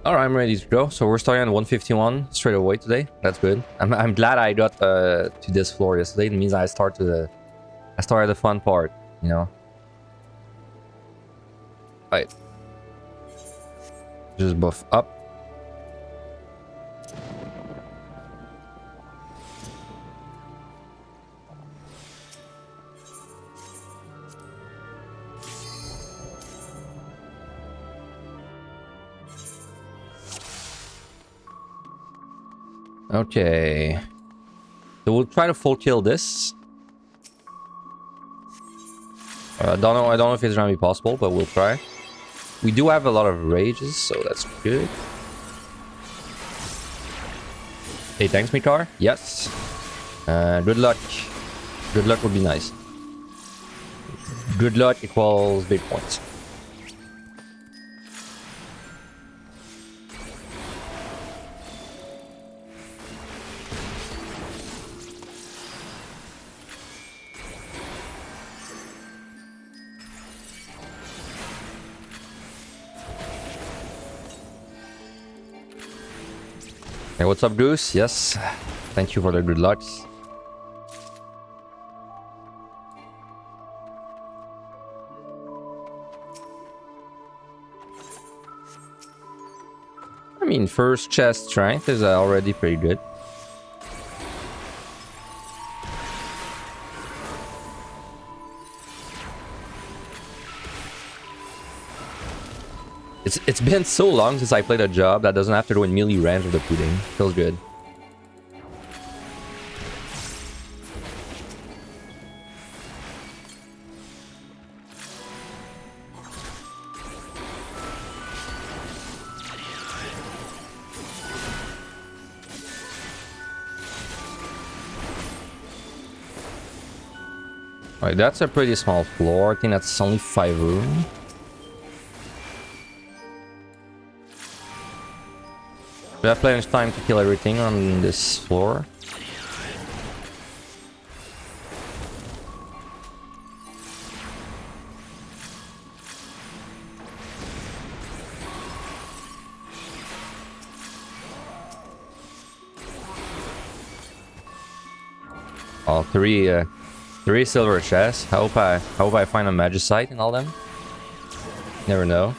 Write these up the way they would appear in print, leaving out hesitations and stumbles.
All right, I'm ready to go. So we're starting on 151 straight away today. That's good. I'm glad I got to this floor yesterday. It means I started the fun part, you know. Right. Just buff up. Okay. So we'll try to full kill this. I don't know if it's gonna be possible, but we'll try. We do have a lot of rages, so that's good. Hey, thanks, Mikar. Yes. Good luck. Good luck would be nice. Good luck equals big points. Hey, what's up, Goose? Yes. Thank you for the good lucks. I mean, first chest strength is already pretty good. It's been so long since I played a job that doesn't have to go in melee range of the pudding. Feels good. Alright, that's a pretty small floor. I think that's only 5 room. We have plenty of time to kill everything on this floor. Oh, three silver chests. I hope I find a magicite in all them. Never know.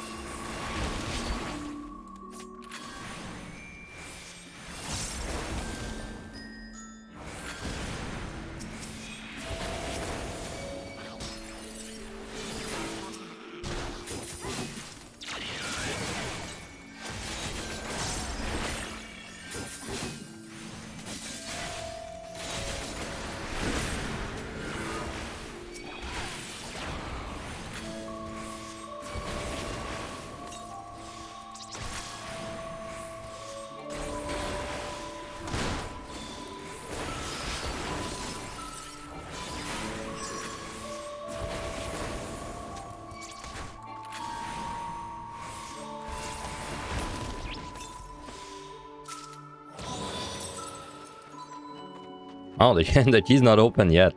Oh, the key's not open yet.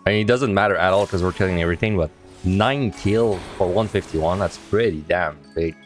I mean, it doesn't matter at all because we're killing everything, but 9 kills for 151, that's pretty damn big.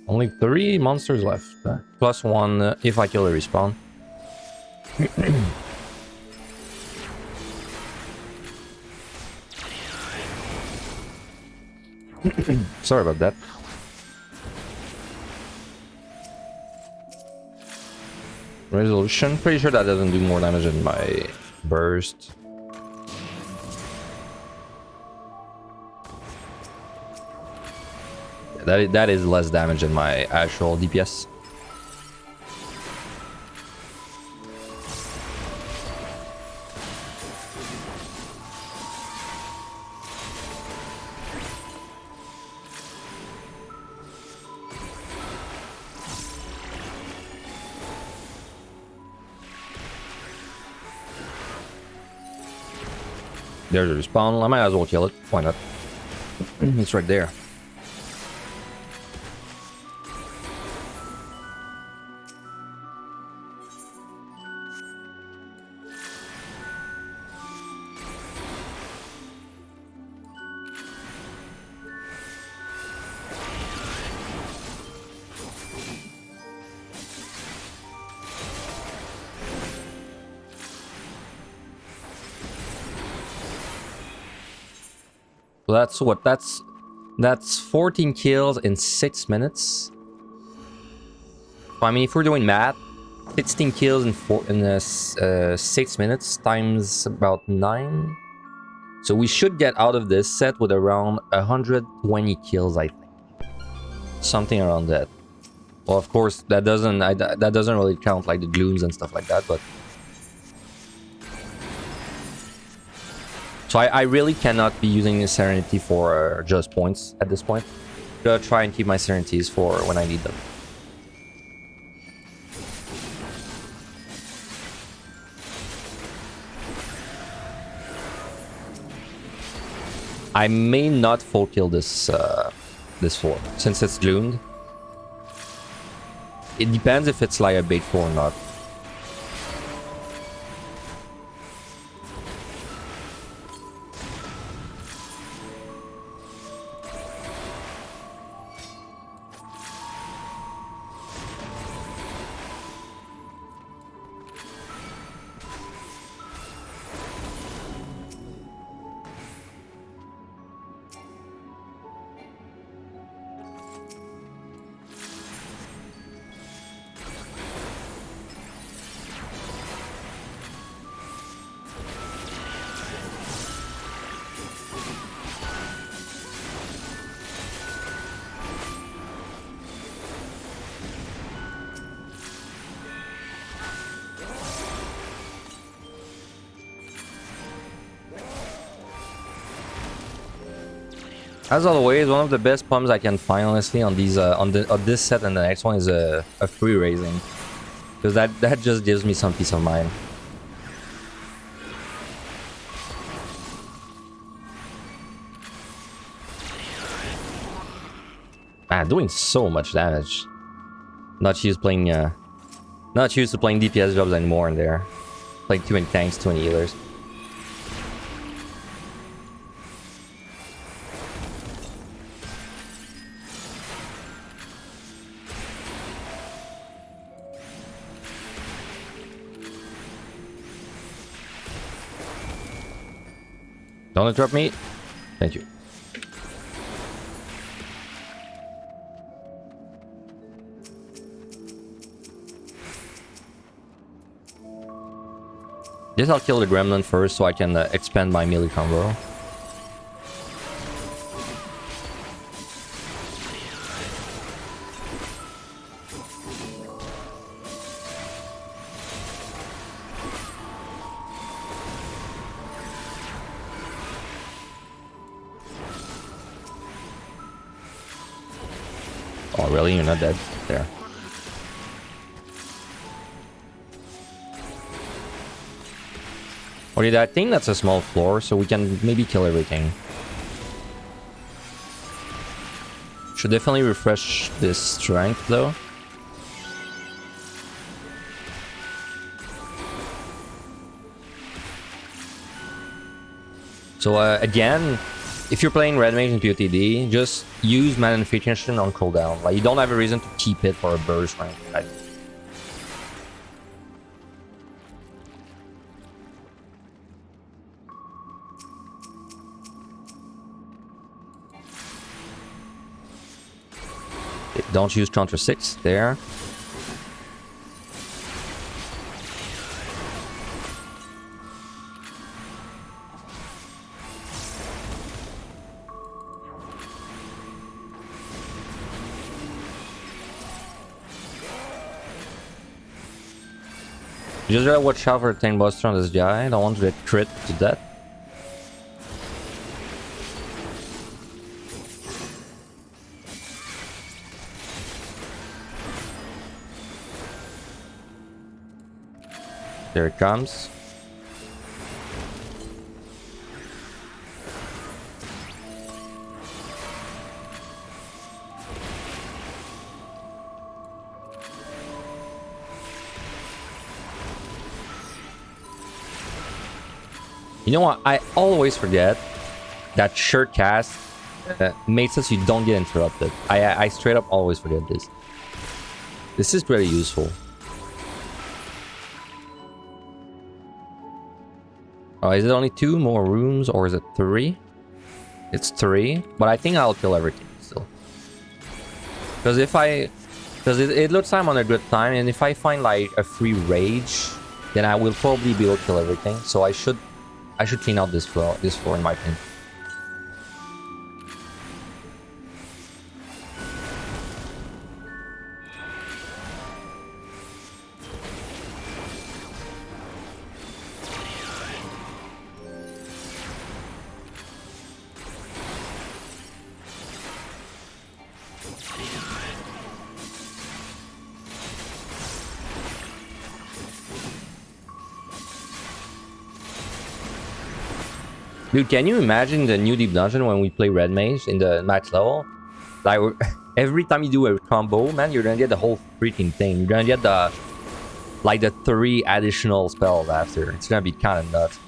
Only 3 monsters left. Plus 1 if I kill a respawn. Sorry about that. Resolution. Pretty sure that doesn't do more damage than my burst. That is less damage than my actual DPS. There's a respawn. I might as well kill it. Why not? It's right there. So that's what? That's 14 kills in 6 minutes. I mean, if we're doing math, 16 kills in 6 minutes times about 9. So we should get out of this set with around 120 kills, I think. Something around that. Well, of course, that doesn't really count like the glooms and stuff like that, but. So I really cannot be using the Serenity for just points at this point. I'm gonna try and keep my Serenities for when I need them. I may not full kill this this floor since it's gloomed. It depends if it's like a bait floor or not. As always, one of the best pumps I can find, honestly, on these on this set and the next one is a free raising, because that just gives me some peace of mind. Man, doing so much damage. Not used to playing DPS jobs anymore in there. Playing too many tanks, too many healers. Don't interrupt me. Thank you. Guess I'll kill the gremlin first so I can expand my melee combo. Oh, really? You're not dead? There. Okay, I think that's a small floor, so we can maybe kill everything. Should definitely refresh this strength, though. So, again, if you're playing Red Mage in PotD, just use Magnification on cooldown. Like, you don't have a reason to keep it for a burst rank. Don't use Counter 6 there. Just gotta watch out for the tank buster on this guy. I don't want to get crit to death. There it comes. You know what? I always forget that shirt cast makes us you don't get interrupted. I straight up always forget this. This is really useful. Oh, is it only 2 more rooms or is it 3? It's 3, but I think I'll kill everything still. Because it looks like I'm on a good time, and if I find like a free rage, then I will probably be able to kill everything. So I should clean out this floor in my opinion. Dude, can you imagine the new deep dungeon when we play red mage in the max level? Like, every time you do a combo, man, you're gonna get the whole freaking thing. You're gonna get the 3 additional spells after. It's gonna be kind of nuts.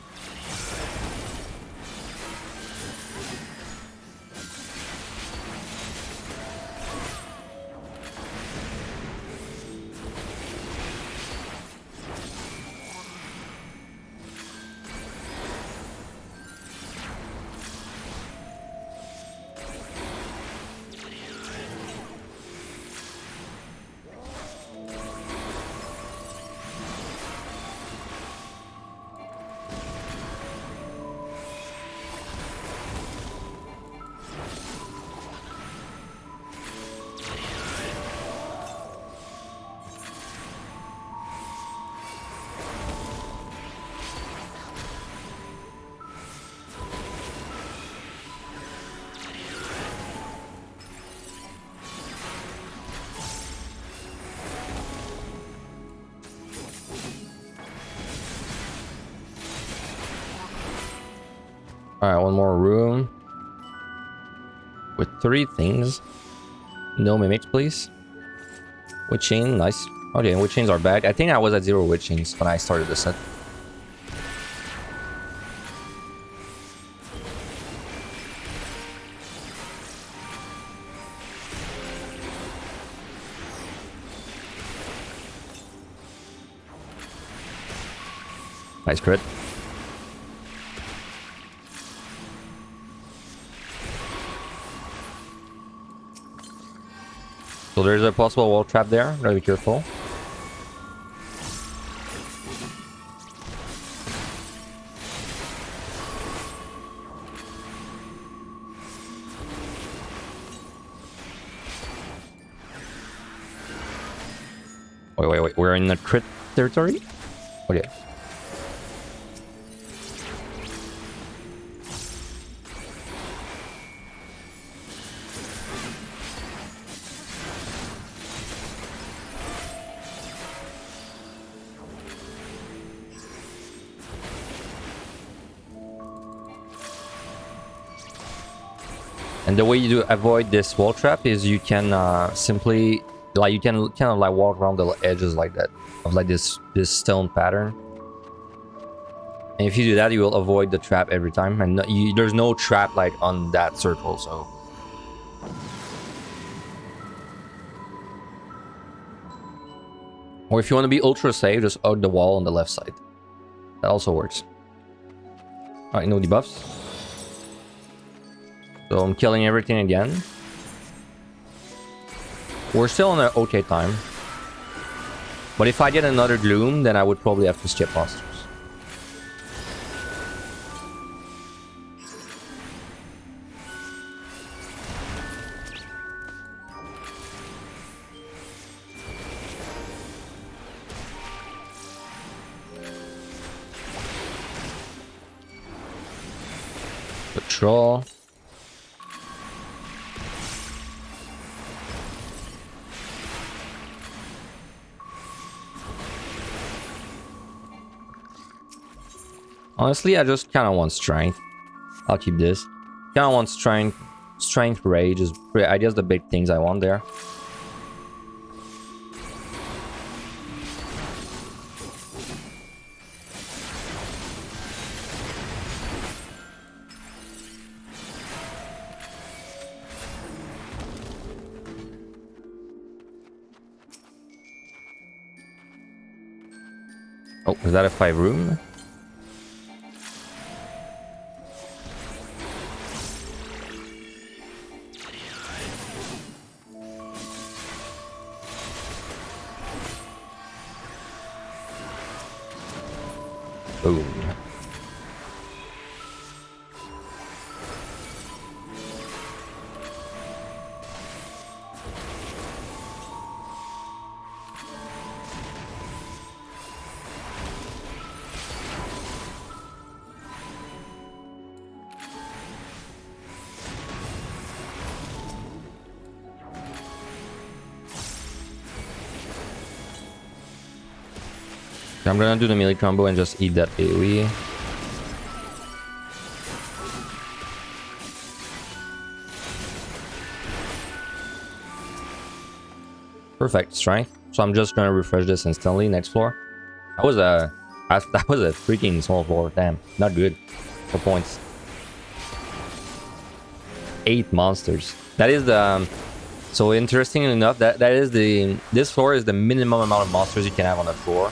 Alright, one more room. With 3 things. No mimics, please. Witch chain, nice. Okay, witch chains are back. I think I was at 0 witch chains when I started the set. Nice crit. So there's a possible wall trap there. Gotta be careful. Wait. We're in the crit territory? Okay. And the way you do avoid this wall trap is you can simply you can kind of walk around the edges like that of this stone pattern. And if you do that, you will avoid the trap every time, and there's no trap on that circle. So or if you want to be ultra safe, just hug the wall on the left side. That also works. Alright, no debuffs. So I'm killing everything again. We're still on an okay time. But if I get another gloom, then I would probably have to skip monsters. Patrol. Honestly, I just kind of want strength. I'll keep this. Kind of want strength. Strength, rage is pretty, I guess, the big things I want there. Oh, is that a 5 room? Boom. I'm gonna do the melee combo and just eat that AoE. Perfect strength. So I'm just gonna refresh this instantly. Next floor. That was a freaking small floor. Damn, not good. 4 points. 8 monsters. That is the so interesting enough that this floor is the minimum amount of monsters you can have on the floor.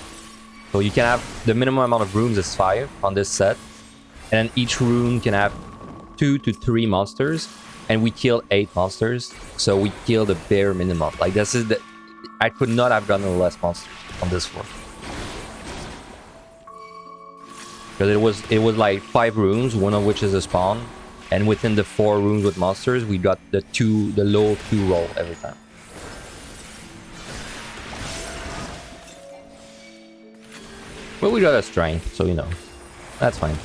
So you can have the minimum amount of rooms is 5 on this set, and then each room can have 2 to 3 monsters, and we killed 8 monsters, so we killed the bare minimum. Like this is the I could not have gotten less monsters on this floor because it was like 5 rooms, one of which is a spawn, and within the 4 rooms with monsters, we got the low 2 roll every time. But we got a strength, so you know, that's fine.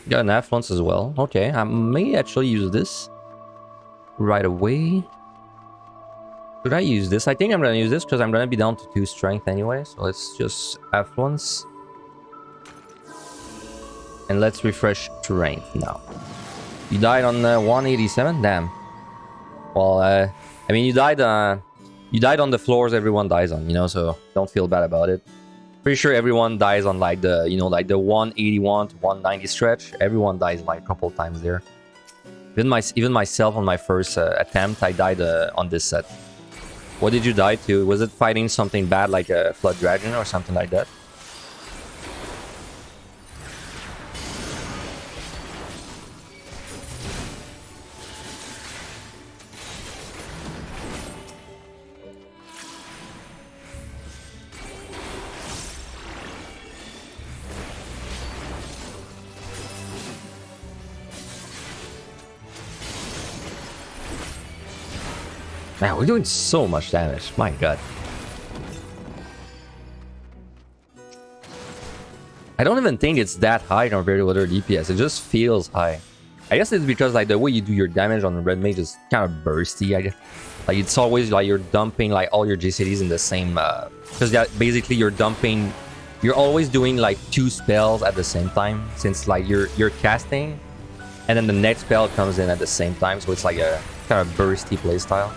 Got an affluence as well. Okay, I may actually use this right away. Should I use this? I think I'm gonna use this because I'm gonna be down to 2 strength anyway. So let's just affluence. And let's refresh strength now. You died on 187? Damn. Well, I mean, you died on the floors everyone dies on, you know, so don't feel bad about it. Pretty sure everyone dies on like the, you know, like the 181 to 190 stretch. Everyone dies like a couple times there. Even myself on my first attempt, I died on this set. What did you die to? Was it fighting something bad like a Flood Dragon or something like that? Man, we're doing so much damage. My god. I don't even think it's that high compared to other DPS. It just feels high. I guess it's because like the way you do your damage on the Red Mage is kind of bursty. I guess. Like it's always like you're dumping like all your GCDs in the same because basically you're dumping, you're always doing like 2 spells at the same time, since like you're casting and then the next spell comes in at the same time, so it's like a kind of bursty playstyle.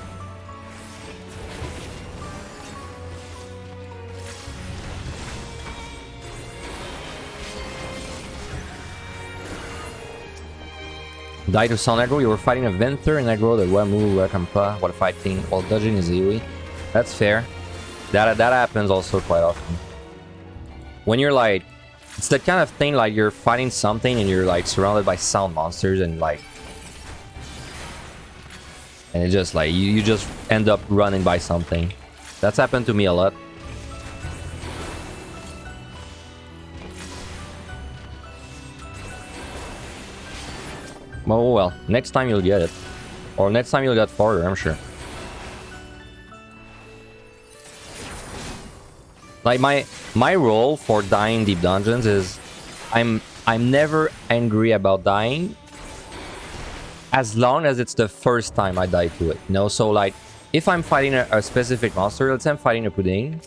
Die to sound aggro, you were fighting a Venter and aggro the Wamu Rakampa while fighting while dodging his AoE. That's fair. That happens also quite often. When you're like, it's the kind of thing like you're fighting something and you're like surrounded by sound monsters and like, and it just like you just end up running by something. That's happened to me a lot. Oh well, next time you'll get it. Or next time you'll get farther, I'm sure. Like my role for dying deep dungeons is I'm never angry about dying as long as it's the first time I die to it. You know, so like if I'm fighting a specific monster, let's say I'm fighting a pudding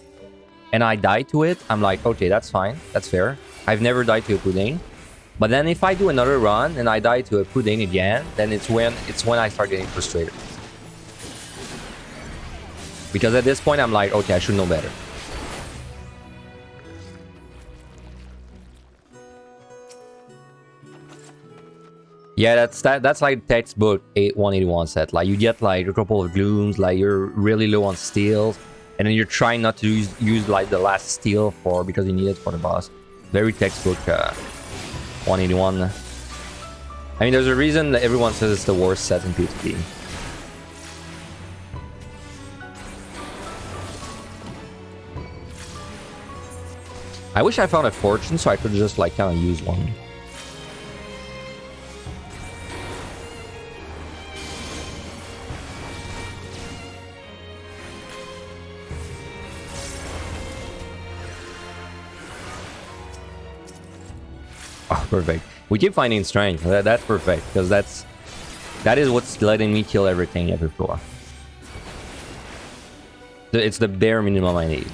and I die to it, I'm like, okay, that's fine, that's fair. I've never died to a pudding. But then if I do another run and I die to a pudding again, then it's when I start getting frustrated. Because at this point I'm like, okay, I should know better. Yeah, that's like textbook 181 set. Like you get like a couple of glooms, like you're really low on steals, and then you're trying not to use like the last steal because you need it for the boss. Very textbook 181. I mean, there's a reason that everyone says it's the worst set in PotD. I wish I found a fortune so I could just like kind of use one. Oh, perfect. We keep finding strength. That's perfect, because that is what's letting me kill everything every floor. It's the bare minimum I need.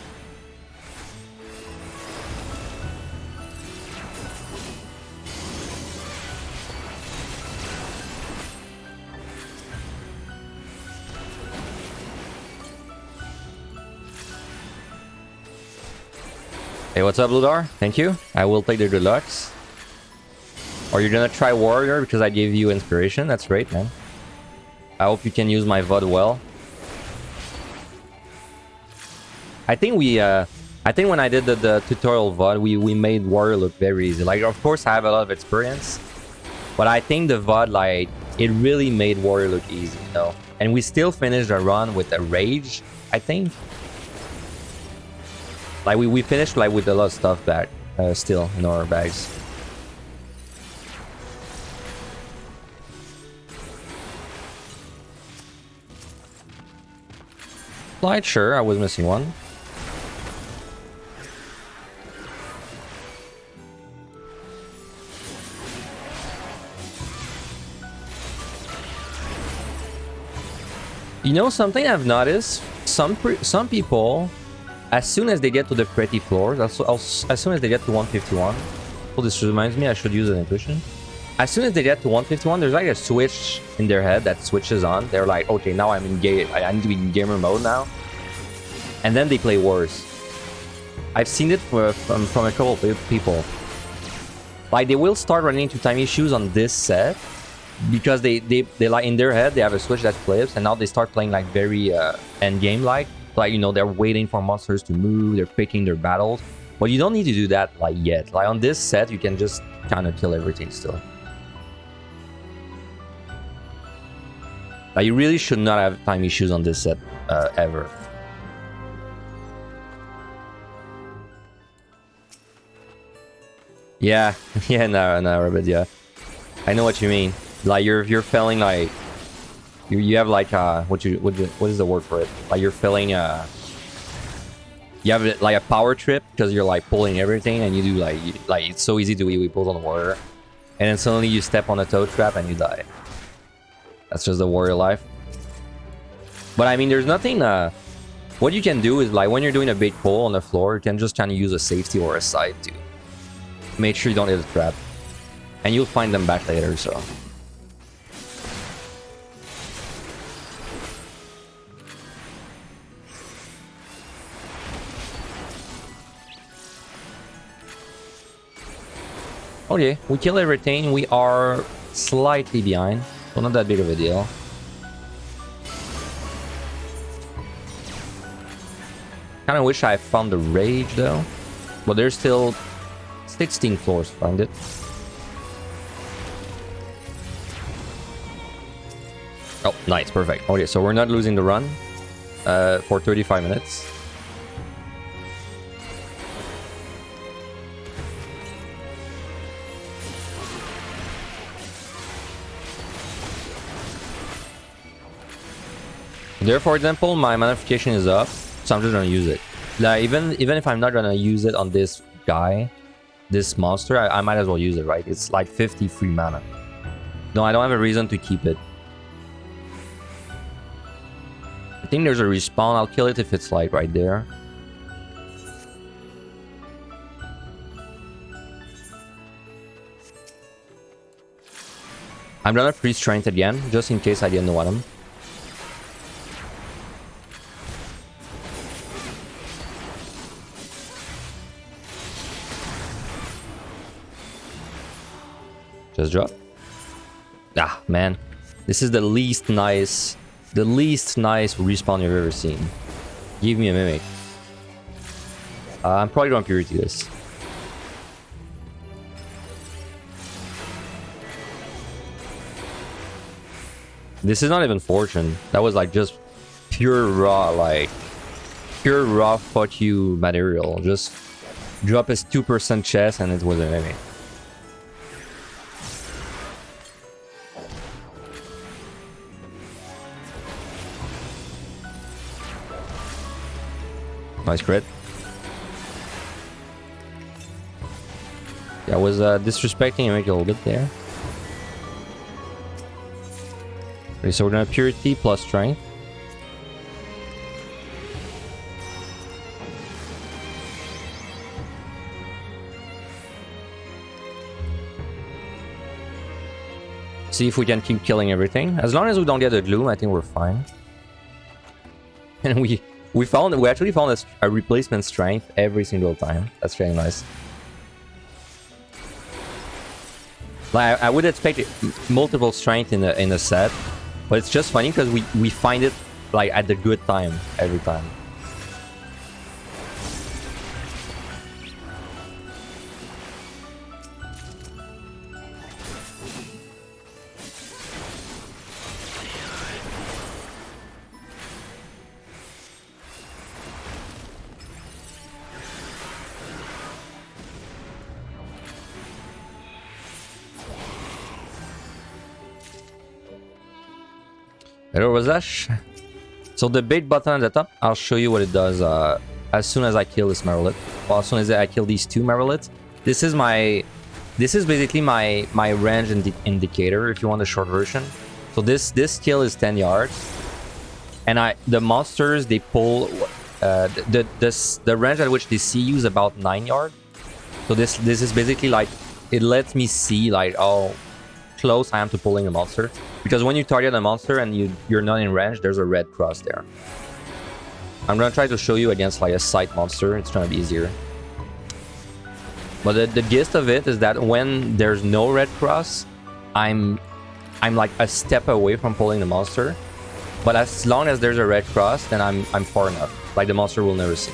Hey, what's up, Ludar? Thank you. I will take the deluxe. Or you're gonna try warrior because I gave you inspiration. That's great, man. I hope you can use my VOD well. I think when I did the tutorial VOD, we made warrior look very easy. Like, of course, I have a lot of experience, but I think the VOD, like, it really made warrior look easy, you know. And we still finished our run with a rage, I think. Like we finished like with a lot of stuff back, still in our bags. Slide, sure, I was missing one. You know something I've noticed? Some people, as soon as they get to the pretty floors, as soon as they get to 151, oh, this reminds me I should use an intuition. As soon as they get to 151, there's like a switch in their head that switches on. They're like, okay, now I'm in game. I need to be in gamer mode now. And then they play worse. I've seen it from a couple of people. Like they will start running into time issues on this set because they like in their head they have a switch that flips, and now they start playing like very end game like you know, they're waiting for monsters to move, they're picking their battles. But you don't need to do that like yet. Like on this set, you can just kind of kill everything still. Like you really should not have time issues on this set ever. Yeah, yeah, no, Rabbit, yeah. I know what you mean. Like you're feeling like you have like what is the word for it? Like you're feeling you have like a power trip because you're like pulling everything, and you do like it's so easy to we pull on the warrior, and then suddenly you step on a toe trap and you die. That's just the warrior life. But I mean, there's nothing. What you can do is like when you're doing a big pull on the floor, you can just kind of use a safety or a side to make sure you don't hit a trap, and you'll find them back later. So. Okay, we kill everything. We are slightly behind, so not that big of a deal. Kind of wish I found the rage though, but there's still 16 floors to find it. Oh, nice, perfect. Okay, so we're not losing the run for 35 minutes. There, for example, my modification is up, so I'm just gonna use it. Like even if I'm not gonna use it on this guy, this monster, I might as well use it, right? It's like 50 free mana. No, I don't have a reason to keep it. I think there's a respawn. I'll kill it if it's like right there. I'm gonna free strength again, just in case I didn't want him. Just drop. Ah, man. This is the least nice respawn you've ever seen. Give me a Mimic. I'm probably going to purity this. This is not even fortune. That was like just pure raw fuck you material. Just drop his 2% chest and it was a Mimic. Nice crit. Yeah, I was disrespecting him a little bit there. Okay, so we're gonna purity plus strength. See if we can keep killing everything. As long as we don't get a gloom, I think we're fine. And we actually found a replacement strength every single time. That's very nice. Like I would expect multiple strength in a set, but it's just funny because we find it like at the good time every time. Hello, Rosash. So the big button at the top, I'll show you what it does as soon as I kill this Marilith. Well, as soon as I kill these two Mariliths. This is basically my range indicator if you want the short version. So this kill is 10 yards. And the monsters, they pull the range at which they see you is about 9 yards. So this is basically like it lets me see like how close I am to pulling a monster. Because when you target a monster and you're not in range, there's a red cross there. I'm gonna try to show you against like a sight monster. It's gonna be easier. But the gist of it is that when there's no red cross, I'm like a step away from pulling the monster. But as long as there's a red cross, then I'm far enough. Like the monster will never see.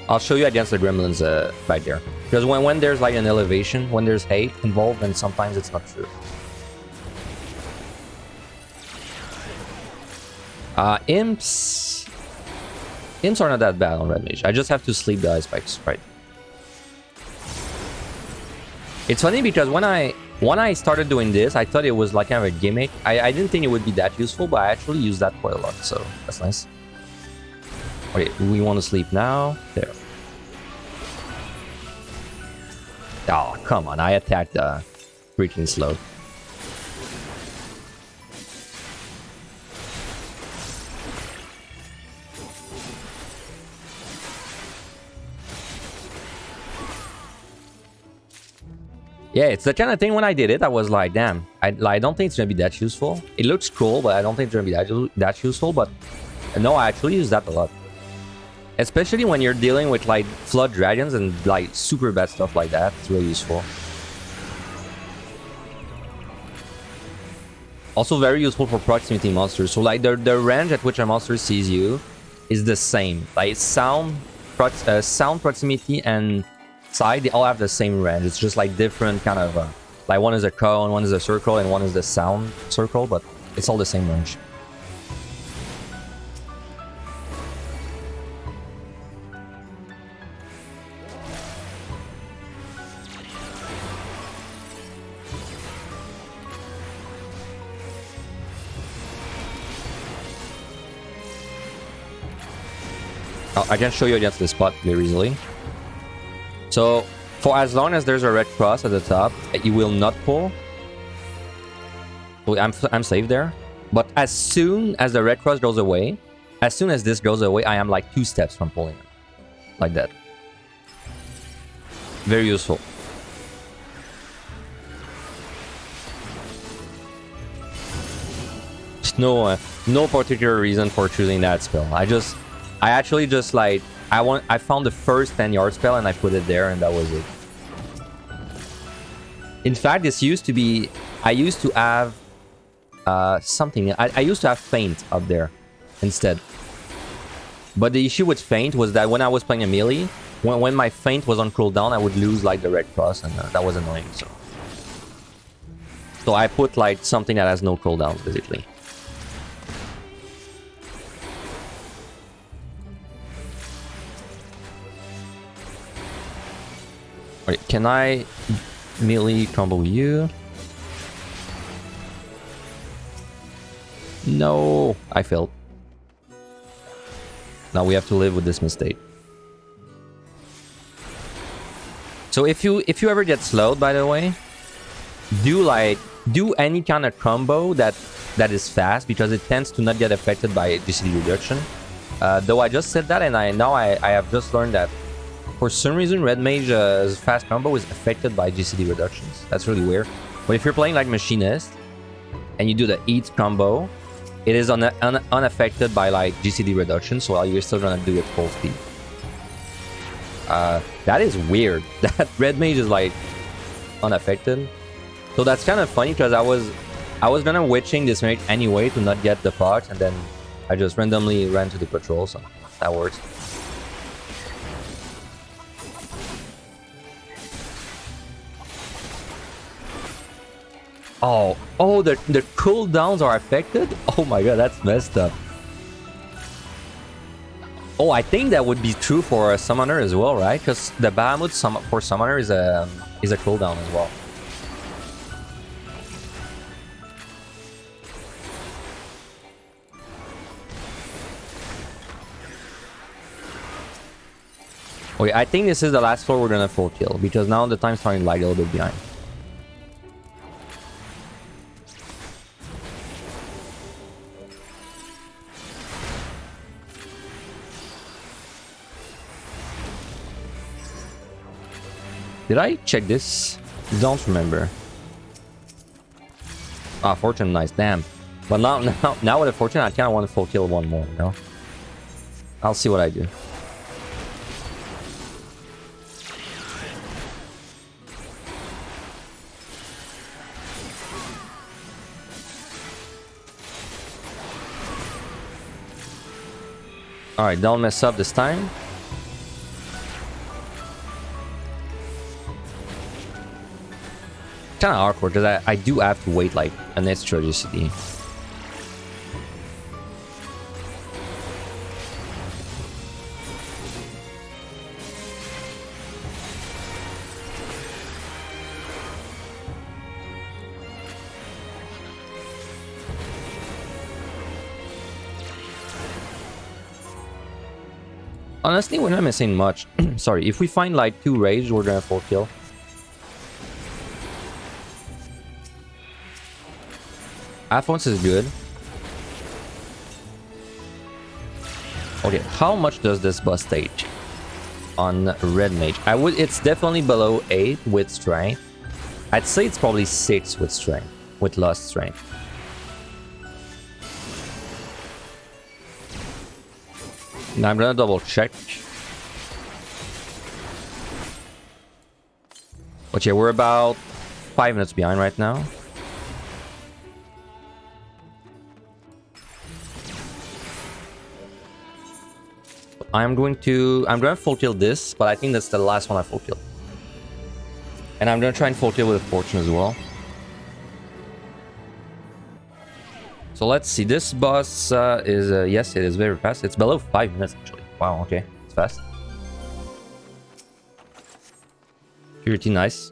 I'll show you against the gremlins back there. Because when there's like an elevation, when there's hate involved, then sometimes it's not true. Imps are not that bad on Red Mage. I just have to sleep the ice spikes, right? It's funny because when I started doing this, I thought it was like kind of a gimmick. I didn't think it would be that useful, but I actually use that quite a lot, so that's nice. Okay, we want to sleep now. There. Oh, come on. I attacked freaking slow. Yeah, it's the kind of thing when I did it, I was like, damn, I don't think it's going to be that useful. It looks cool, but I don't think it's going to be that useful. But no, I actually use that a lot. Especially when you're dealing with like flood dragons and like super bad stuff like that. It's really useful. Also very useful for proximity monsters. So like the range at which a monster sees you is the same. Like sound proximity and side, they all have the same range. It's just like different kind of like one is a cone, one is a circle, and one is the sound circle, but it's all the same range. I can show you against the spot very easily. So, for as long as there's a red cross at the top, you will not pull. So I'm safe there. But as soon as the red cross goes away, as soon as this goes away, I am like 2 steps from pulling it. Like that. Very useful. Just no particular reason for choosing that spell. I actually just like I found the first 10-yard spell and I put it there and that was it. In fact, this used to be I used to have something. I used to have Feint up there instead. But the issue with Feint was that when I was playing a melee, when my Feint was on cooldown, I would lose like the red cross and that was annoying. So I put like something that has no cooldowns basically. Wait, can I melee combo you? No, I failed. Now we have to live with this mistake. So if you ever get slowed, by the way, do any kind of combo that is fast because it tends to not get affected by GCD reduction. Though I just said that, and I have just learned that for some reason Red Mage's fast combo is affected by GCD reductions. That's really weird. But if you're playing like Machinist and you do the Eat combo, it is unaffected by like GCD reduction, so you're still gonna do it full speed. That is weird. That Red Mage is like unaffected. So that's kind of funny because I was gonna witching this mage anyway to not get the pot, and then I just randomly ran to the patrol, so that works. Oh, the cooldowns are affected? Oh my god, that's messed up. Oh, I think that would be true for a summoner as well, right? Because the Behemoth for summoner is a cooldown as well. Okay, I think this is the last floor we're gonna full kill because now the time's starting to lag a little bit behind. Did I check this? Don't remember. Ah, fortune, nice, damn. But now with a fortune, I kind of want to full kill one more, you know? I'll see what I do. Alright, don't mess up this time. Kind of awkward because I do have to wait like an extra GCD. Honestly, we're not missing much. Sorry, if we find like 2 rage, we're gonna full kill. Alphonse is good. Okay, how much does this boss stage on Red Mage? It's definitely below 8 with strength. I'd say it's probably 6 with strength, with lost strength. Now I'm gonna double check. But yeah, we're about 5 minutes behind right now. I'm gonna full kill this, but I think that's the last one I full kill. And I'm gonna try and full kill with a fortune as well. So let's see. This boss is yes, it is very fast. It's below 5 minutes actually. Wow, okay, it's fast. Purity, nice.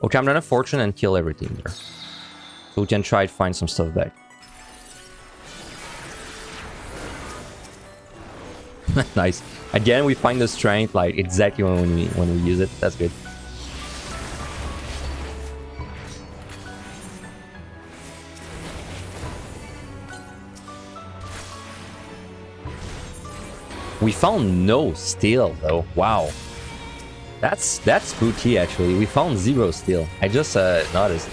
Okay, I'm gonna fortune and kill everything there, so we can try to find some stuff back. Nice. Again, we find the strength like exactly when we use it. That's good. We found no steel though. Wow. That's spooky actually. We found 0 steel. I just noticed.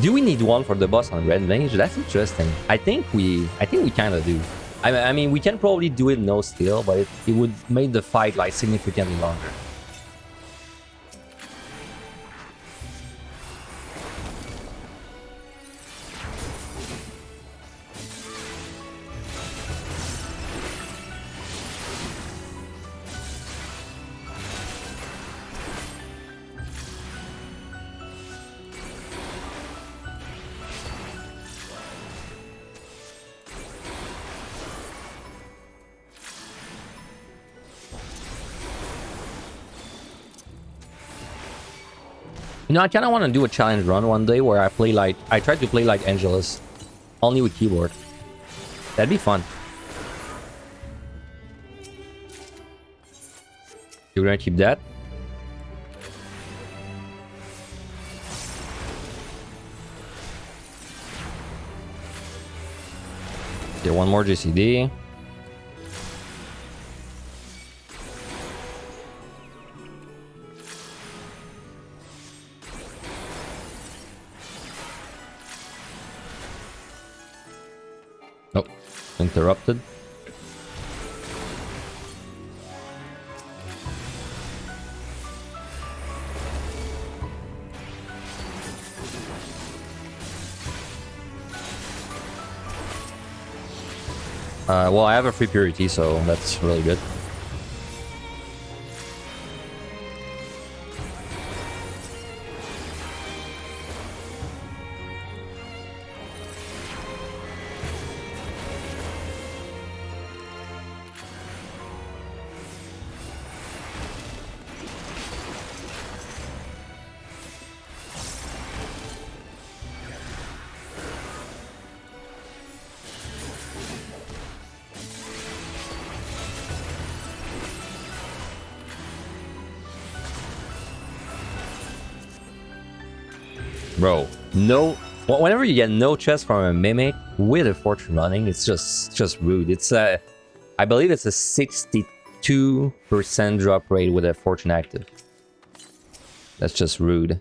Do we need one for the boss on Red Mage? That's interesting. I think we kind of do. I mean, we can probably do it no steel, but it would make the fight like significantly longer. You know, I kind of want to do a challenge run one day where I try to play like Angelus, only with keyboard. That'd be fun. You're gonna keep that? Okay, one more GCD. Oh, interrupted. Well, I have a free purity, so that's really good. Bro, no. Whenever you get no chest from a mimic with a fortune running, it's just rude. It's I believe it's a 62% drop rate with a fortune active. That's just rude.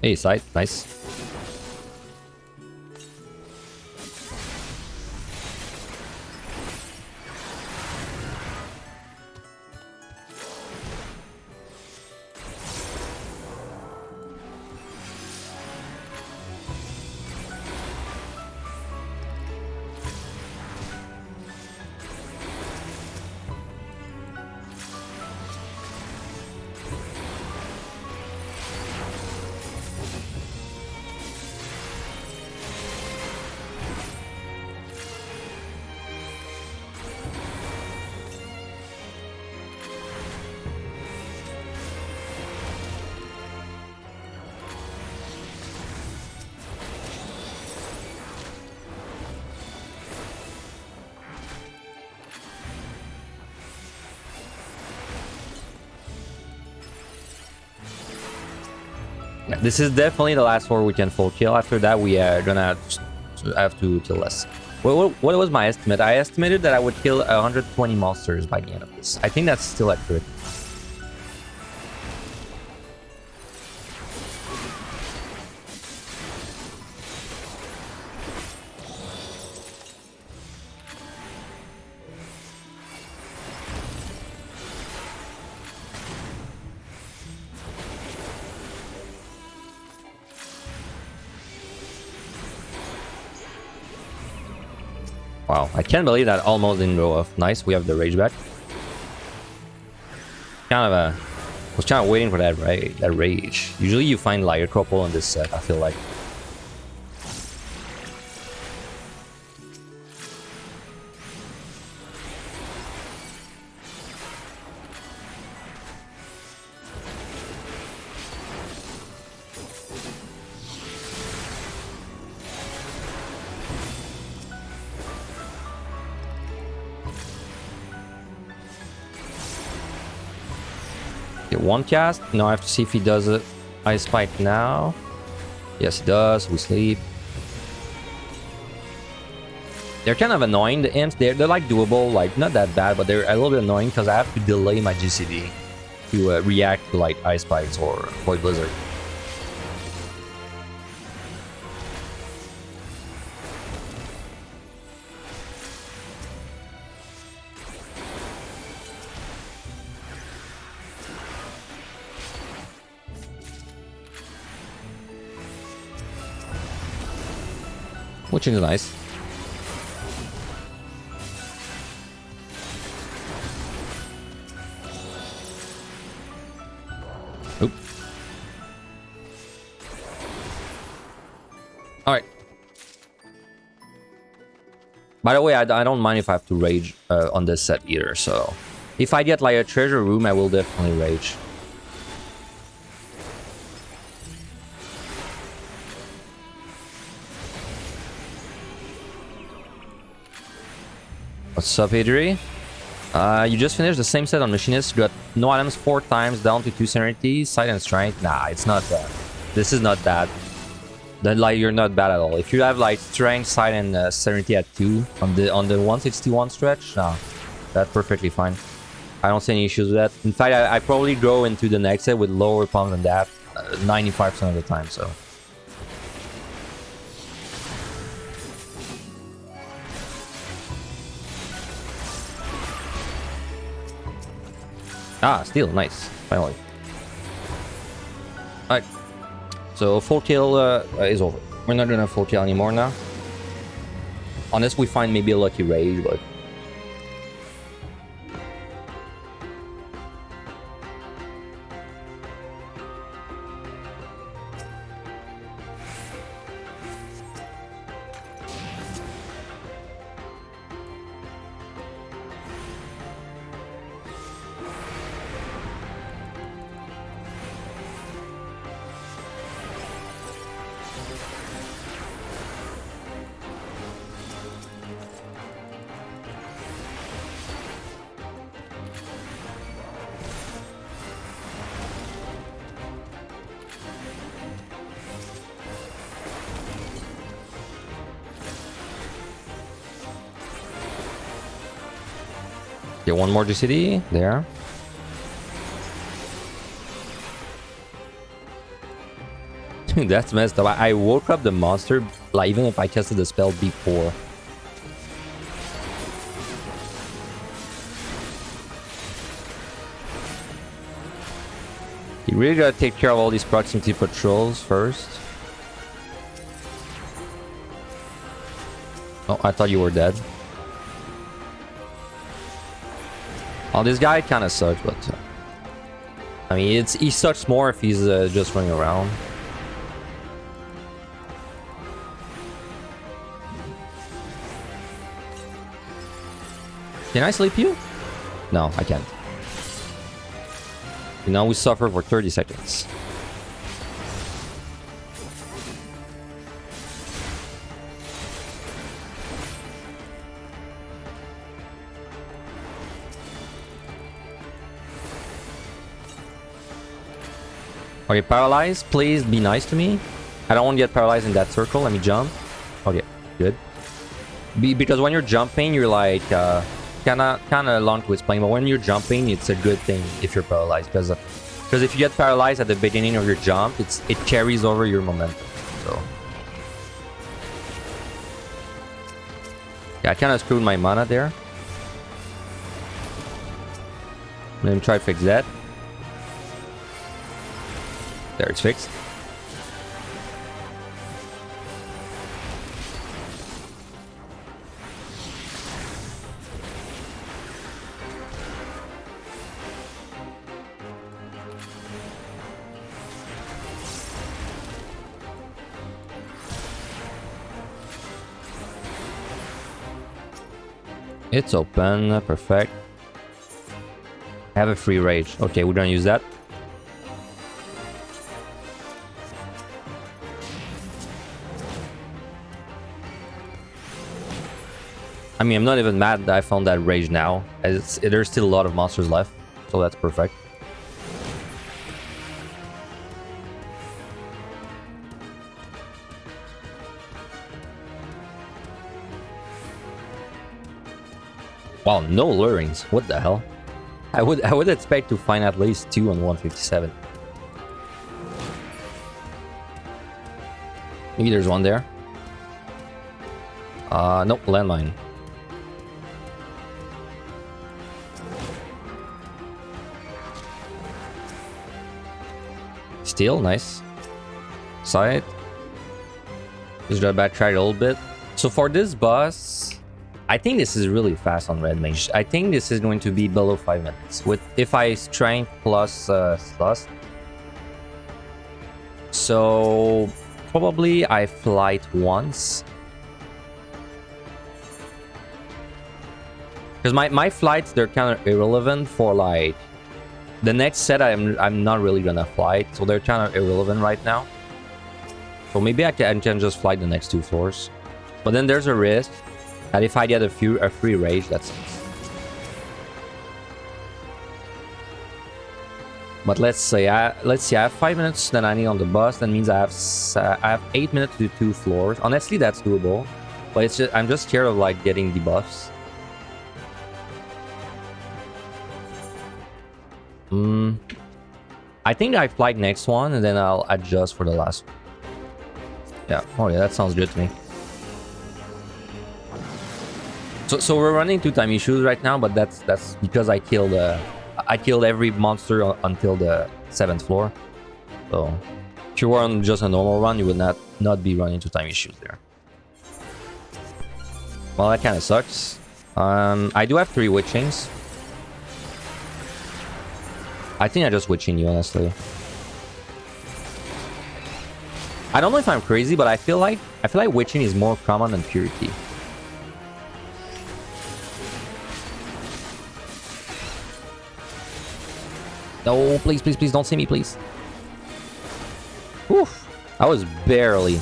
Hey, side, nice. This is definitely the last war we can full kill. After that, we are gonna have to kill less. What was my estimate? I estimated that I would kill 120 monsters by the end of this. I think that's still accurate. Wow, I can't believe that almost didn't go off. Nice, we have the rage back. Kind of a... was kind of waiting for that, right? That rage. Usually you find Liar Couple on this set, I feel like. One cast. Now I have to see if he does it. Ice Spike now. Yes, he does. We sleep. They're kind of annoying, the imps. They're like doable, like not that bad, but they're a little bit annoying because I have to delay my GCD to react to like Ice Spikes or Void Blizzard. Which is nice. Oop. Alright. By the way, I don't mind if I have to rage on this set either, so... If I get like a treasure room, I will definitely rage. What's up, Adri? You just finished the same set on Machinist. You got no items 4 times, down to 2 Serenity, Sight and Strength. Nah, it's not bad. This is not bad. Then like you're not bad at all. If you have like Strength, Sight, and Serenity at 2 on the 161 stretch, nah, that's perfectly fine. I don't see any issues with that. In fact, I probably go into the next set with lower pumps than that 95% of the time. So. Ah, steel, nice. Finally. Alright. So full kill is over. We're not gonna full kill anymore now. Unless we find maybe a lucky rage, but... Get one more GCD there. Dude, that's messed up. I woke up the monster, like even if I casted the spell before. You really gotta take care of all these proximity patrols first. Oh, I thought you were dead. Oh, this guy kind of sucks, but... I mean, he sucks more if he's just running around. Can I sleep you? No, I can't. And now we suffer for 30 seconds. Okay, paralyzed, please be nice to me. I don't want to get paralyzed in that circle. Let me jump. Okay, good. Because when you're jumping, you're like kind of long twist playing, but when you're jumping, it's a good thing if you're paralyzed, because if you get paralyzed at the beginning of your jump, it carries over your momentum. So yeah, I kind of screwed my mana there. Let me try to fix that. There, it's fixed. It's open. Perfect. I have a free rage. Okay, we're gonna use that. I mean, I'm not even mad that I found that rage now. There's still a lot of monsters left, so that's perfect. Wow, no lurings. What the hell? I would expect to find at least 2 on 157. Maybe there's one there. Nope, landmine. Steel, nice. Side. Just gotta backtrack a little bit. So for this boss, I think this is really fast on Red Mage. I think this is going to be below 5 minutes with if I strength plus thrust. So probably I flight once. Because my flights, they're kind of irrelevant for like the next set. I'm not really gonna flight, so they're kind of irrelevant right now. So maybe I can just flight the next 2 floors. But then there's a risk that if I get a free rage, that's it. But let's see, I have 5 minutes that I need on the bus. That means I have 8 minutes to do 2 floors. Honestly, that's doable. But it's just, I'm just scared of like getting debuffs. I think I flight next one and then I'll adjust for the last one. Yeah, oh yeah, that sounds good to me. So we're running into time issues right now, but that's because I killed every monster until the 7th floor. So if you were on just a normal run, you would not be running into time issues there. Well, that kind of sucks. I do have 3 witchings. I think I just witching you, honestly. I don't know if I'm crazy, but I feel like witching is more common than purity. No, please, please, please don't see me, please. Oof. I was barely.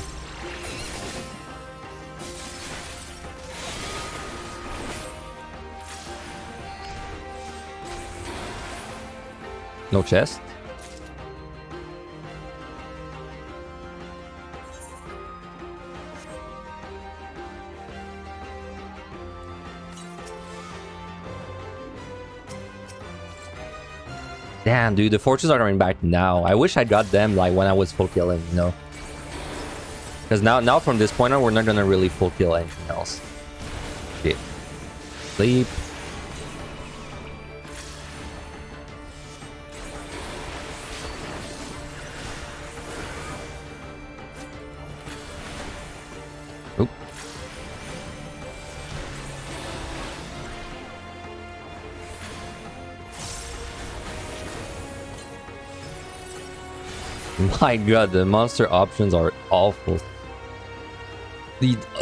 No chest. Damn, dude, the forces are coming back now. I wish I got them like when I was full killing, you know. Because now from this point on, we're not gonna really full kill anything else. Shit. Sleep. Oop. My god, the monster options are awful.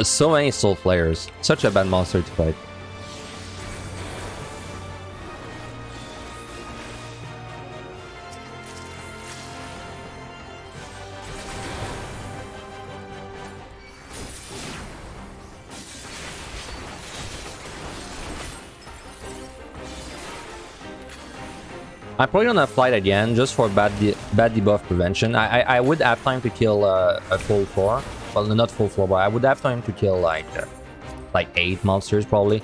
So many soul flayers. Such a bad monster to fight. I'm probably gonna flight again just for bad debuff prevention. I would have time to kill a full floor. Well, not full floor, but I would have time to kill like 8 monsters probably.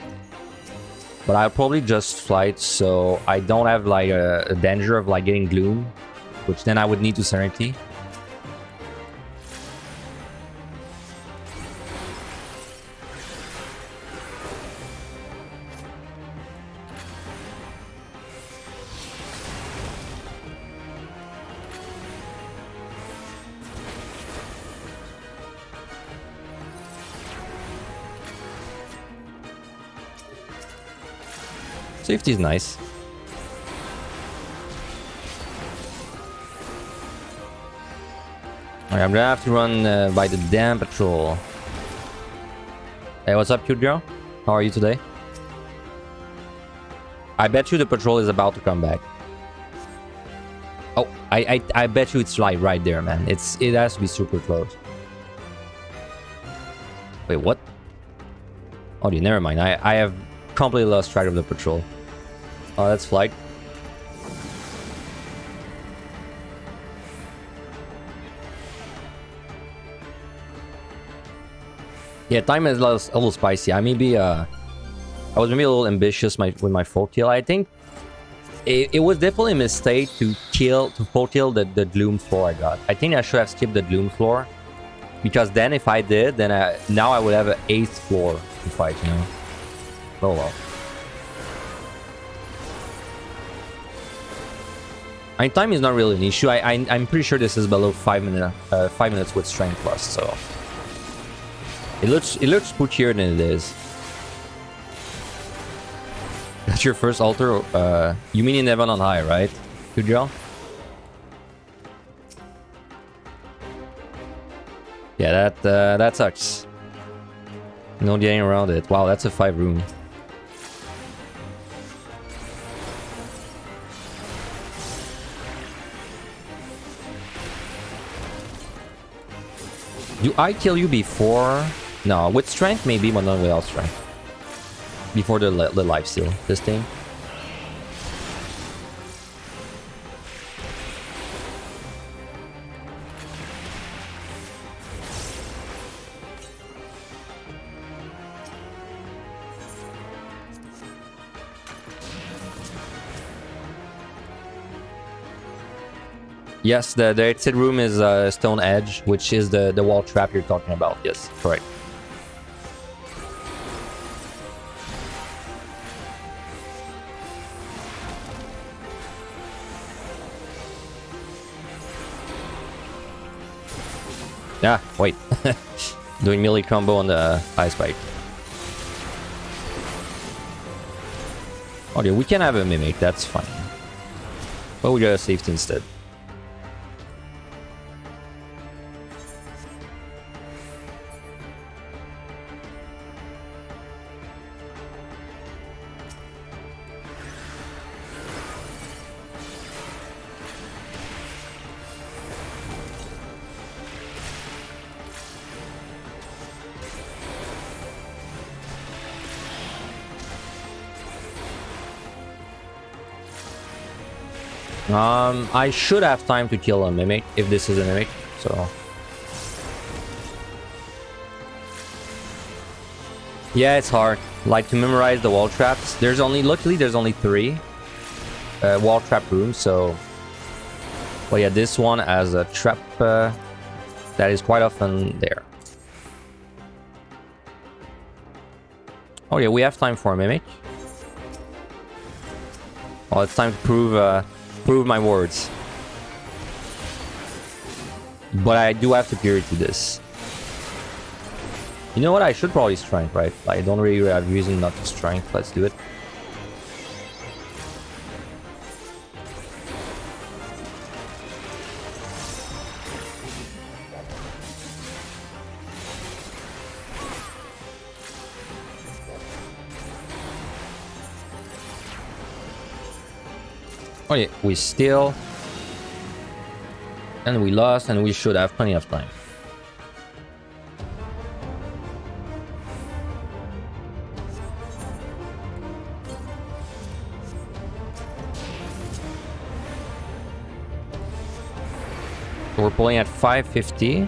But I'll probably just flight so I don't have like a danger of like getting gloom, which then I would need to Serenity. Safety is nice. Alright, I'm gonna have to run by the damn patrol. Hey, what's up, cute girl? How are you today? I bet you the patrol is about to come back. Oh, I bet you it's like right there, man. It has to be super close. Wait, what? Oh, dude, never mind. I have completely lost track of the patrol. Oh, that's flight. Yeah, time is a little spicy. I was maybe a little ambitious with my full kill. I think it was definitely a mistake to full kill the Gloom floor I got. I think I should have skipped the Gloom floor, because then if I did, then now I would have an 8th floor to fight, you know. Oh well. I mean, time is not really an issue. I'm pretty sure this is below 5 minutes with strength plus, so it looks spookier than it is. That's your first altar? You mean in Heaven on High, right? Good job. Yeah, that sucks. No getting around it. Wow, that's a 5 room. Do I kill you before? No, with strength maybe, but not without strength. Before the lifesteal, this thing. Yes, the exit room is Stone Edge, which is the wall trap you're talking about. Yes, correct. Ah, wait. Doing melee combo on the ice pipe. Okay, we can have a mimic, that's fine. But we got a safety instead. I should have time to kill a mimic if this is a mimic, so. Yeah, it's hard. Like to memorize the wall traps. Luckily there's only 3 wall trap rooms, so. Well, yeah, this one has a trap that is quite often there. Oh yeah, we have time for a mimic. Well, it's time to prove my words. But I do have to purity this. You know what? I should probably strength, right? I don't really have reason not to strength. Let's do it. Oh yeah, we still... And we lost, and we should have plenty of time. So we're pulling at 550.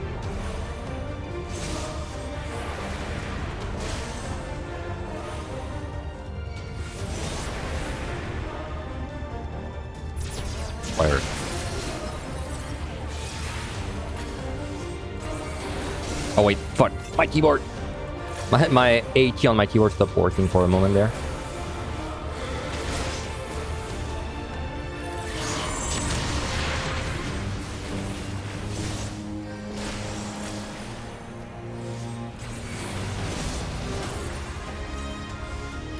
Fire. Oh wait, fuck, my keyboard. My AT on my keyboard stopped working for a moment there.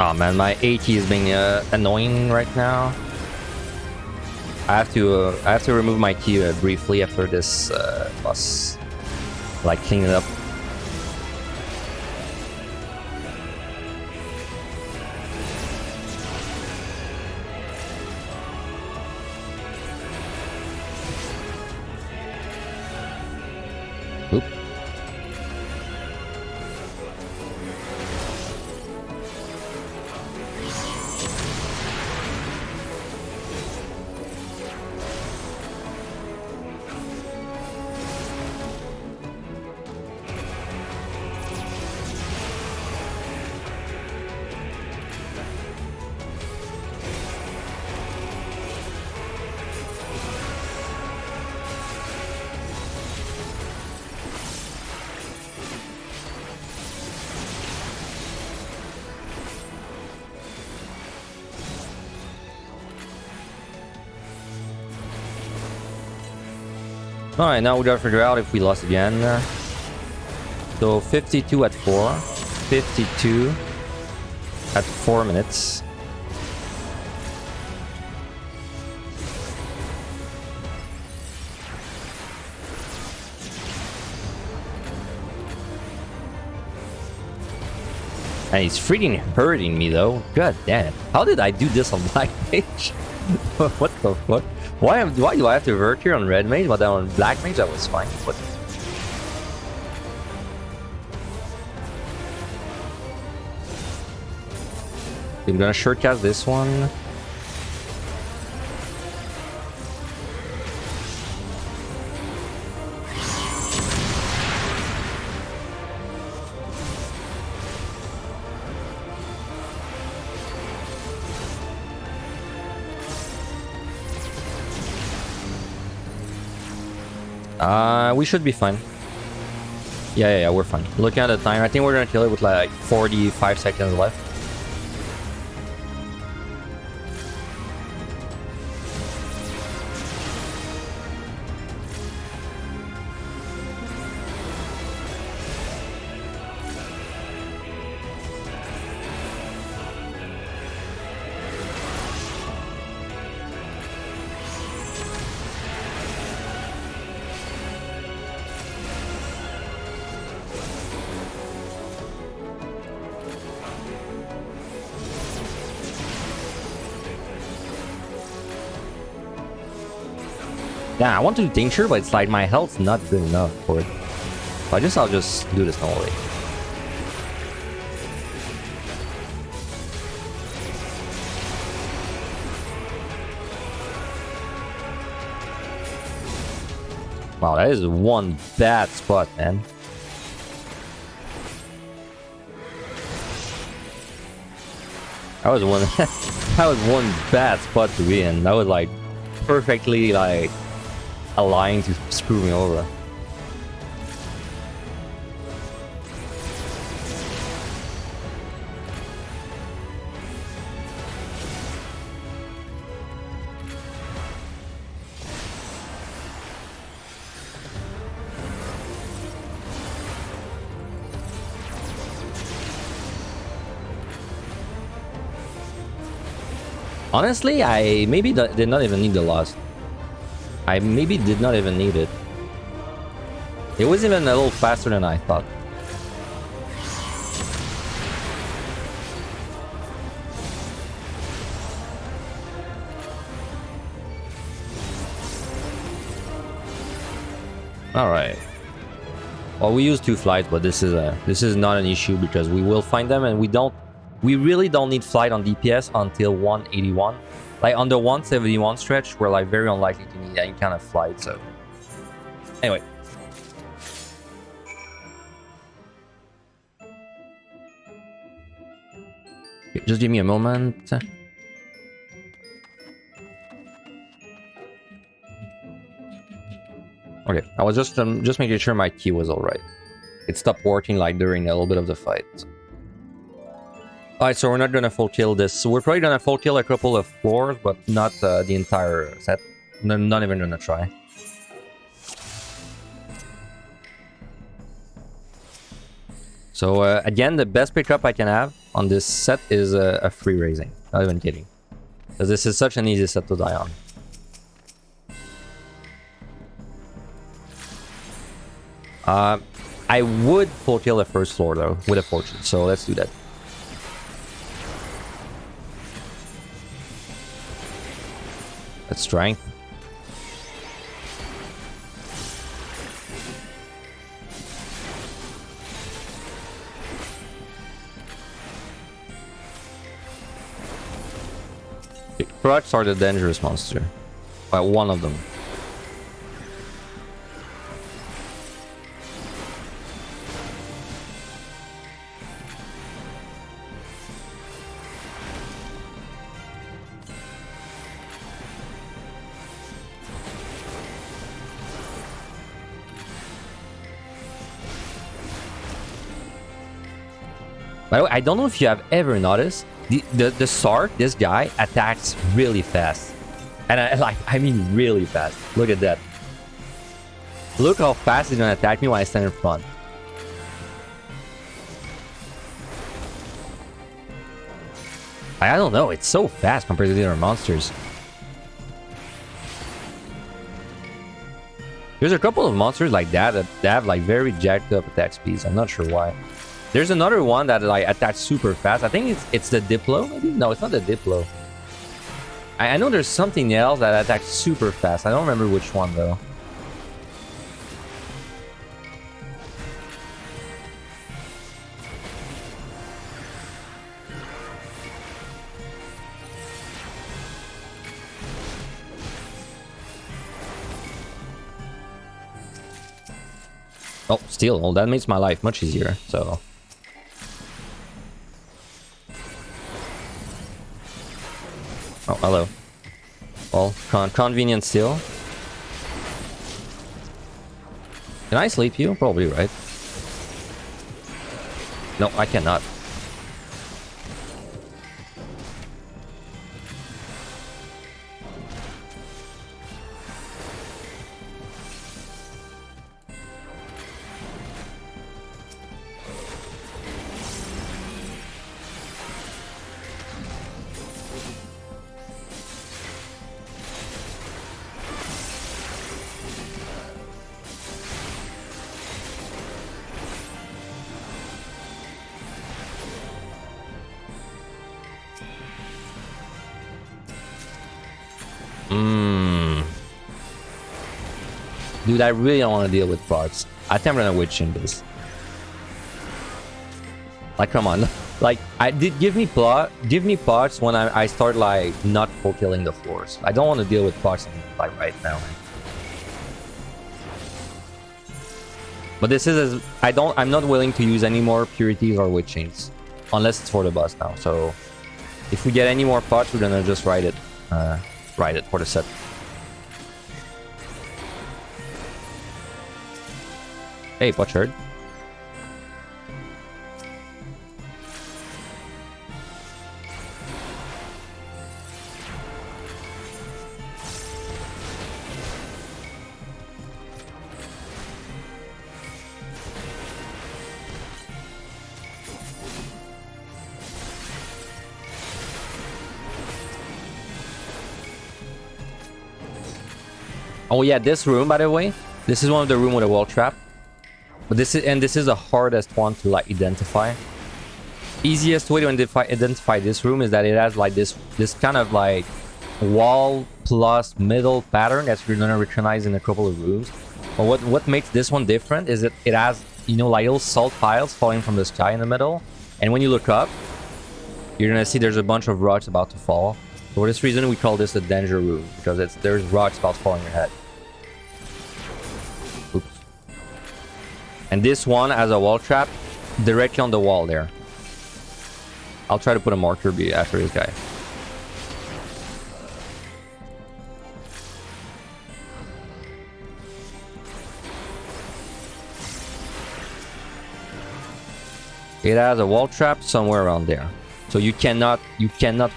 Oh man, my AT is being annoying right now. I have to remove my key briefly after this boss. Like clean it up. Oop. Alright, now we gotta figure out if we lost again. So 52 at 4, 52 at 4 minutes. And he's freaking hurting me though. God damn. How did I do this on Black Mage? What the fuck? Why do I have to vert here on Red Mage, but then on Black Mage that was fine. What? I'm gonna shortcast this one. We should be fine. Yeah, we're fine. Looking at the time, I think we're gonna kill it with like 45 seconds left. Yeah, I want to do tincture, but it's like my health's not good enough for it. So I guess I'll just do this normally. Wow, that is one bad spot, man. That was one that was one bad spot to be in. That was like perfectly like aligned to screw me over. Honestly, I maybe did not even need the loss. I maybe did not even need it. It was even a little faster than I thought. All right. Well, we used 2 flights, but this is not an issue because we will find them, and we really don't need flight on DPS until 181. Like on the 171 stretch, we're like very unlikely to need any kind of flight. So anyway. Okay, just give me a moment. Okay, I was just making sure my key was all right. It stopped working like during a little bit of the fight. Alright, so we're not gonna full kill this. So we're probably gonna full kill a couple of floors, but not the entire set. Not even gonna try. So again, the best pickup I can have on this set is a free raising. Not even kidding. Because this is such an easy set to die on. I would full kill the first floor though, with a fortune. So let's do that. That's strength. Crux are the dangerous monster. One of them. By the way, I don't know if you have ever noticed, the Sark, this guy, attacks really fast. And I mean really fast. Look at that. Look how fast he's gonna attack me when I stand in front. I don't know, it's so fast compared to the other monsters. There's a couple of monsters like that have like very jacked up attack speeds. I'm not sure why. There's another one that like attacks super fast. I think it's the Diplo, maybe? No, it's not the Diplo. I know there's something else that attacks super fast. I don't remember which one though. Oh, steel. Well, that makes my life much easier, so... Oh, hello. Well, convenient steel. Can I sleep you? Probably, right? No, I cannot. Dude, I really don't want to deal with procs. I think I'm gonna witch in this. Like, come on. Like, I did give me procs when I start like not full killing the floors. I don't want to deal with procs like right now. But this is I'm not willing to use any more purities or witchings unless it's for the boss now. So if we get any more procs, we're gonna just ride it for the set. Hey, Butchard. Oh yeah, this room, by the way, this is one of the room with a wall trap. But this is the hardest one to like identify. Easiest way to identify this room is that it has like this kind of like wall plus middle pattern that you're gonna recognize in a couple of rooms. But what makes this one different is that it has, you know, like little salt piles falling from the sky in the middle. And when you look up, you're gonna see there's a bunch of rocks about to fall. For this reason, we call this a danger room, because there's rocks about to fall on your head. Oops. And this one has a wall trap directly on the wall there. I'll try to put a marker after this guy. It has a wall trap somewhere around there. So you cannot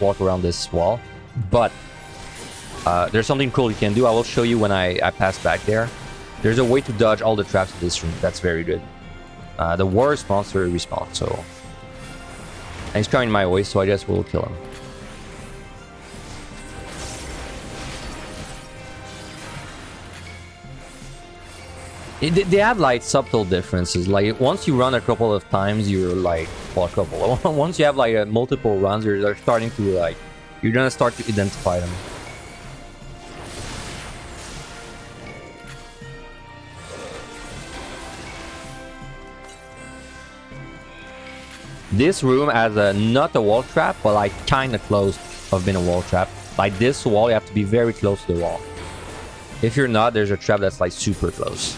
walk around this wall, but there's something cool you can do. I will show you when I pass back there. There's a way to dodge all the traps in this room. That's very good. The worst monster respawns, so... And he's coming my way, so I guess we'll kill him. They have like subtle differences. Like once you run a couple of times, you're like, well, a couple. Once you have like multiple runs, you're starting to like, you're gonna start to identify them. This room has not a wall trap, but like kind of close of being a wall trap. Like this wall, you have to be very close to the wall. If you're not, there's a trap that's like super close.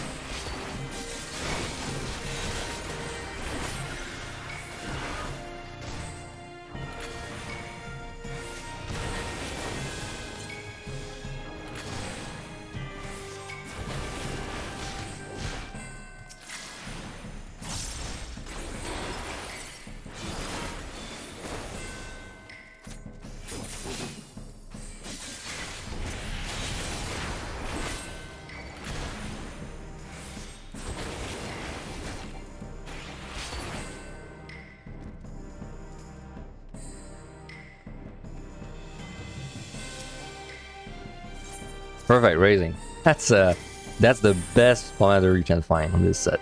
Perfect raising. That's the best commander you can find on this set.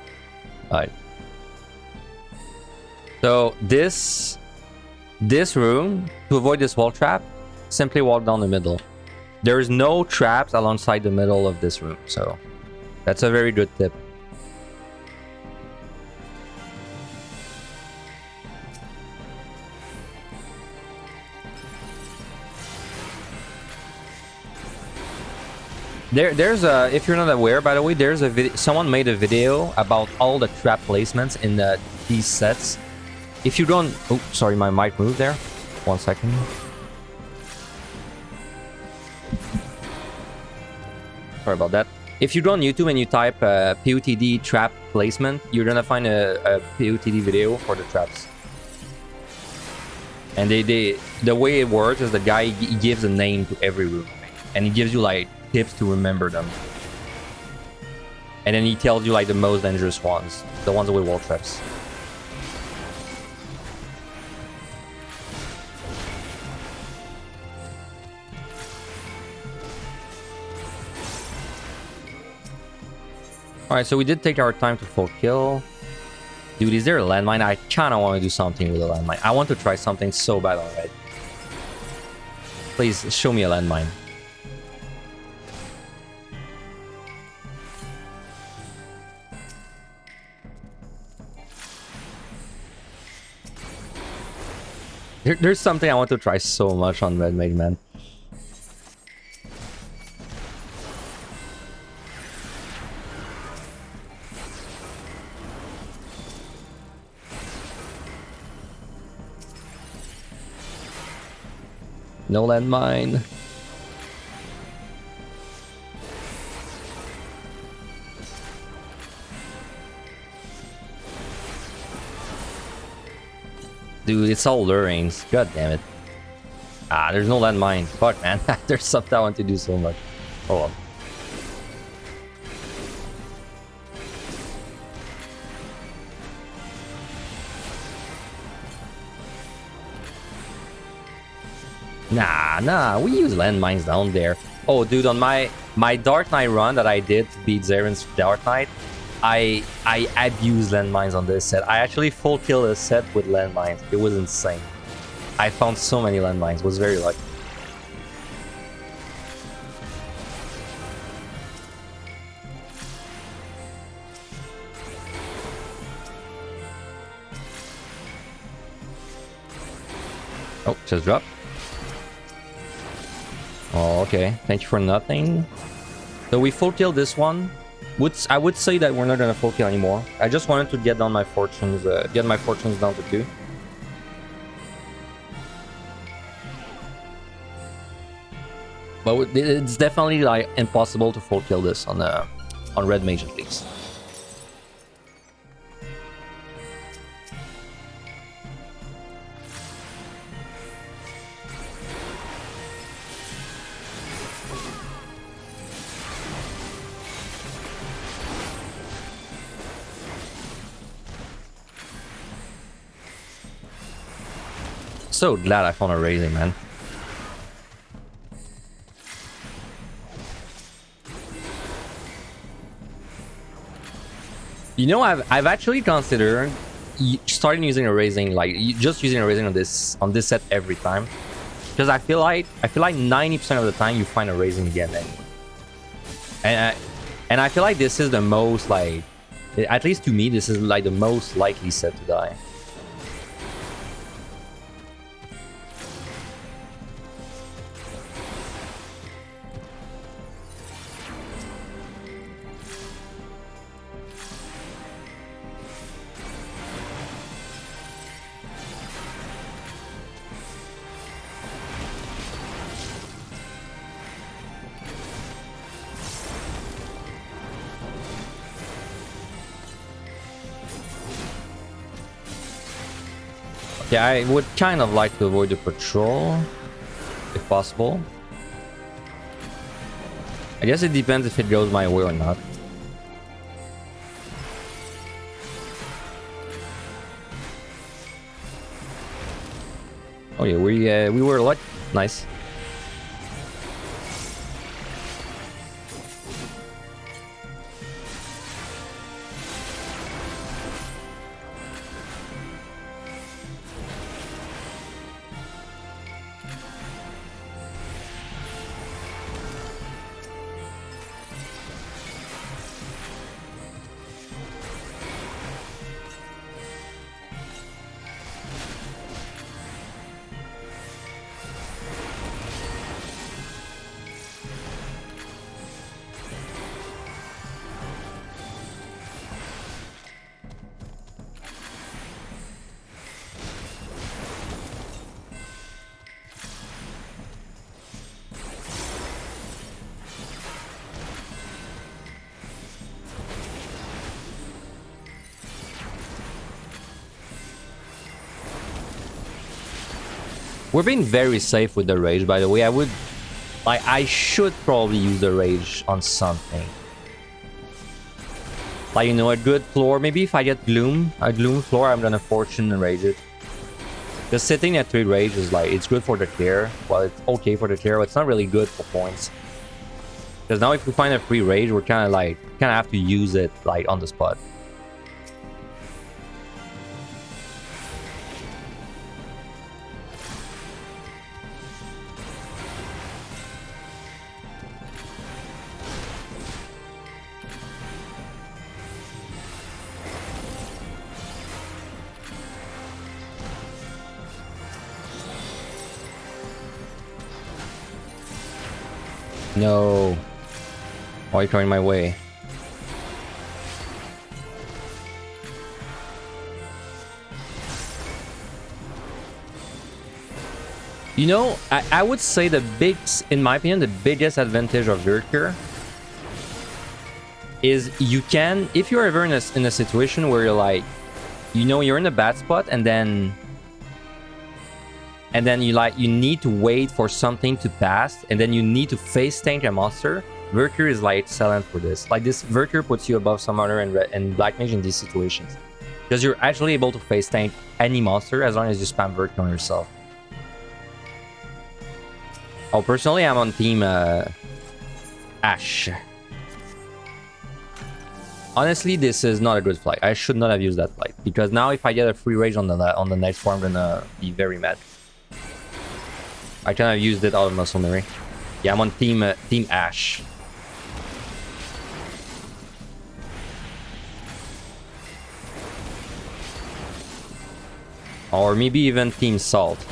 Alright. So this room, to avoid this wall trap, simply walk down the middle. There is no traps alongside the middle of this room, so that's a very good tip. There's a, if you're not aware, by the way, there's a video, someone made a video about all the trap placements in these sets. If you don't, oh, sorry, my mic moved there. 1 second. Sorry about that. If you go on YouTube and you type POTD trap placement, you're gonna find a POTD video for the traps. And the way it works is the guy, he gives a name to every room, and he gives you like tips to remember them. And then he tells you like the most dangerous ones, the ones with wall traps. Alright, so we did take our time to full kill. Dude, is there a landmine? I kinda want to do something with a landmine. I want to try something so bad already. Please, show me a landmine. There's something I want to try so much on Red Mage, man. No landmine. Dude, it's all lurings. God damn it. Ah, there's no landmine. Fuck, man. There's something I want to do so much. Hold on. Nah, we use landmines down there. Oh, dude, on my Dark Knight run that I did to beat Zaren's Dark Knight, I abused landmines on this set. I actually full killed a set with landmines. It was insane. I found so many landmines. Was very lucky. Oh, just dropped. Oh, okay. Thank you for nothing. So we full killed this one. I would say that we're not gonna full kill anymore. I just wanted to get down my fortunes, get my fortunes down to 2. But it's definitely like impossible to full kill this on Red Mage at least. So glad I found a raising, man. You know, I've actually considered starting using a raising, like just using a raising on this set every time, because I feel like 90% of the time you find a raising again anyway. And I feel like this is the most, like, at least to me, this is like the most likely set to die. Yeah, I would kind of like to avoid the patrol, if possible. I guess it depends if it goes my way or not. Oh yeah, we were lucky. Nice. We're being very safe with the rage, by the way. I should probably use the rage on something. Like, you know, a good floor. Maybe if I get a gloom floor, I'm gonna fortune and rage it. Just sitting at 3 rage is like, it's good for the clear. Well, it's okay for the clear, but it's not really good for points. Because now if we find a free rage, we're kind of have to use it like on the spot. No. Why are you coming my way? You know, I would say in my opinion, the biggest advantage of Lurker is you can, if you're ever in a situation where you're like, you know, you're in a bad spot and then you need to wait for something to pass and then you need to face tank a monster. Lurker is like excellent for this. Like this Lurker puts you above Summoner and Black Mage in these situations. Because you're actually able to face tank any monster as long as you spam Lurker on yourself. Oh, personally, I'm on team Ash. Honestly, this is not a good flight. I should not have used that flight because now if I get a free rage on the next floor, I'm gonna be very mad. I kind of used it out of muscle memory. Yeah, I'm on team Ash. Or maybe even team Salt.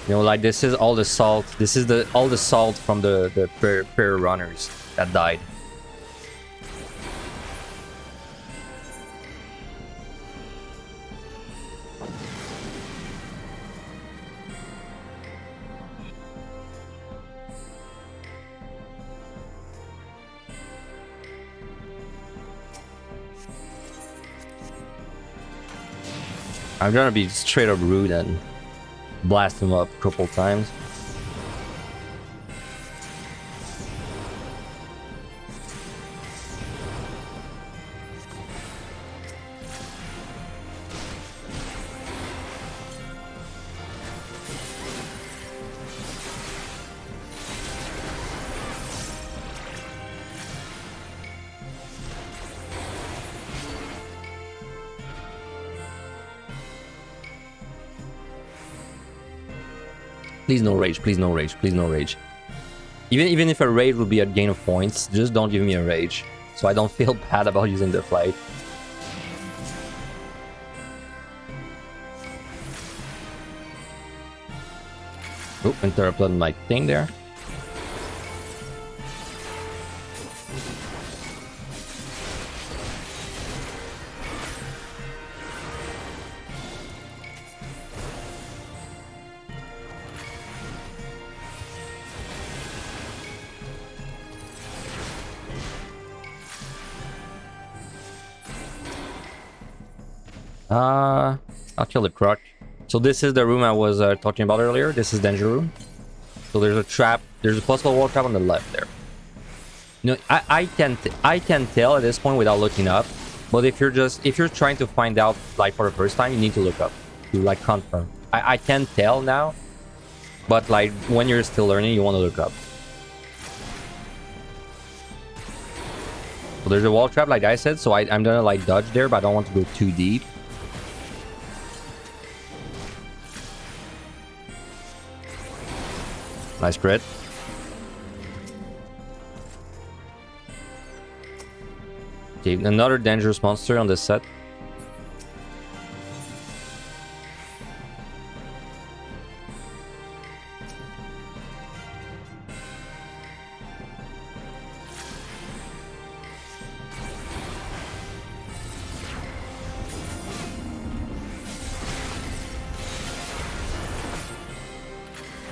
You know, like this is all the salt. This is all the salt from the prayer runners that died. I'm gonna be straight up rude and blast him up a couple times. Please no rage, please no rage, please no rage. Even if a rage would be a gain of points, just don't give me a rage. So I don't feel bad about using the flight. Oh, interrupted my thing there. I'll kill the Croc. So this is the room I was talking about earlier. This is danger room. So there's a trap. There's a possible wall trap on the left there. You know, I can tell at this point without looking up. But if you're trying to find out like for the first time, you need to look up to like confirm. I can tell now, but like when you're still learning, you want to look up. So there's a wall trap, like I said. So I'm gonna like dodge there, but I don't want to go too deep. Nice crit. Okay, another dangerous monster on this set.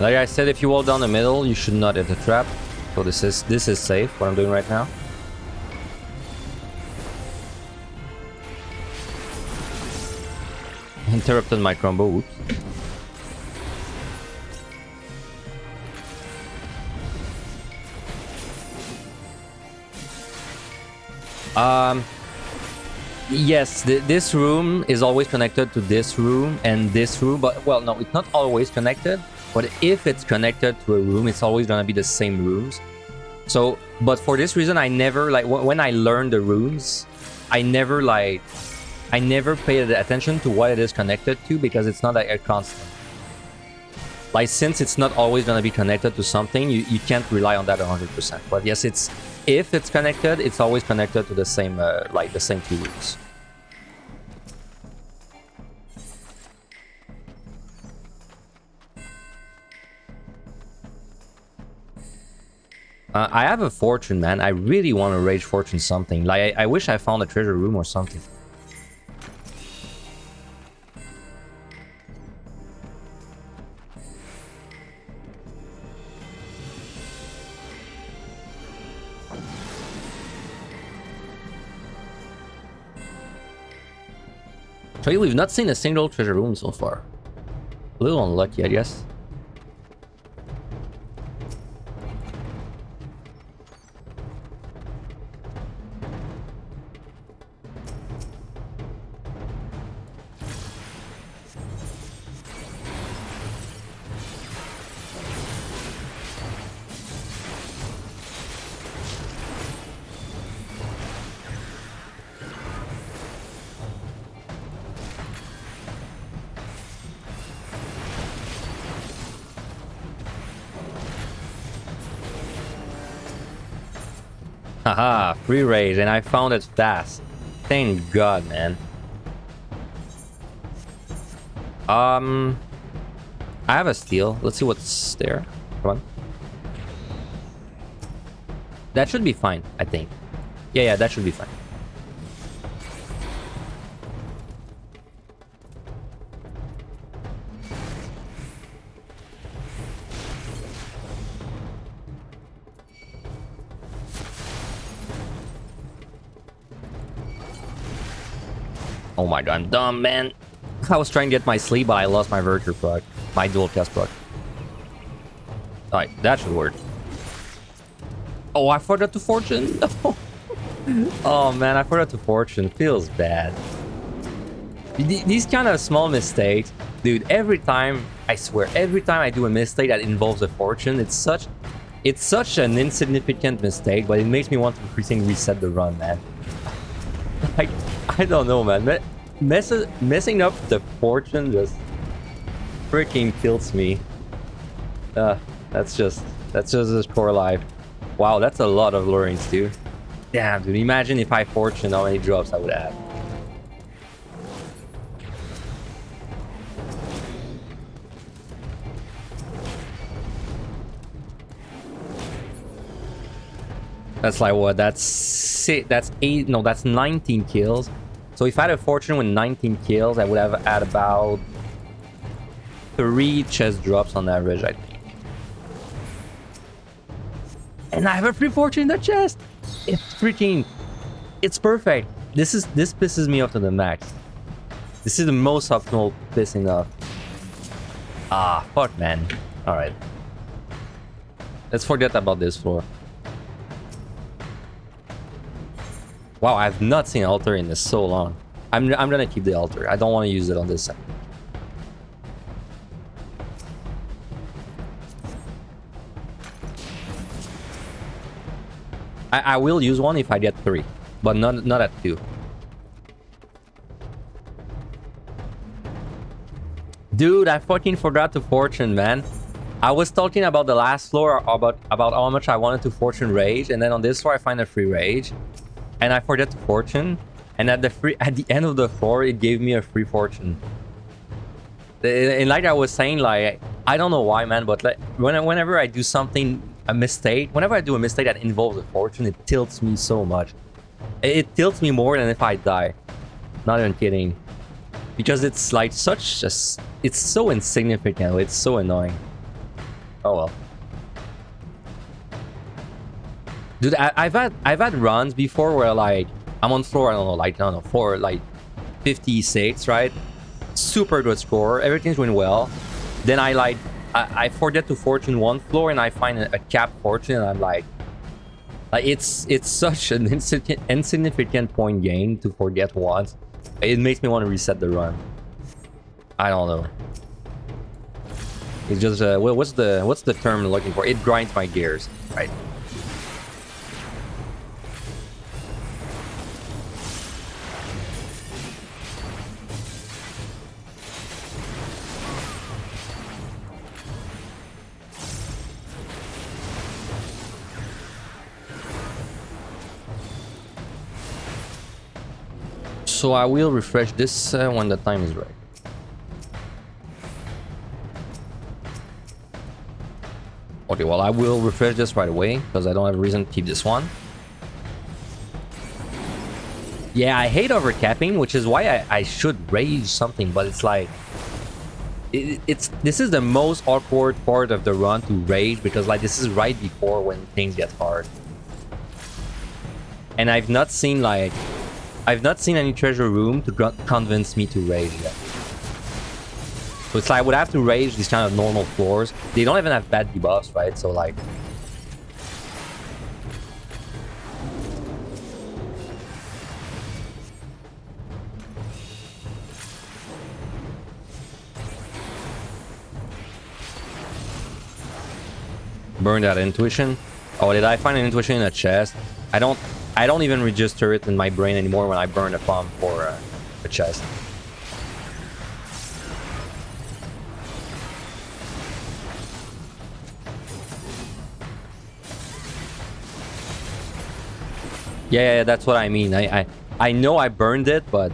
Like I said, if you wall down the middle, you should not hit the trap. So this is safe, what I'm doing right now. Interrupted my combo. Oops. Yes, this room is always connected to this room and this room, but well, no, it's not always connected. But if it's connected to a room, it's always gonna be the same rooms. So, but for this reason, I never like when I learned the rooms, I never paid attention to what it is connected to because it's not like a constant. Like since it's not always gonna be connected to something, you can't rely on that 100%. But yes, if it's connected, it's always connected to the same like the same two rooms. I have a fortune, man. I really want to rage fortune something. Like I wish I found a treasure room or something. So we've not seen a single treasure room so far. A little unlucky, I guess. Haha, free rage, and I found it fast. Thank God, man. I have a steal. Let's see what's there. Come on. That should be fine, I think. Yeah, that should be fine. Oh my God, I'm dumb, man. I was trying to get my sleep, but I lost my Virtue proc. My dual cast proc. Alright, that should work. Oh, I forgot to fortune. Oh man, I forgot to fortune. Feels bad. These kind of small mistakes, dude. Every time, I swear, every time I do a mistake that involves a fortune, it's such an insignificant mistake, but it makes me want to freaking reset the run, man. Like, I don't know, man. Messing up the fortune just freaking kills me. That's just this core life. Wow, that's a lot of lurings, dude. Damn, dude. Imagine if I fortune how many drops I would have. That's like what? That's 8. No, that's 19 kills. So if I had a fortune with 19 kills, I would have had about 3 chest drops on average, I think. And I have a free fortune in the chest. It's perfect. This pisses me off to the max. This is the most optimal pissing off. Ah, fuck, man. Alright. Let's forget about this floor. Wow, I've not seen altar in this so long. I'm gonna keep the altar. I don't want to use it on this side. I will use one if I get 3, but not at 2. Dude, I fucking forgot to fortune, man. I was talking about the last floor about how much I wanted to fortune rage, and then on this floor I find a free rage, and I forget to fortune, and at the end of the floor it gave me a free fortune. And like I was saying, like I don't know why, man, but like whenever I do something, whenever I do a mistake that involves a fortune, it tilts me so much. It tilts me more than if I die. Not even kidding. Because it's like it's so insignificant. It's so annoying. Oh well. Dude, I've had runs before where like I'm on floor, I don't know, floor like 56, right? Super good score, everything's going well. Then I forget to fortune one floor and I find a cap fortune, and I'm like it's such an insignificant point gain to forget once. It makes me want to reset the run. I don't know. It's just well, what's the term I'm looking for? It grinds my gears, right? So I will refresh this when the time is right. Okay, well, I will refresh this right away because I don't have a reason to keep this one. Yeah, I hate overcapping, which is why I should rage something, but it's like this is the most awkward part of the run to rage, because like this is right before when things get hard. And I've not seen any treasure room to convince me to rage yet. So it's like I would have to rage these kind of normal floors. They don't even have bad debuffs, right? So like... Burn that intuition. Oh, did I find an intuition in a chest? I don't even register it in my brain anymore when I burn a pump for a chest. Yeah, that's what I mean. I know I burned it, but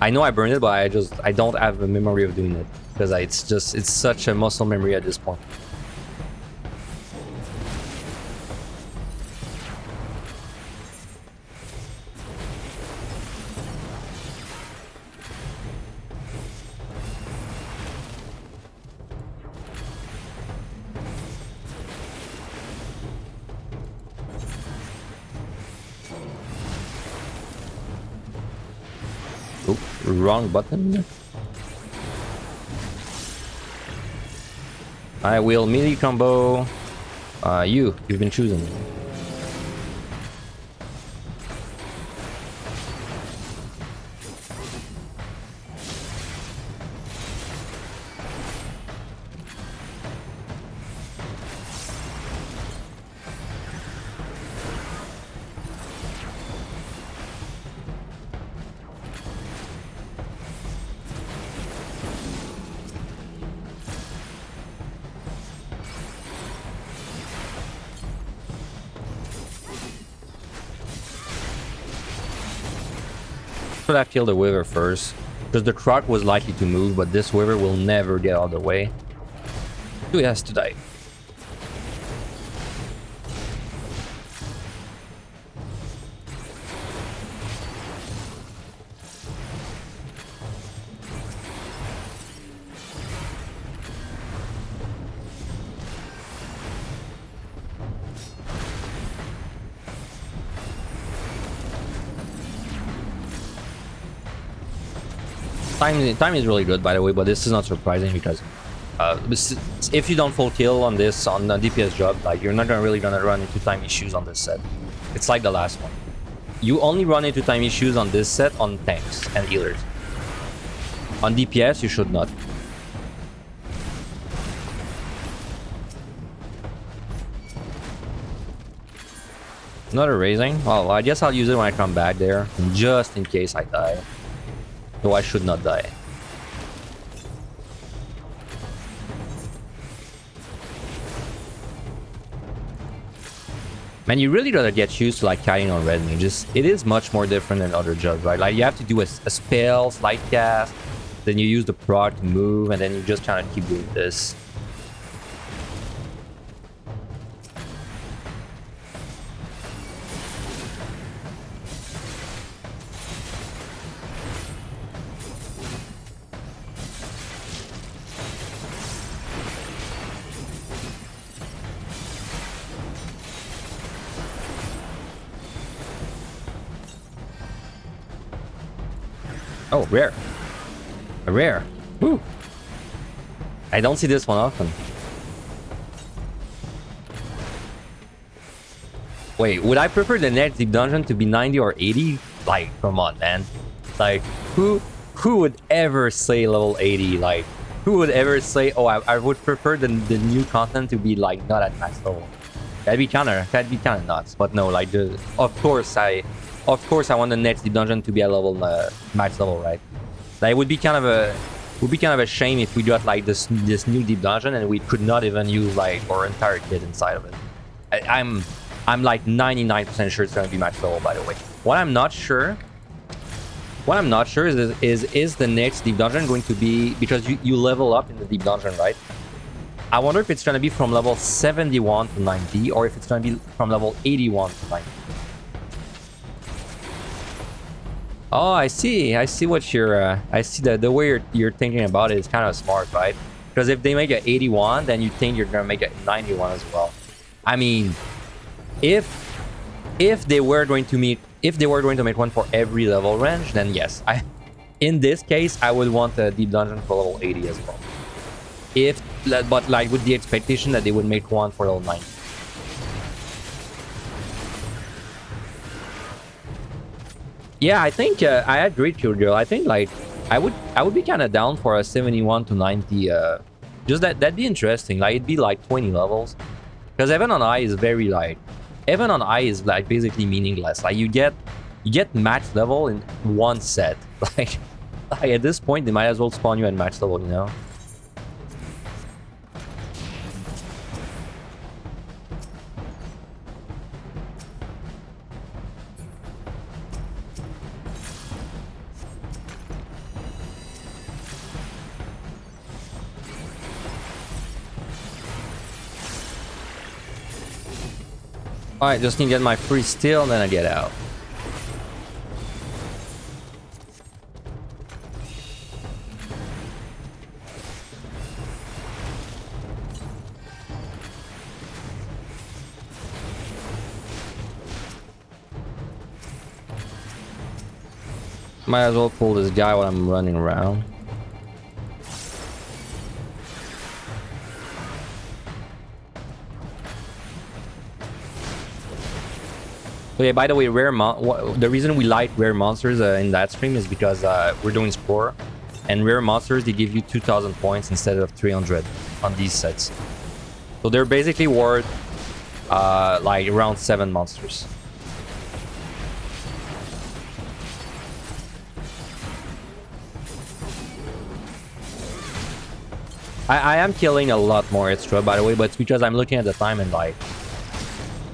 I don't have a memory of doing it, because it's such a muscle memory at this point. Wrong button. I will melee combo. You've been chosen. Should have killed the Wither first, because the truck was likely to move, but this Wither will never get out of the way. So he has to die. Time is really good, by the way, but this is not surprising because If you don't full kill on this on the DPS job, like you're not really gonna run into time issues on this set. It's like the last one. You only run into time issues on this set on tanks and healers. On DPS, you should not. Another raising? Well, I guess I'll use it when I come back there, just in case I die. Though I should not die. Man, you really gotta get used to like kiting on red mages. It is much more different than other jobs, right? Like you have to do a spell, slide cast, then you use the proc to move, and then you just kind of keep doing this. Oh, rare. A rare. Woo. I don't see this one often. Wait, would I prefer the next deep dungeon to be 90 or 80? Like, come on, man. Like, who would ever say level 80? Like, who would ever say, oh, I would prefer the new content to be like not at max level? That'd be kind of nuts. But no, like, of course I want the next deep dungeon to be at level max level, right? Like, it would be kind of a shame if we got like this new deep dungeon and we could not even use like our entire kit inside of it. I'm like 99% sure it's gonna be max level, by the way. What I'm not sure is the next deep dungeon going to be, because you level up in the deep dungeon, right? I wonder if it's gonna be from level 71 to 90, or if it's gonna be from level 81 to 90. Oh, I see what you're, I see the way you're thinking about it is kind of smart, right? Because if they make it 81, then you think you're gonna make it 91 as well. I mean, if they were going to make one for every level range, then yes. In this case, I would want a deep dungeon for level 80 as well. But like with the expectation that they would make one for level 90. Yeah, I think I agree, Killgirl. I think like I would be kind of down for a 71 to 90. Just that'd be interesting. Like it'd be like 20 levels, because Heaven on High is like basically meaningless. Like you get max level in one set. Like at this point, they might as well spawn you at max level, you know. Alright, just need to get my free steal and then I get out. Might as well pull this guy while I'm running around. Okay, by the way, the reason we like rare monsters in that stream is because we're doing Spore, and rare monsters, they give you 2,000 points instead of 300 on these sets. So they're basically worth like around 7 monsters. I am killing a lot more extra, by the way, but it's because I'm looking at the time and like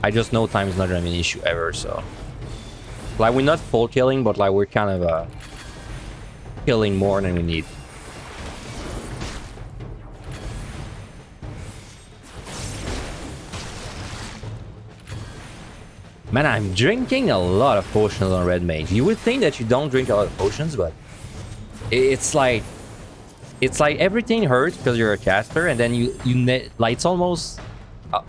I just know time is not gonna be an issue ever, so like we're not full killing, but like we're kind of killing more than we need. Man, I'm drinking a lot of potions on Red Mage. You would think that you don't drink a lot of potions, but it's like everything hurts because you're a caster, and then like it's almost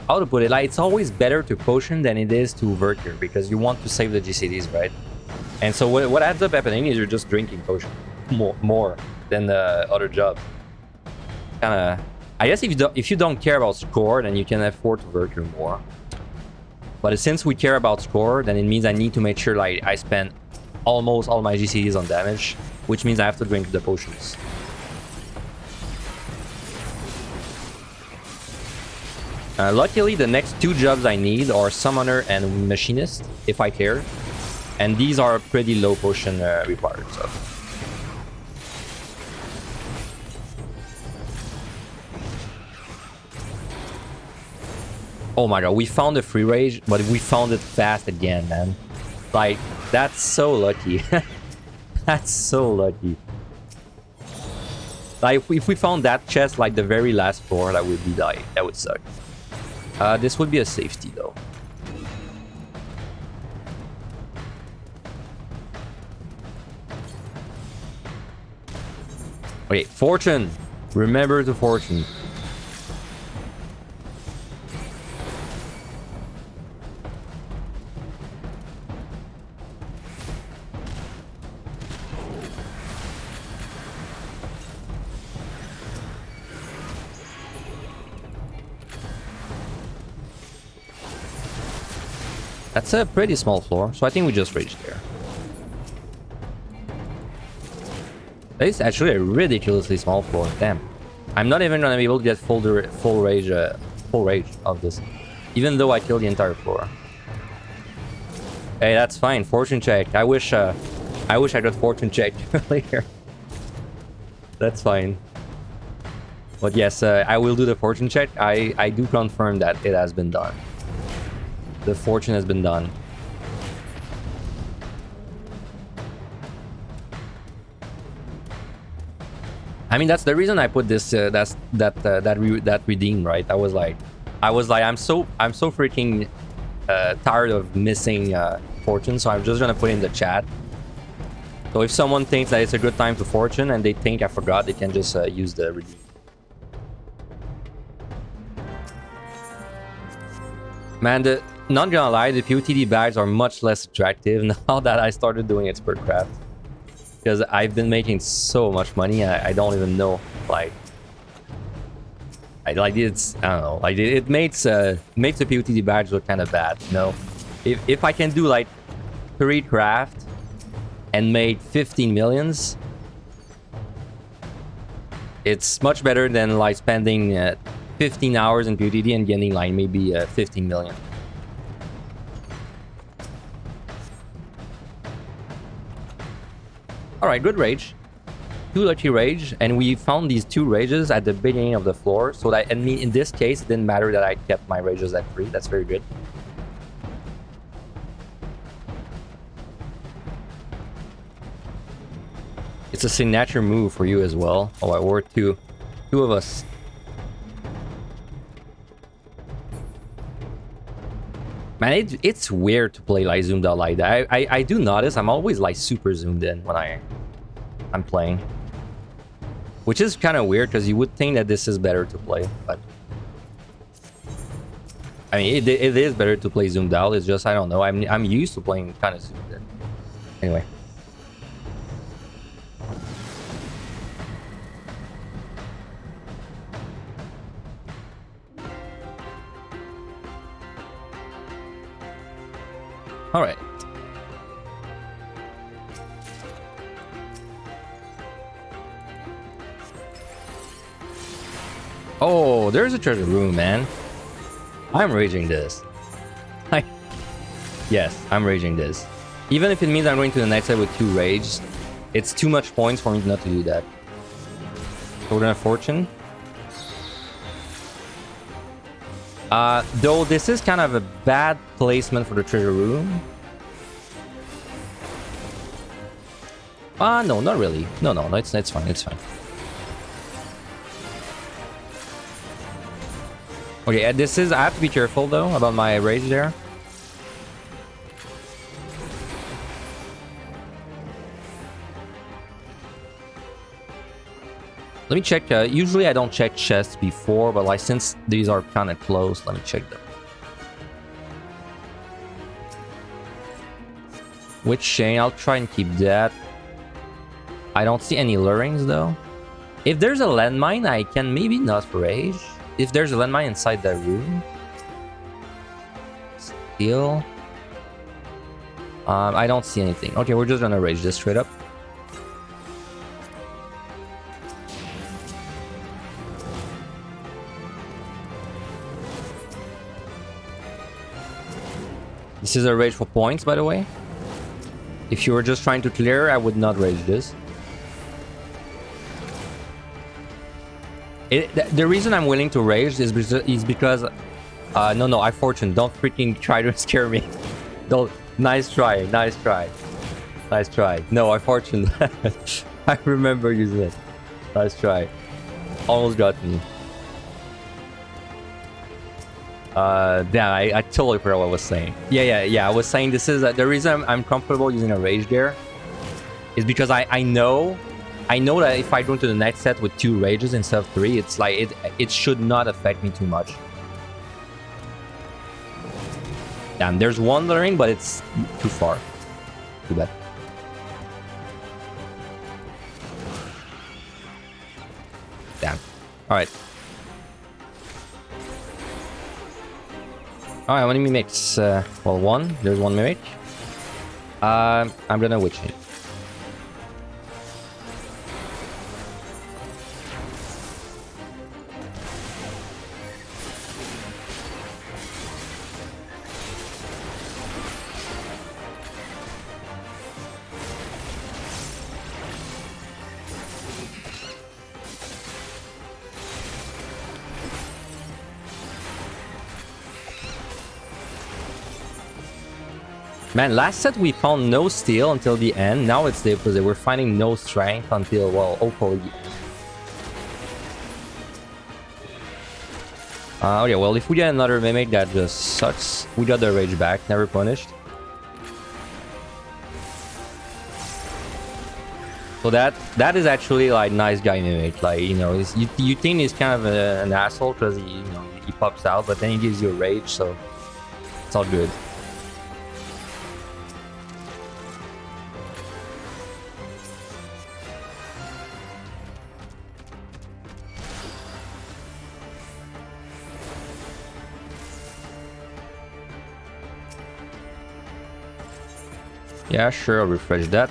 how to put it, like it's always better to potion than it is to Vertier, because you want to save the GCDs, right? And so what ends up happening is you're just drinking potion more than the other job. Kind I guess if you don't care about score, then you can afford to Virtue more. But since we care about score, then it means I need to make sure like I spend almost all my GCDs on damage, which means I have to drink the potions. Luckily, the next two jobs I need are Summoner and Machinist, if I care. And these are pretty low potion required, so... Oh my god, we found a free rage, but we found it fast again, man. Like, that's so lucky. That's so lucky. Like, if we found that chest, like, the very last floor, that would be, like, that would suck. This would be a safety, though. Okay, Fortune! Remember the Fortune. That's a pretty small floor, so I think we just raged there. That is actually a ridiculously small floor. Damn, I'm not even gonna be able to get full rage of this, even though I killed the entire floor. Hey, that's fine. Fortune check. I wish I got fortune checked earlier. That's fine. But yes, I will do the fortune check. I do confirm that it has been done. The fortune has been done. I mean, that's the reason I put this. That redeem, right? I was like, I'm so freaking tired of missing fortune, so I'm just gonna put in the chat. So if someone thinks that it's a good time to fortune and they think I forgot, they can just use the redeem. Man, not gonna lie, the PotD bags are much less attractive now that I started doing expert craft. Because I've been making so much money, I don't even know, like... I don't know, like, it makes the PotD bags look kind of bad, you know? If I can do, like, 3 craft and make 15 millions, it's much better than, like, spending 15 hours in PotD and getting, like, maybe 15 million. Alright, good rage. 2 lucky rage, and we found these 2 rages at the beginning of the floor, so that, and in this case, it didn't matter that I kept my rages at 3. That's very good. It's a signature move for you as well. Oh, we're two of us. Man, it's weird to play like zoomed out like that. I do notice I'm always like super zoomed in when I'm playing. Which is kind of weird because you would think that this is better to play, but... I mean, it is better to play zoomed out, it's just, I don't know, I'm used to playing kind of zoomed in. Anyway. Alright. Oh, there's a treasure room, man. I'm raging this. Yes, I'm raging this. Even if it means I'm going to the next side with 2 rages, it's too much points for me not to do that. So we're gonna fortune. Though this is kind of a bad placement for the treasure room. No, not really. No, it's fine, it's fine. Okay, this is... I have to be careful, though, about my rage there. Let me check. Usually I don't check chests before, but like since these are kind of close, let me check them. Witch chain, I'll try and keep that. I don't see any lurings though. If there's a landmine, I can maybe not rage. If there's a landmine inside that room. Steel. I don't see anything. Okay, we're just gonna rage this straight up. This is a rage for points, by the way. If you were just trying to clear, I would not rage this. The reason I'm willing to rage is because... no, I fortune. Don't freaking try to scare me. Don't. Nice try. Nice try. Nice try. No, I fortune. I remember using it. Nice try. Almost got me. Damn, I totally forgot what I was saying. Yeah. I was saying this is the reason I'm comfortable using a rage there is because I know that if I go into the next set with 2 rages instead of 3, it's like it should not affect me too much. Damn, there's wandering, but it's too far. Too bad. Damn. Alright. Alright, how many mimics? Well, 1. There's 1 mimic. I'm gonna witch it. Man, last set we found no steel until the end. Now it's the opposite. We're finding no strength until, well, hopefully. Okay, well, if we get another mimic, that just sucks. We got the rage back, never punished. So that is actually like nice guy mimic. Like, you know, you think he's kind of an asshole because he pops out, but then he gives you a rage, so it's all good. Yeah, sure, I'll refresh that.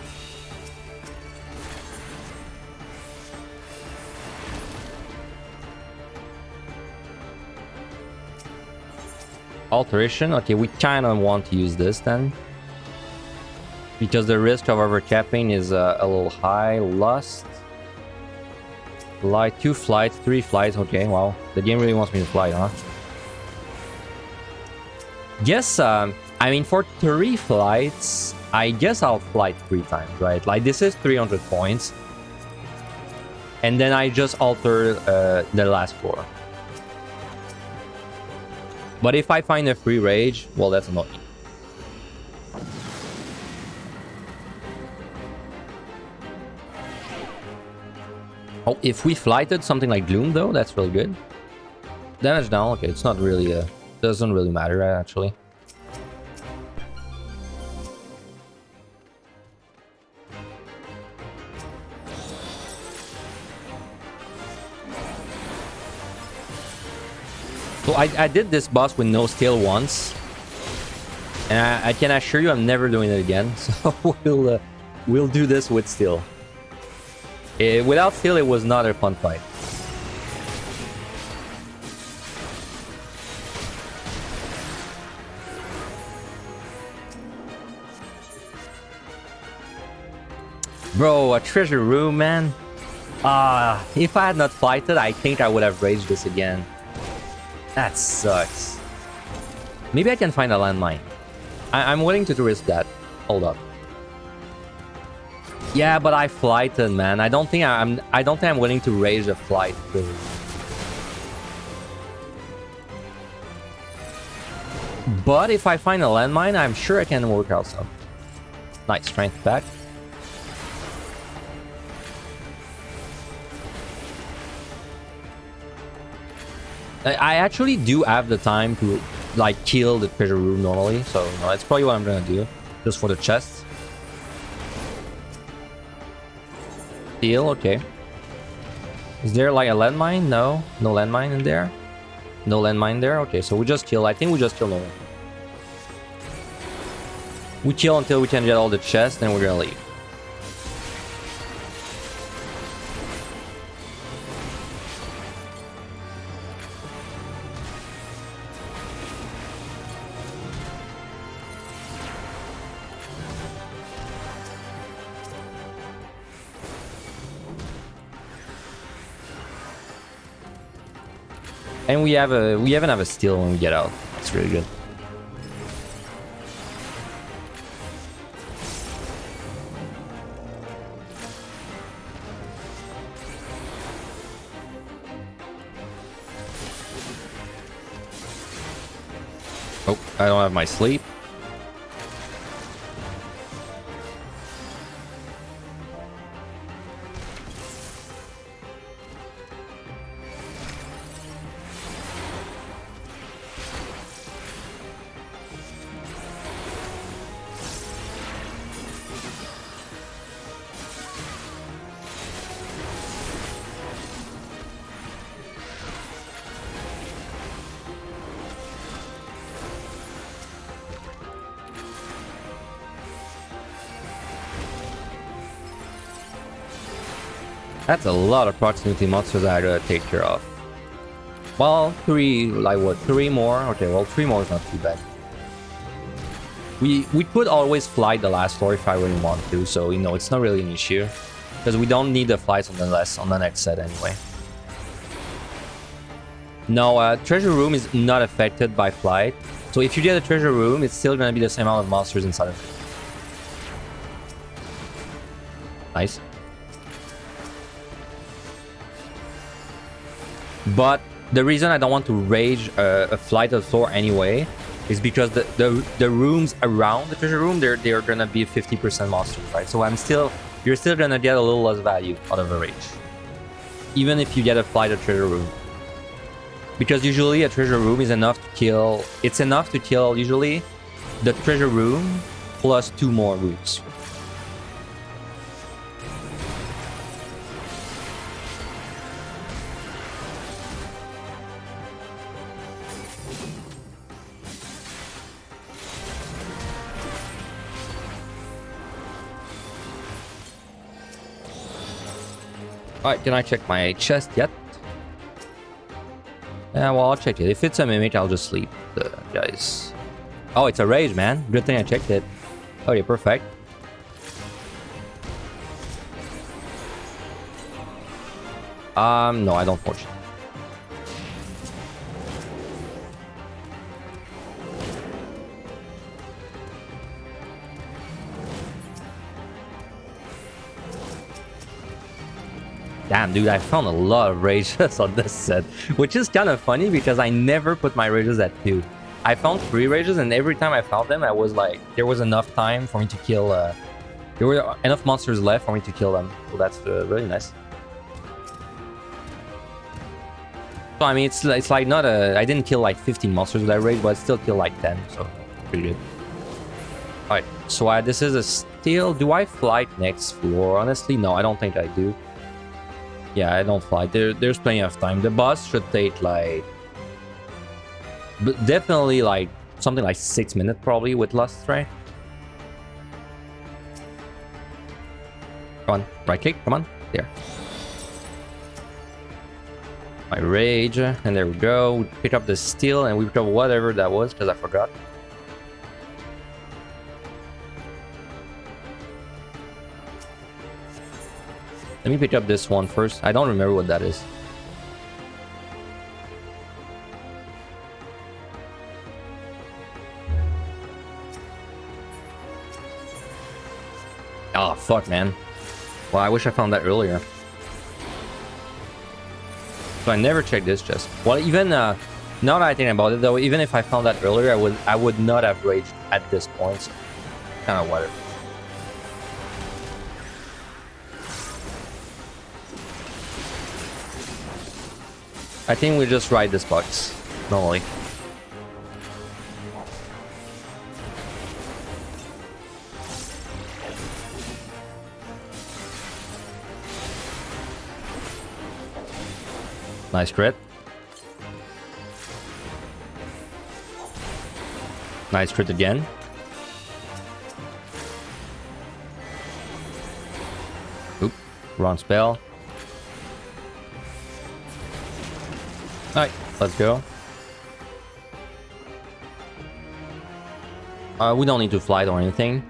Alteration, okay, we kind of want to use this then. Because the risk of overcapping is a little high. Lust. Flight, 2 flights, 3 flights, okay, wow. The game really wants me to fly, huh? Guess, I mean, for 3 flights, I guess I'll fly 3 times, right? Like, this is 300 points. And then I just alter the last 4. But if I find a free rage, well, that's annoying. Oh, if we flighted something like Gloom, though, that's really good. Damage down, okay, it's not really, doesn't really matter, actually. So I did this boss with no steel once, and I can assure you I'm never doing it again. So we'll do this with steel. Without steel, it was not a fun fight. Bro, a treasure room, man. If I had not fighted, I think I would have raged this again. That sucks. Maybe I can find a landmine. I'm willing to risk that. Hold up. Yeah, but I flighted, man. I don't think I'm willing to rage a flight. But if I find a landmine, I'm sure I can work out some. Nice, strength back. I actually do have the time to, like, kill the treasure room normally, so that's probably what I'm gonna do, just for the chest. Steel, okay. Is there like a landmine? No. No landmine in there? No landmine there? Okay, so we just kill. I think we just kill no one. We kill until we can get all the chests, then we're gonna leave. And we even have a steal when we get out. That's really good. Oh, I don't have my sleep. That's a lot of proximity monsters that I gotta take care of. Well, three, like what, 3 more? Okay, well, 3 more is not too bad. We could always fly the last floor if I really want to, so, you know, it's not really an issue. Because we don't need the flights on the next set anyway. No, treasure room is not affected by flight. So if you get a treasure room, it's still gonna be the same amount of monsters inside of it. Nice. But the reason I don't want to rage a flight of floor anyway is because the rooms around the treasure room, they're gonna be 50% monsters, right? So you're still gonna get a little less value out of a rage, even if you get a flight of treasure room. Because usually a treasure room is enough to kill. It's enough to kill usually the treasure room plus 2 more routes. Alright, can I check my chest yet? Yeah, well, I'll check it. If it's a mimic, I'll just sleep, guys. Oh, it's a rage, man. Good thing I checked it. Okay, perfect. No, I don't fortune. Damn, dude, I found a lot of rages on this set, which is kind of funny because I never put my rages at 2. I found 3 rages, and every time I found them, I was like, there was enough time for me to kill, there were enough monsters left for me to kill them. So that's really nice. So, I mean, it's like not a, I didn't kill like 15 monsters with that rage, but I still killed like 10, so pretty good. Alright, so this is a steal. Do I fly next floor? Honestly, no, I don't think I do. Yeah, I don't fly. There's plenty of time. The boss should take like... definitely like something like 6 minutes probably with Lust, right? Come on, right click, come on, there. My rage, and there we go. We pick up the steel and we pick up whatever that was because I forgot. Let me pick up this one first. I don't remember what that is. Oh, fuck, man. Well, I wish I found that earlier. So I never checked this chest. Well, even now that I think about it, though, even if I found that earlier, I would not have raged at this point. So kind of whatever. I think we just ride this box normally. Nice crit. Nice crit again. Oop, wrong spell. Alright, let's go. We don't need to flight or anything.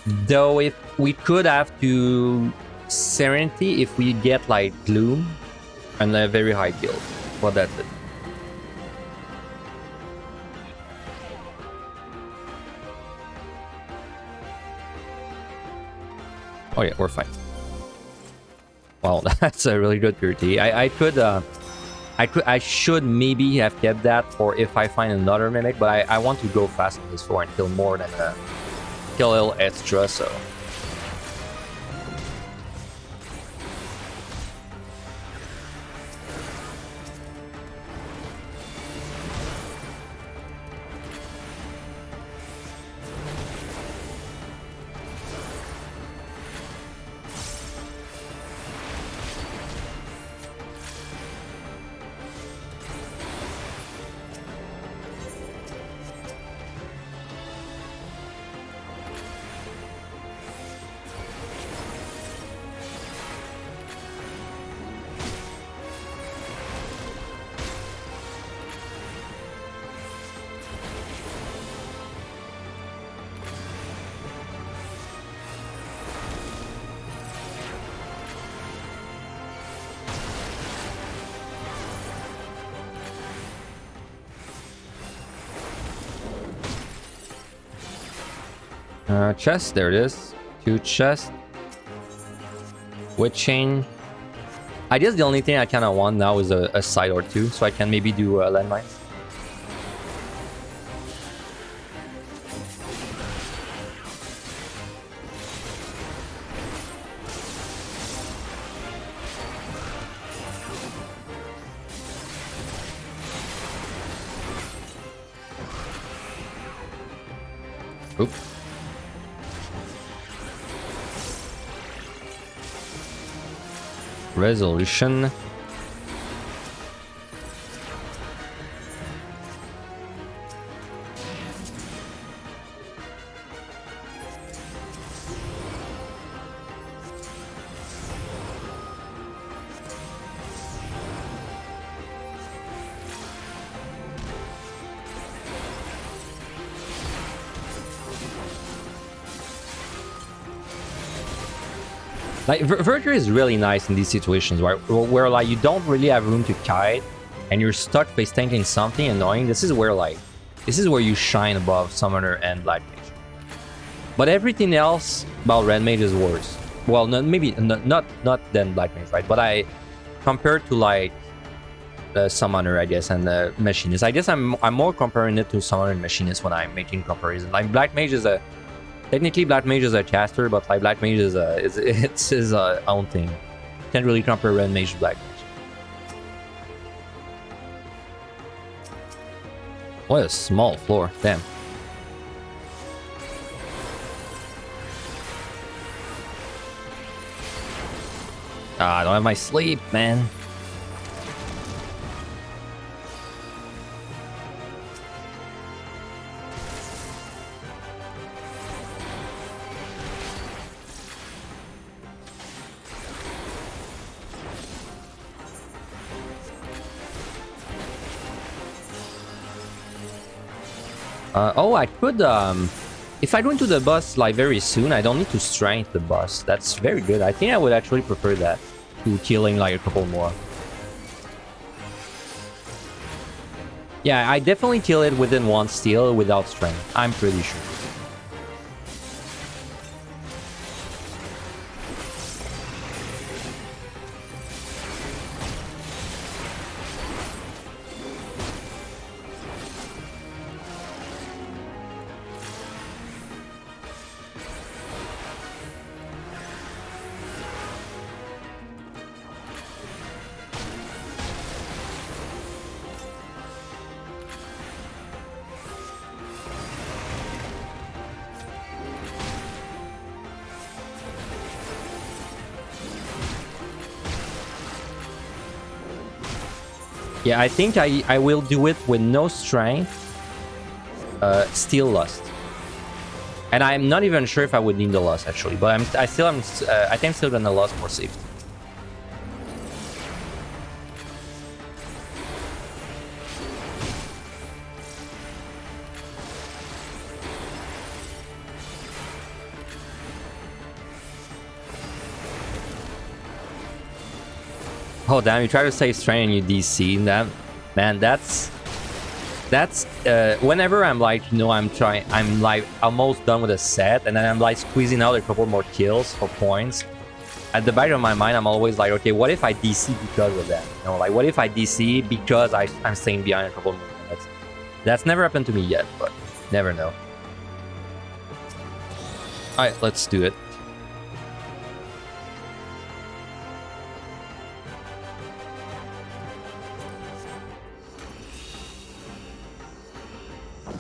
Though if we could have to Serenity if we get like Gloom and a very high build. Well, that's it. Oh yeah, we're fine. Well, that's a really good purity. I should maybe have kept that for if I find another mimic, but I want to go fast on this floor and kill more than kill a little extra, so. Chest, there it is. 2 chests. Wood chain. I guess the only thing I kind of want now is a side or two, so I can maybe do landmines. Oop. Resolution. Like, Virtue is really nice in these situations where like you don't really have room to kite and you're stuck face tanking something annoying. This is where you shine above Summoner and Black Mage. But everything else about Red Mage is worse. Well, maybe not than Black Mage, right? But compared to like the Summoner, I guess, and the Machinist, I guess I'm more comparing it to Summoner and Machinist when I'm making comparison. Like Black Mage is technically, Black Mage is a caster, but like Black Mage it's his own thing. Can't really compare Red Mage to Black Mage. What a small floor, damn. Ah, I don't have my sleep, man. Oh, I could, if I go into the boss like very soon, I don't need to strength the boss. That's very good. I think I would actually prefer that to killing like a couple more. Yeah, I definitely kill it within 1 steal without strength. I'm pretty sure. Yeah, I think I will do it with no strength. Still Lust. And I'm not even sure if I would need the Lust actually, but I think I'm still gonna Lust for safety. Oh damn! You try to save strength and you DC. That man, that's whenever I'm like, you know, I'm like almost done with a set, and then I'm like squeezing out a couple more kills for points. At the back of my mind, I'm always like, okay, what if I DC because of that? You know, like what if I DC because I'm staying behind a couple more minutes? That's never happened to me yet, but never know. All right, let's do it.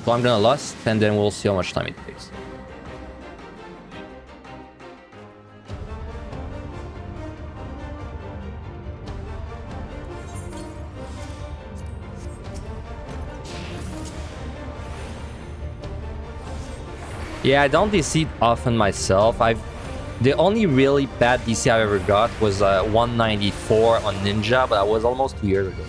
So I'm gonna Lust, and then we'll see how much time it takes. Yeah, I don't DC often myself. The only really bad DC I ever got was 194 on Ninja, but that was almost 2 years ago.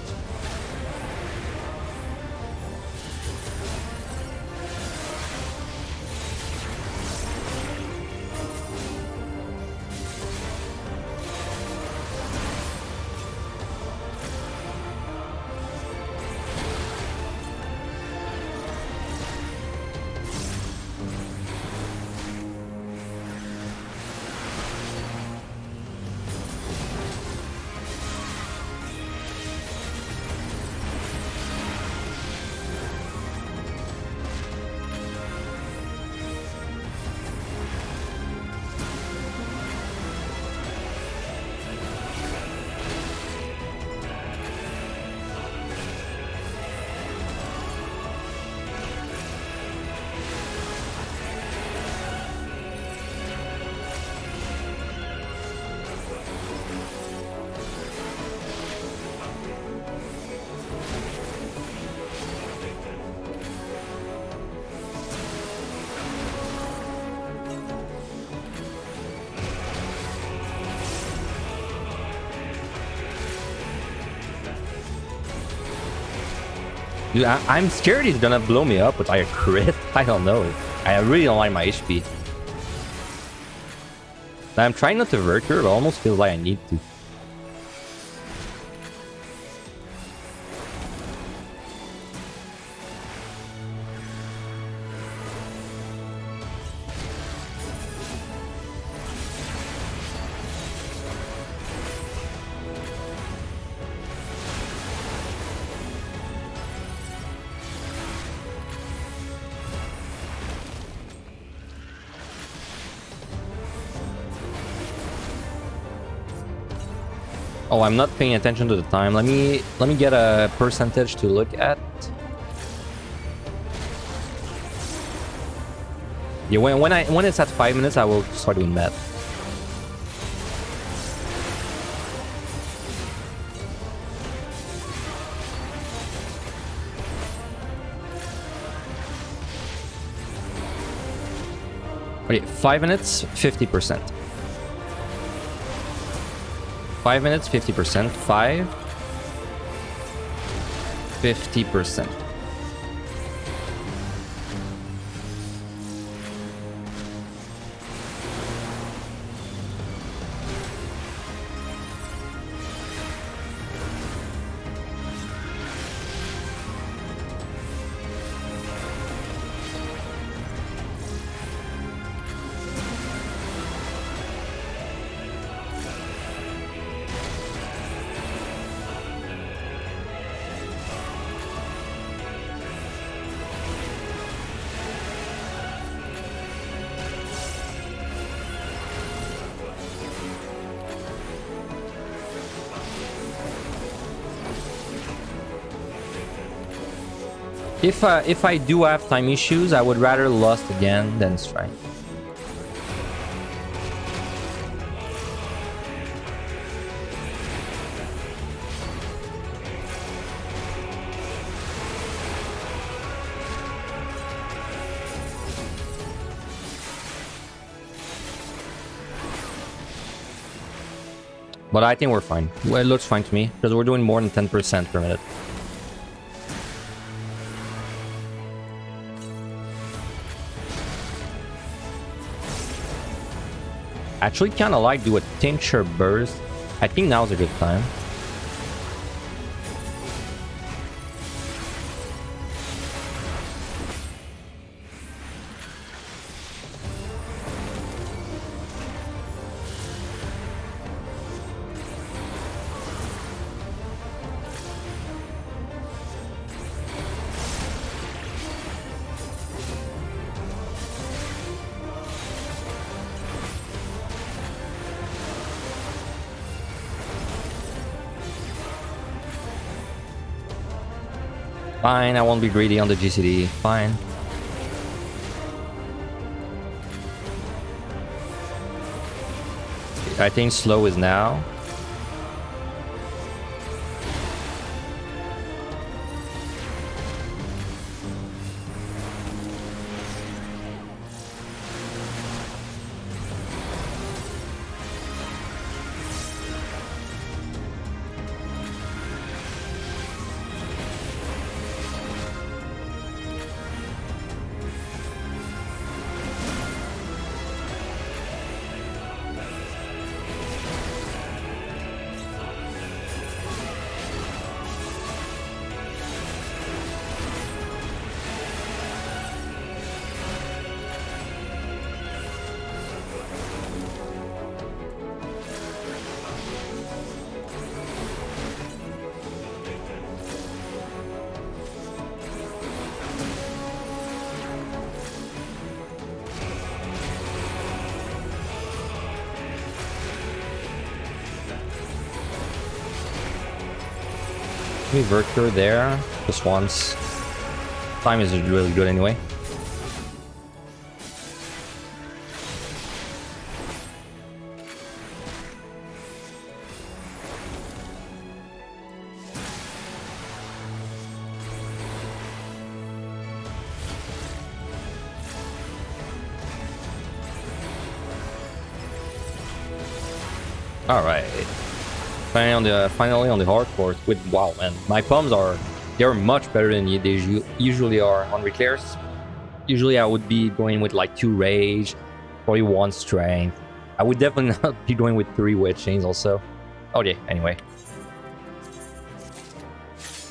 Dude, I'm scared he's gonna blow me up with like a crit. I don't know. I really don't like my HP. I'm trying not to Verker, but it almost feels like I need to. Oh, I'm not paying attention to the time. Let me get a percentage to look at. Yeah, when it's at 5 minutes, I will start doing math. Okay, 5 minutes, 50%. 5 minutes, 50%. 50%. If I do have time issues, I would rather Lust again than Strike. But I think we're fine. Well, it looks fine to me, because we're doing more than 10% per minute. Actually, kind of like do a tincture burst. I think now's a good time. Fine, I won't be greedy on the GCD. Fine. I think slow is now. Maybe Virtue there, just once. Time is really good anyway. All right. Finally on the hard course with wow, man, my pumps they're much better than they usually are on reclairs. Usually I would be going with like 2 rage, probably 1 strength. I would definitely not be going with 3 witch chains also. Okay, anyway.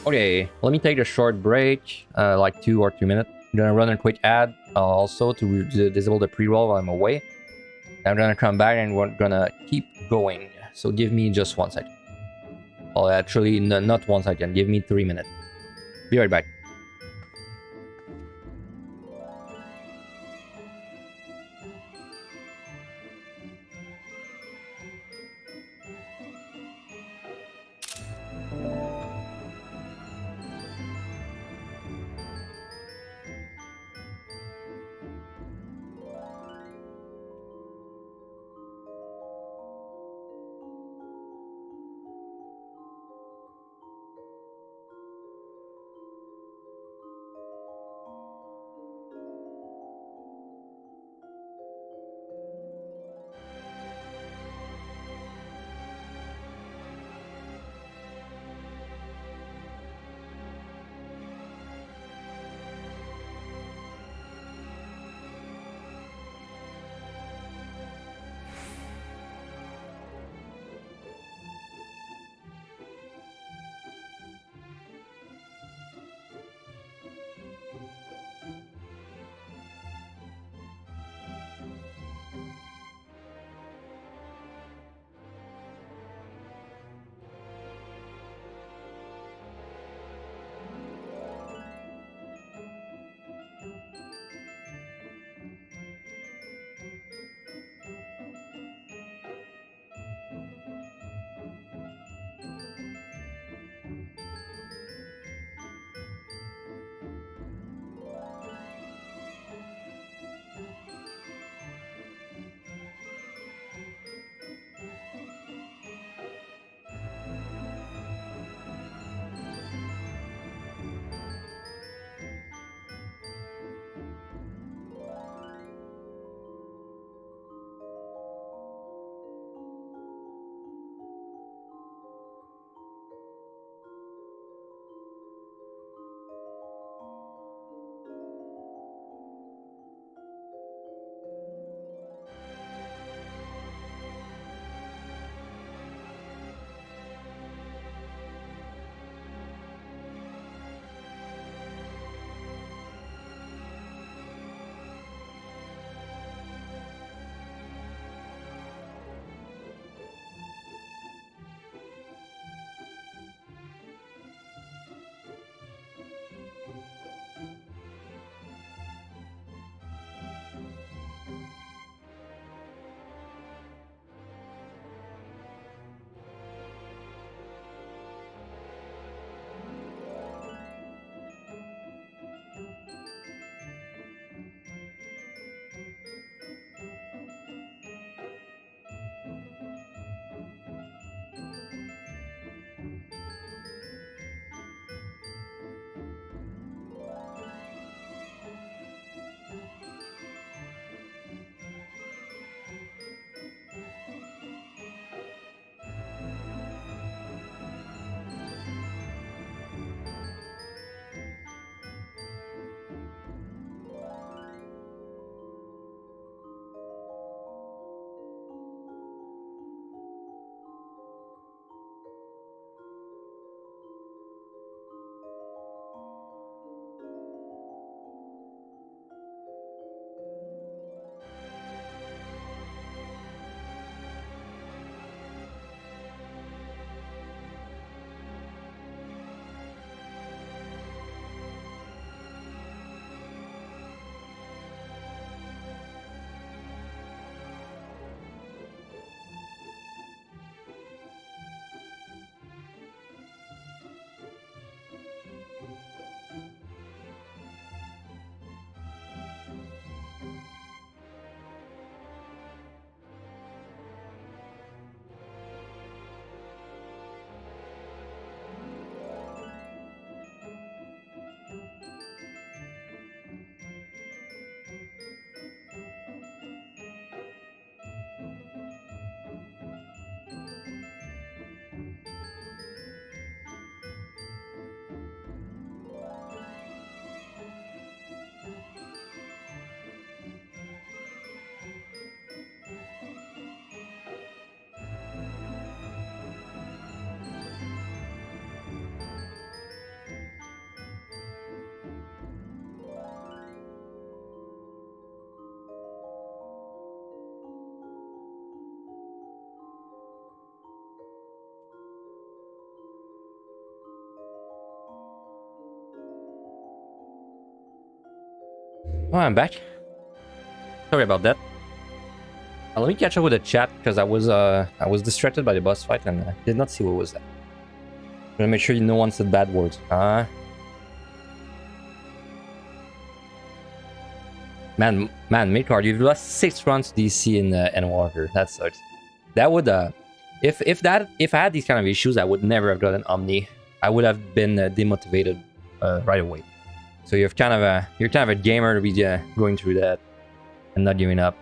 Okay, let me take a short break, like 2 or 3 minutes. I'm gonna run a quick ad also to disable the pre-roll while I'm away. I'm gonna come back and we're gonna keep going. So give me just 1 second. Well, actually, not 1 second. Give me 3 minutes. Be right back. Oh, I'm back. Sorry about that. Let me catch up with the chat because I was distracted by the boss fight and I did not see what was that. I'm gonna make sure no one said bad words. Man, Midcard, you've lost 6 runs to DC in Walker. That sucks. That would if I had these kind of issues, I would never have gotten Omni. I would have been demotivated right away. So you're kind of a gamer to be going through that and not giving up.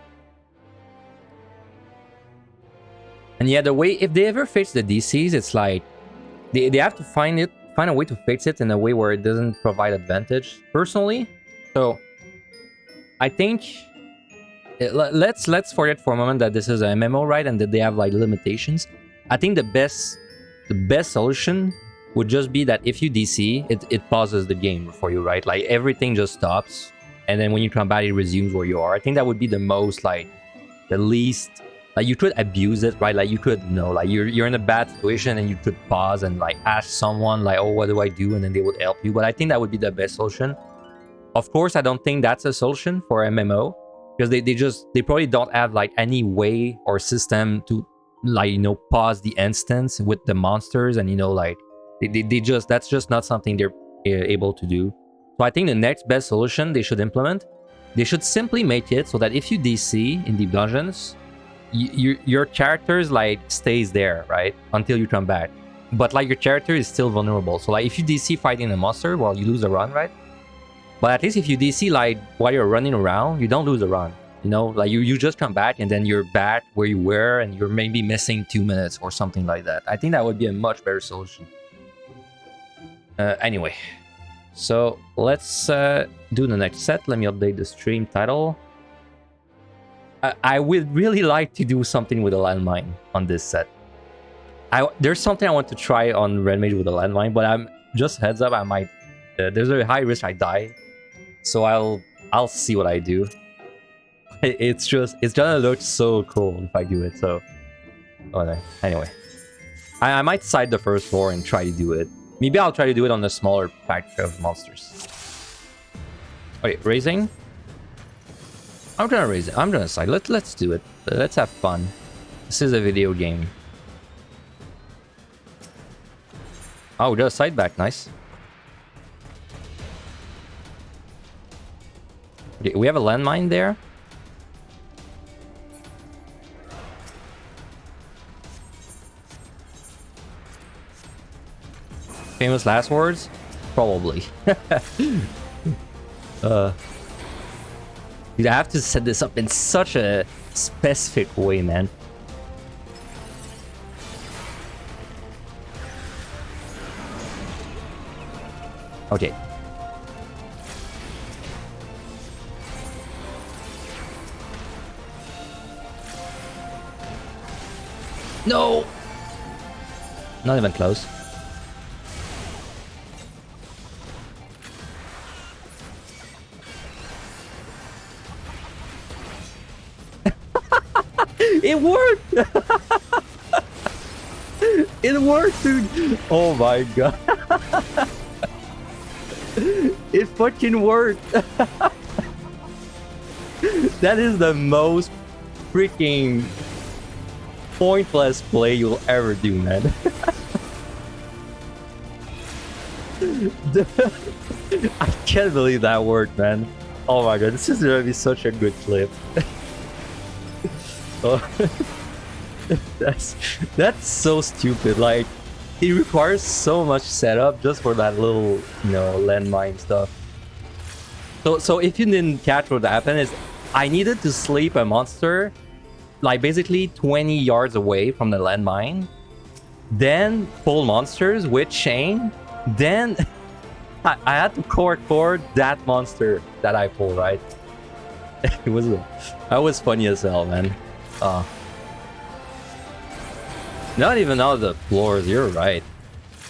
And yeah, the way if they ever fix the DCs, it's like they have to find a way to fix it in a way where it doesn't provide advantage. Personally, so I think let's forget for a moment that this is an MMO, right, and that they have like limitations. I think the best solution would just be that if you DC, it pauses the game for you, right? Like everything just stops, and then when you come back, it resumes where you are. I think that would be the most like the least. Like you could abuse it, right? Like you could like you're in a bad situation and you could pause and like ask someone like, oh, what do I do? And then they would help you. But I think that would be the best solution. Of course, I don't think that's a solution for MMO because they probably don't have like any way or system to like, pause the instance with the monsters and, like that's just not something they're able to do. So I think the next best solution they should implement, they should simply make it so that if you DC in deep dungeons, your characters like stays there, right, until you come back, but like your character is still vulnerable. So like if you DC fighting a monster, well, you lose a run, right? But at least if you DC like while you're running around, you don't lose a run, like you just come back and then you're back where you were and you're maybe missing 2 minutes or something like that. I think that would be a much better solution. Anyway, so let's do the next set. Let me update the stream title. I would really like to do something with a landmine on this set. There's something I want to try on Red Mage with a landmine, but I'm just heads up, I might. There's a high risk I die, so I'll see what I do. It's gonna look so cool if I do it. So, anyway, I might side the first floor and try to do it. Maybe I'll try to do it on a smaller pack of monsters. Wait, raising. I'm gonna raise it. I'm gonna side. Let's do it. Let's have fun. This is a video game. Oh, we got a side back. Nice. Okay, we have a landmine there. Famous last words? Probably. Dude, I have to set this up in such a specific way, man. Okay. No! Not even close. It worked! It worked, dude! Oh my god. It fucking worked! That is the most freaking pointless play you'll ever do, man. I can't believe that worked, man. Oh my god, this is gonna be such a good clip. Oh, that's so stupid. Like, it requires so much setup just for that little, landmine stuff. So if you didn't catch what happened, is I needed to sleep a monster like basically 20 yards away from the landmine, then pull monsters with chain, then I had to core that monster that I pulled, right? That was funny as hell, man. Not even out of the floors, you're right.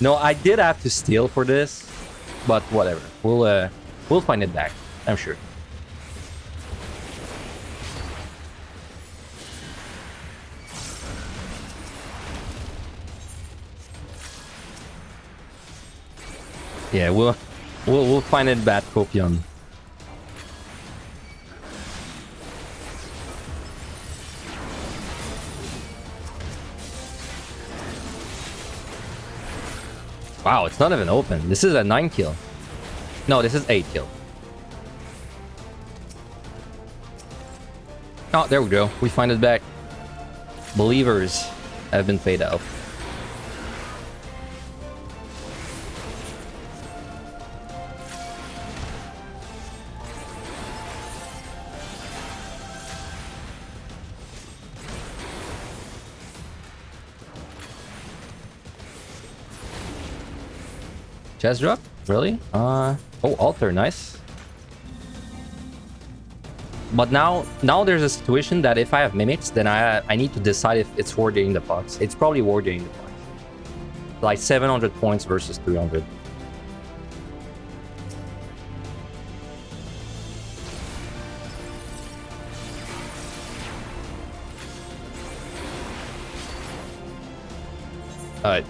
No, I did have to steal for this, but whatever. We'll find it back, I'm sure. Yeah, we'll find it back, Copium. Wow, it's not even open. This is a 9 kill. No, this is 8 kill. Oh, there we go. We find it back. Believers have been paid out. Chest drop? Really? Oh, altar, nice. But now there's a situation that if I have mimics, then I need to decide if it's worth getting the pots. It's probably worth getting the pots. Like 700 points versus 300. Alright.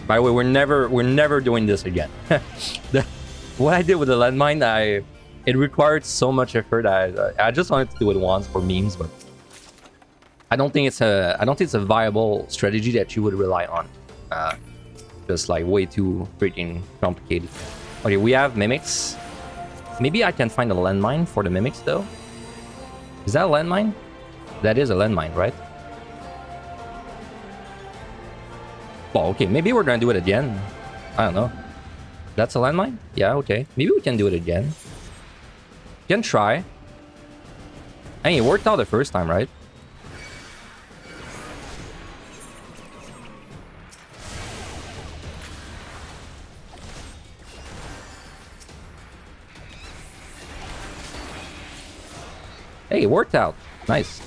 By the way, we're never doing this again. What I did with the landmine, it required so much effort. I just wanted to do it once for memes, but I don't think it's a viable strategy that you would rely on. Just like way too freaking complicated. Okay, we have mimics. Maybe I can find a landmine for the mimics though. Is that a landmine? That is a landmine, right? Well, okay, maybe we're gonna do it again. I don't know. That's a landmine? Yeah, okay. Maybe we can do it again. Can try. Hey, it worked out the first time, right? Hey, it worked out. Nice.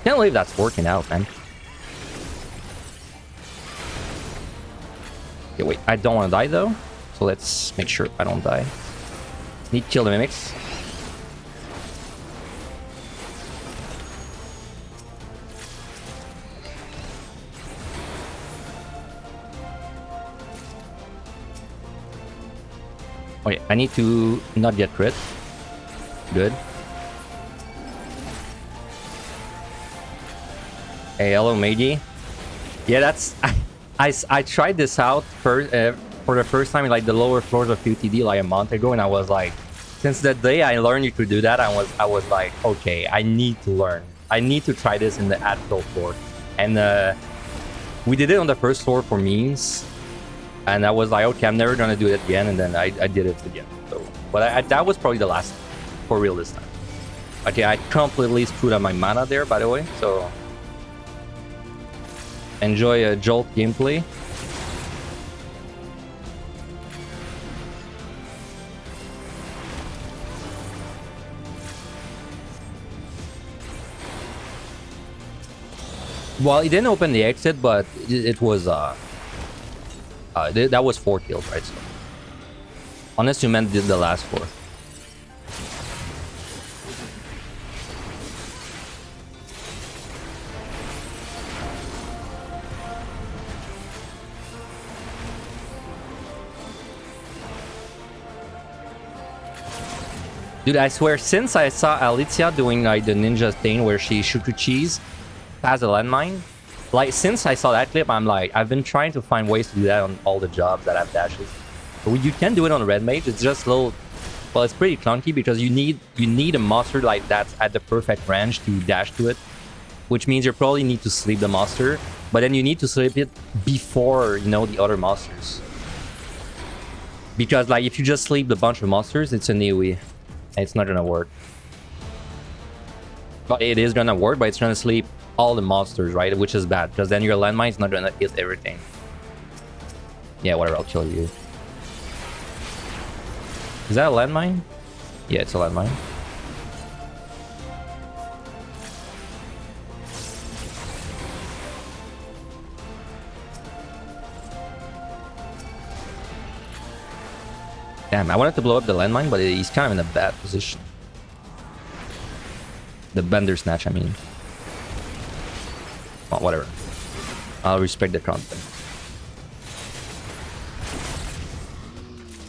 Can't believe that's working out, man. Okay, wait, I don't want to die though, so let's make sure I don't die. Need to kill the mimics. Okay, I need to not get crit. Good. Hey, hello, Mage. Yeah, that's... I tried this out for the first time in like the lower floors of PotD like a month ago, and I was like, since the day I learned you could do that, I was like, okay, I need to learn. I need to try this in the actual floor. And we did it on the first floor for memes, and I was like, okay, I'm never gonna do it again, and then I did it again. So, but that was probably the last for real this time. Okay, I completely screwed up my mana there, by the way, so. Enjoy a Jolt gameplay. Well, it didn't open the exit, but it was that was 4 kills, right? So, unless you meant the last 4. Dude, I swear, since I saw Alicia doing like the ninja thing where she shuku cheese as a landmine, like since I saw that clip, I'm like, I've been trying to find ways to do that on all the jobs that have dashes. But you can do it on Red Mage. It's just a little, well, it's pretty clunky because you need a monster like that's at the perfect range to dash to it, which means you probably need to sleep the monster, but then you need to sleep it before, you know, the other monsters. Because like if you just sleep a bunch of monsters, it's an AoE. It's not gonna work. But it is gonna work, but it's gonna sleep all the monsters, right? Which is bad, because then your landmine is not gonna hit everything. Yeah, whatever, I'll kill you. Is that a landmine? Yeah, it's a landmine. Damn, I wanted to blow up the landmine, but he's kind of in a bad position. The Bender Snatch, I mean. Well, whatever. I'll respect the content.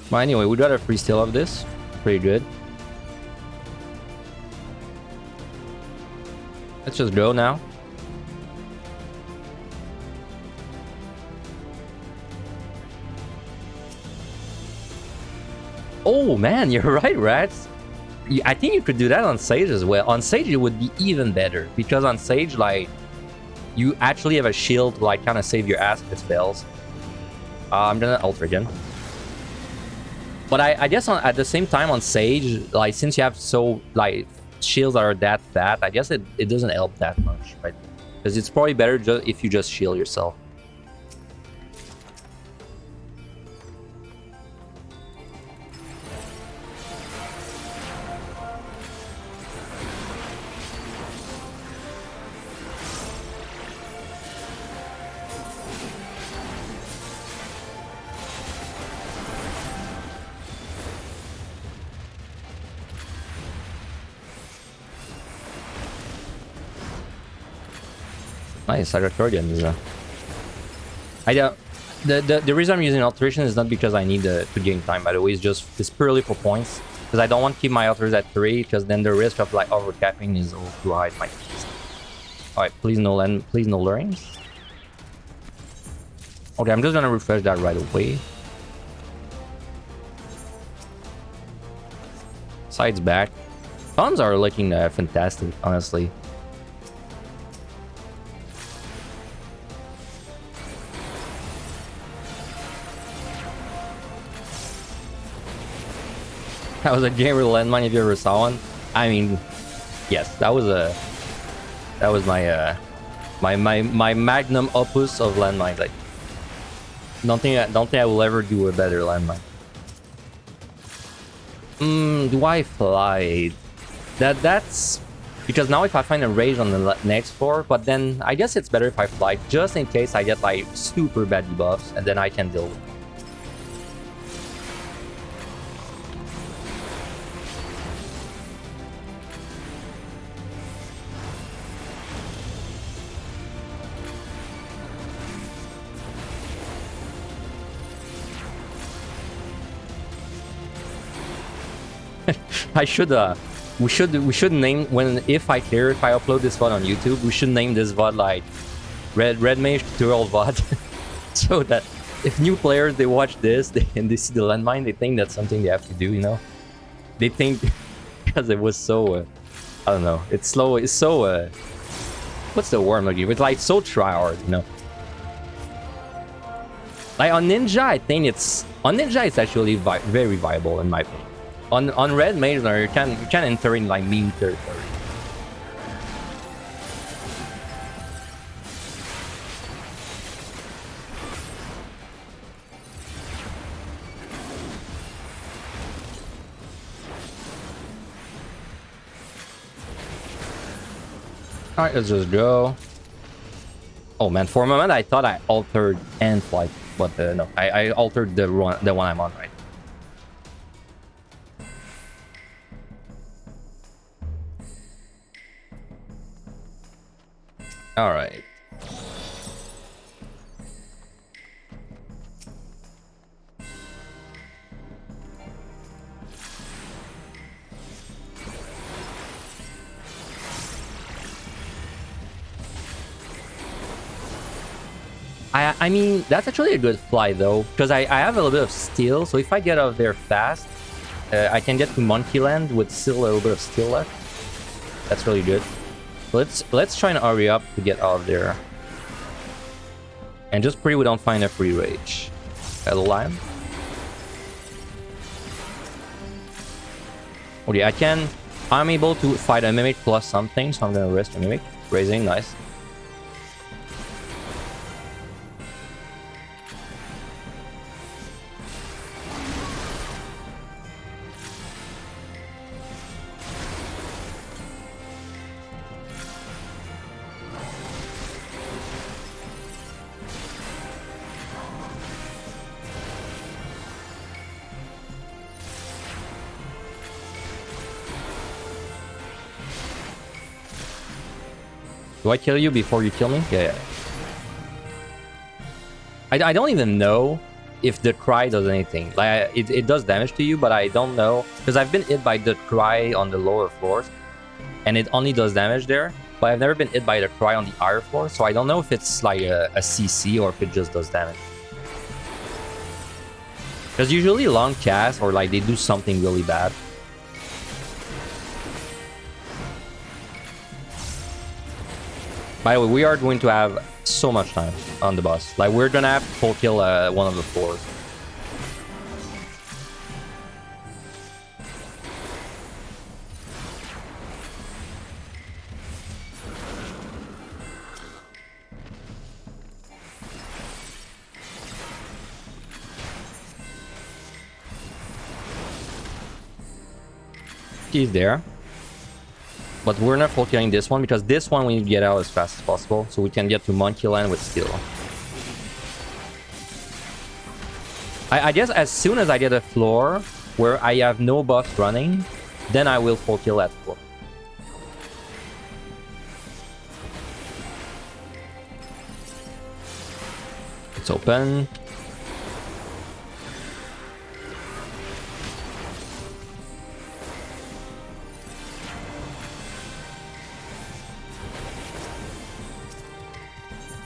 But anyway, we got a free steal of this. Pretty good. Let's just go now. Oh man, you're right, Rats. I think you could do that on Sage as well. On Sage, it would be even better because on Sage, like, you actually have a shield to, like, kind of save your ass if it fails. I'm gonna alter again. But I guess at the same time on Sage, like, since you have so, like, shields that are that fat, I guess it doesn't help that much, right? Because it's probably better if you just shield yourself. Nice, I recorded this. The reason I'm using alteration is not because I need to gain time, by the way. It's purely for points. Because I don't want to keep my alters at 3, because then the risk of like overcapping is all too high. Alright, please no lurings. Okay, I'm just gonna refresh that right away. Sides back. Tons are looking fantastic, honestly. That was a gamer landmine if you ever saw one. I mean, yes, that was my magnum opus of landmine. Like, don't think I will ever do a better landmine. Do I fly? That's because now if I find a rage on the next floor, but then I guess it's better if I fly just in case I get like super bad debuffs, and then I can deal with it. We should name if I upload this VOD on YouTube, we should name this VOD like Red Mage Tutorial VOD, so that if new players they watch this and they see the landmine, they think that's something they have to do. You know, they think because it was so I don't know, it's slow. It's so what's the word I'm looking for? It's like so try hard, you know. Like on Ninja, I think it's actually very viable in my opinion. On Red Mage, you can enter in like meme territory. Alright, let's just go. Oh man, for a moment I thought I altered and flight, but no, I altered the one I'm on right. All right. I mean, that's actually a good fly though, because I have a little bit of steel, so if I get out of there fast, I can get to Monkey Land with still a little bit of steel left. That's really good. Let's try and hurry up to get out of there. And just pray we don't find a free rage. Hello, Lion. Okay, I'm able to fight a Mimic plus something, so I'm gonna risk a Mimic. Raising, nice. Do I kill you before you kill me? Yeah. I don't even know if the cry does anything. Like it does damage to you, but I don't know because I've been hit by the cry on the lower floors, and it only does damage there. But I've never been hit by the cry on the higher floor, so I don't know if it's like a CC or if it just does damage. Because usually long cast or like they do something really bad. By the way, we are going to have so much time on the boss. Like, we're gonna have to full kill one of the floors. He's there. But we're not full killing this one because this one we need to get out as fast as possible so we can get to Monkey Land with skill. I guess as soon as I get a floor where I have no buff running, then I will full kill that floor. It's open.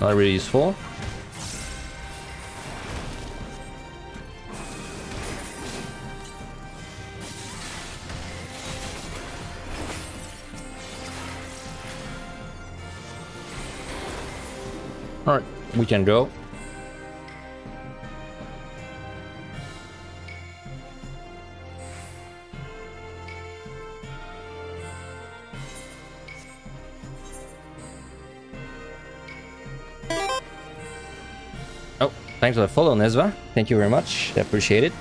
Not really useful. Alright, we can go. Oh, thanks for the follow, Nezva. Thank you very much. I appreciate it.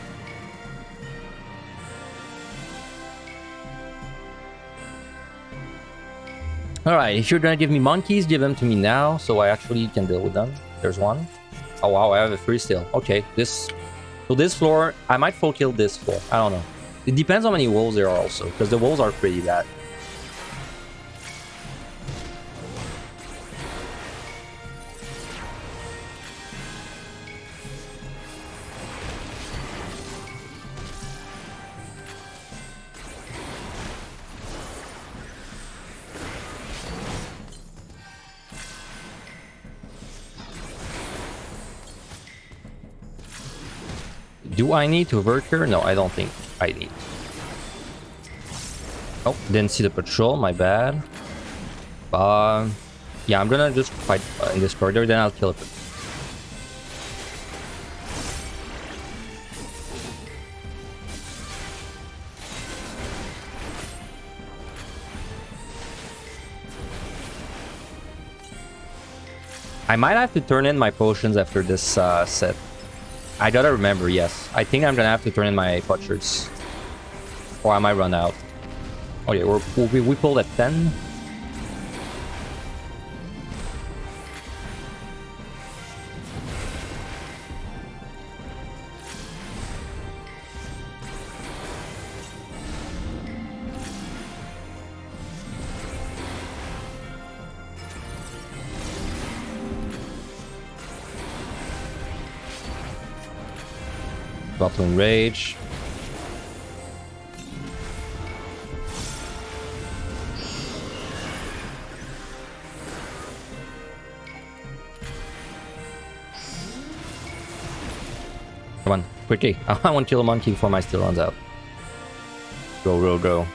Alright, if you're gonna give me monkeys, give them to me now, so I actually can deal with them. There's one. Oh wow, I have a free still. Okay, so this floor, I might full kill this floor. I don't know. It depends how many wolves there are also, because the wolves are pretty bad. Do I need to Verker? No, I don't think I need. Oh, didn't see the patrol, my bad. Yeah, I'm gonna just fight in this corridor, then I'll kill it. I might have to turn in my potions after this set. I gotta remember, yes. I think I'm gonna have to turn in my potsherds. Or I might run out. Oh yeah, we pulled at 10. About to enrage. Come on, quickly. I want to kill a monkey before my steel runs out. Go, go, go.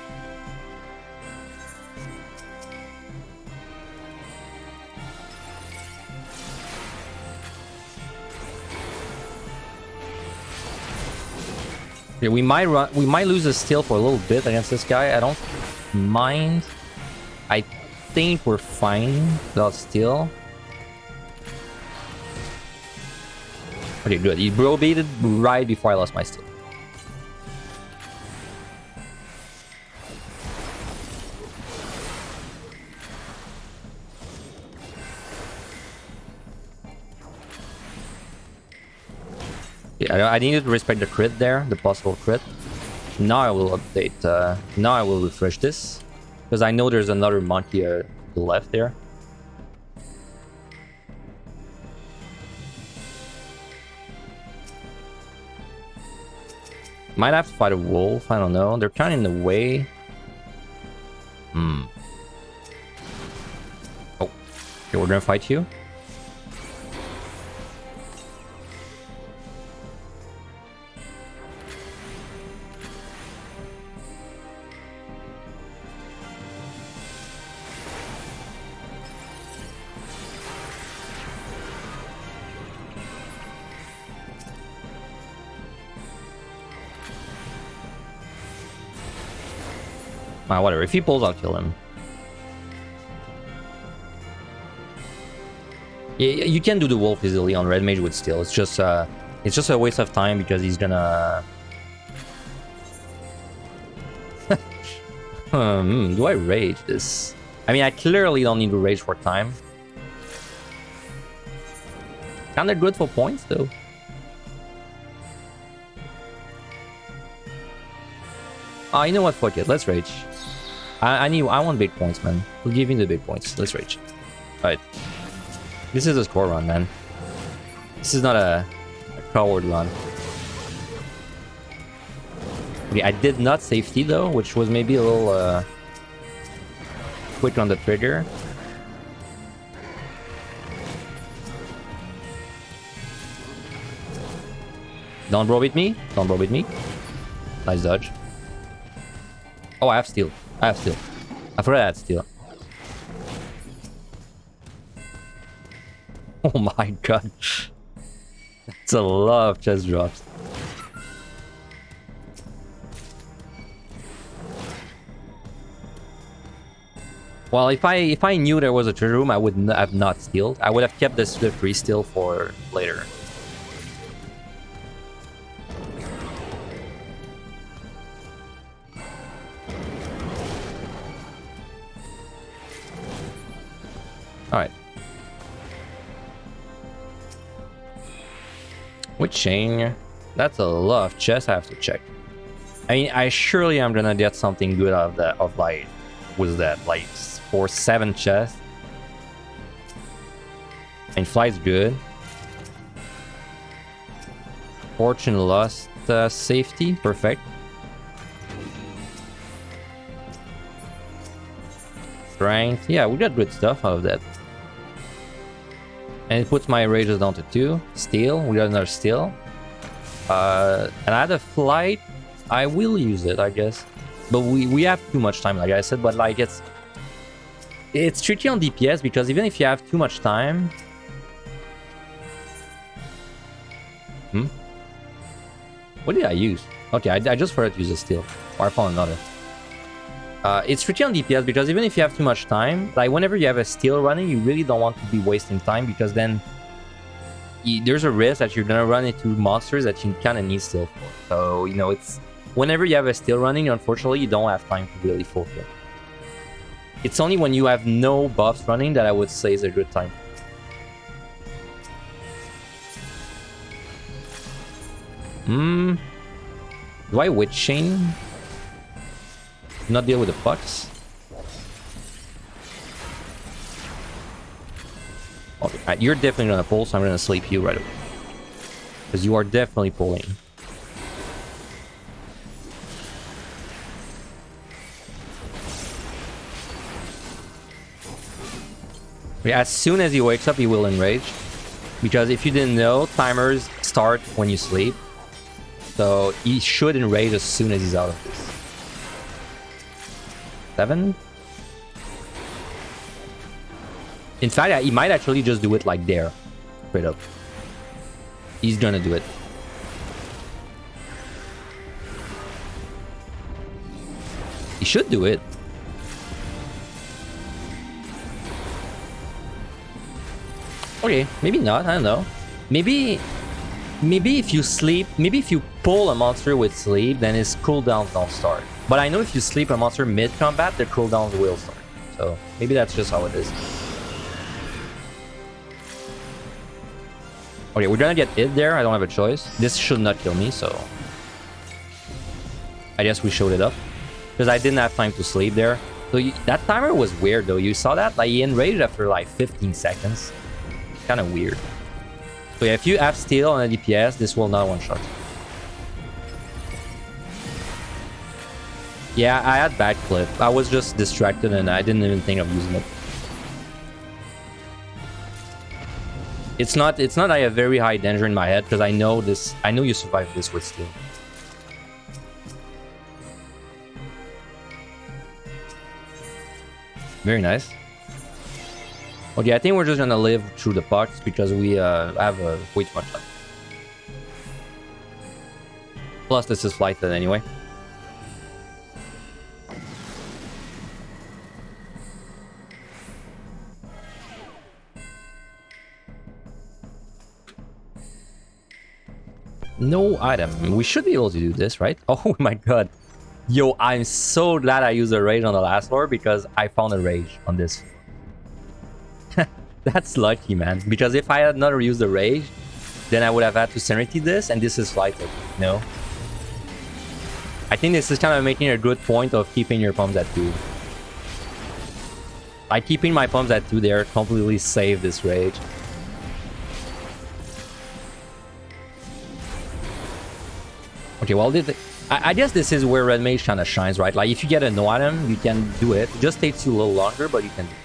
Yeah, we might lose a steal for a little bit against this guy. I don't mind. I think we're fine without steal. Okay, good. He bro baited right before I lost my steal. Yeah, I needed to respect the crit there, the possible crit. Now I will update, now I will refresh this. Because I know there's another monkey to the left there. Might have to fight a wolf, I don't know. They're kind of in the way. Oh. Okay, we're gonna fight you. Whatever. If he pulls, I'll kill him. Yeah, you can do the wolf easily on red mage with steel. It's just a waste of time because he's gonna. Do I rage this? I mean, I clearly don't need to rage for time. Kinda good for points though. Oh, you know what? Fuck it. Let's rage. I want big points, man. We'll give you the big points. Let's rage. Alright. This is a score run, man. This is not a coward run. Okay, I did not safety though, which was maybe a little quick on the trigger. Don't bro with me. Don't bro with me. Nice dodge. Oh, I have steel. I have steel. I forgot I had steel. Oh my god. That's a lot of chest drops. Well, if I knew there was a treasure room, I would have not stealed. I would have kept this the free steal for later. Alright. With chain, that's a lot of chests I have to check. I mean, I surely am gonna get something good out of that, was that, like, for 7 chests. And flight's good. Fortune lost safety, perfect. Strength, yeah, we got good stuff out of that. And it puts my rages down to 2. Steel, we got another steel. And I had a flight. I will use it, I guess. But we have too much time, like I said. But like it's tricky on DPS because even if you have too much time. What did I use? Okay, I just forgot to use a steel. Or I found another. It's tricky on DPS because even if you have too much time, like whenever you have a steel running, you really don't want to be wasting time because then there's a risk that you're gonna run into monsters that you kind of need steel for. So, you know, it's whenever you have a steel running, unfortunately, you don't have time to really fulfill. It's only when you have no buffs running that I would say is a good time. Do I witch chain? Not deal with the pucks. Okay, you're definitely gonna pull, so I'm gonna sleep you right away. Because you are definitely pulling. Yeah, as soon as he wakes up, he will enrage. Because if you didn't know, timers start when you sleep. So he should enrage as soon as he's out of this. 7. In fact, he might actually just do it like there. Straight up. He's gonna do it. He should do it. Okay, maybe not, I don't know. Maybe if you sleep, maybe if you pull a monster with sleep, then his cooldowns don't start. But I know if you sleep a monster mid-combat, their cooldowns will start. So, maybe that's just how it is. Okay, we're gonna get hit there. I don't have a choice. This should not kill me, so... I guess we showed it up. Because I didn't have time to sleep there. So, that timer was weird, though. You saw that? Like, he enraged after, like, 15 seconds. Kind of weird. So, yeah, if you have steel on a DPS, this will not one-shot. Yeah, I had bad clip. I was just distracted and I didn't even think of using it. It's not I have very high danger in my head because I know you survived this with steel. Very nice. Okay, I think we're just gonna live through the pucks because we have way too much time. Plus this is flighted anyway. No item. We should be able to do this, right? Oh my god. Yo, I'm so glad I used a rage on the last floor because I found a rage on this floor. That's lucky, man. Because if I had not used the rage, then I would have had to sanity this, and this is flighted, you know? I think this is kind of making a good point of keeping your pumps at 2. By keeping my pumps at 2 there, completely save this rage. Okay, well, I guess this is where Red Mage kind of shines, right? Like, if you get a no item, you can do it. It just takes you a little longer, but you can do it.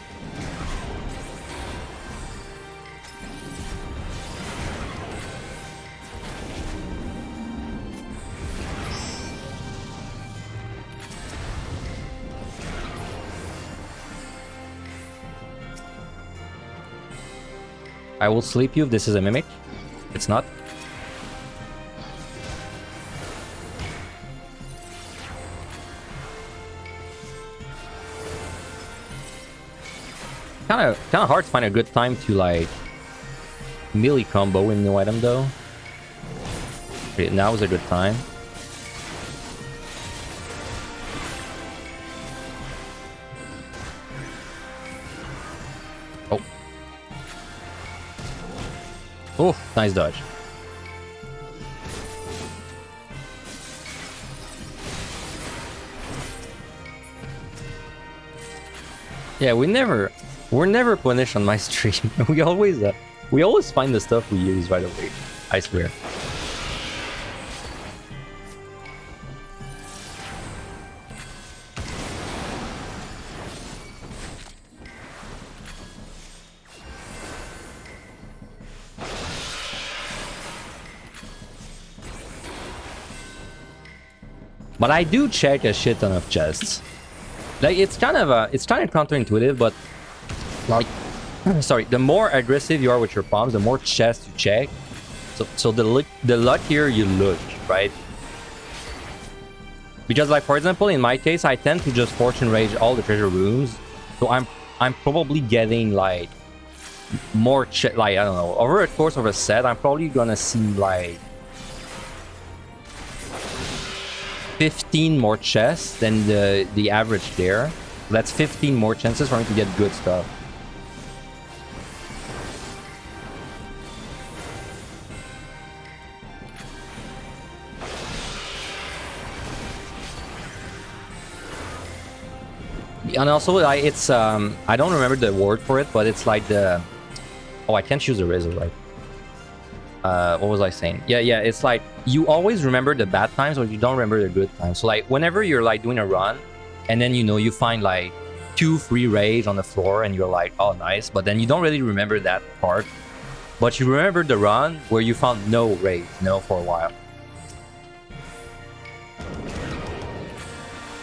I will sleep you if this is a mimic. It's not. Kind of hard to find a good time to like melee combo in new item though. Okay, now is a good time. Oh. Oh, nice dodge. Yeah, we're never punished on my stream. we always find the stuff we use right away. I swear. But I do check a shit ton of chests. Like it's kind of counterintuitive, but like sorry, the more aggressive you are with your palms, the more chests you check. So the luckier you look, right? Because like for example, in my case, I tend to just fortune rage all the treasure rooms, so I'm probably getting like more like I don't know, over a course of a set, I'm probably gonna see like 15 more chests than the average there. That's 15 more chances for me to get good stuff. And also, like, it's I don't remember the word for it, but it's like the I can't choose a razor, right? What was I saying? Yeah, it's like you always remember the bad times, but you don't remember the good times. So like whenever you're like doing a run, and then you find like 2 free rage on the floor, and you're like, oh nice, but then you don't really remember that part, but you remember the run where you found no rage, for a while.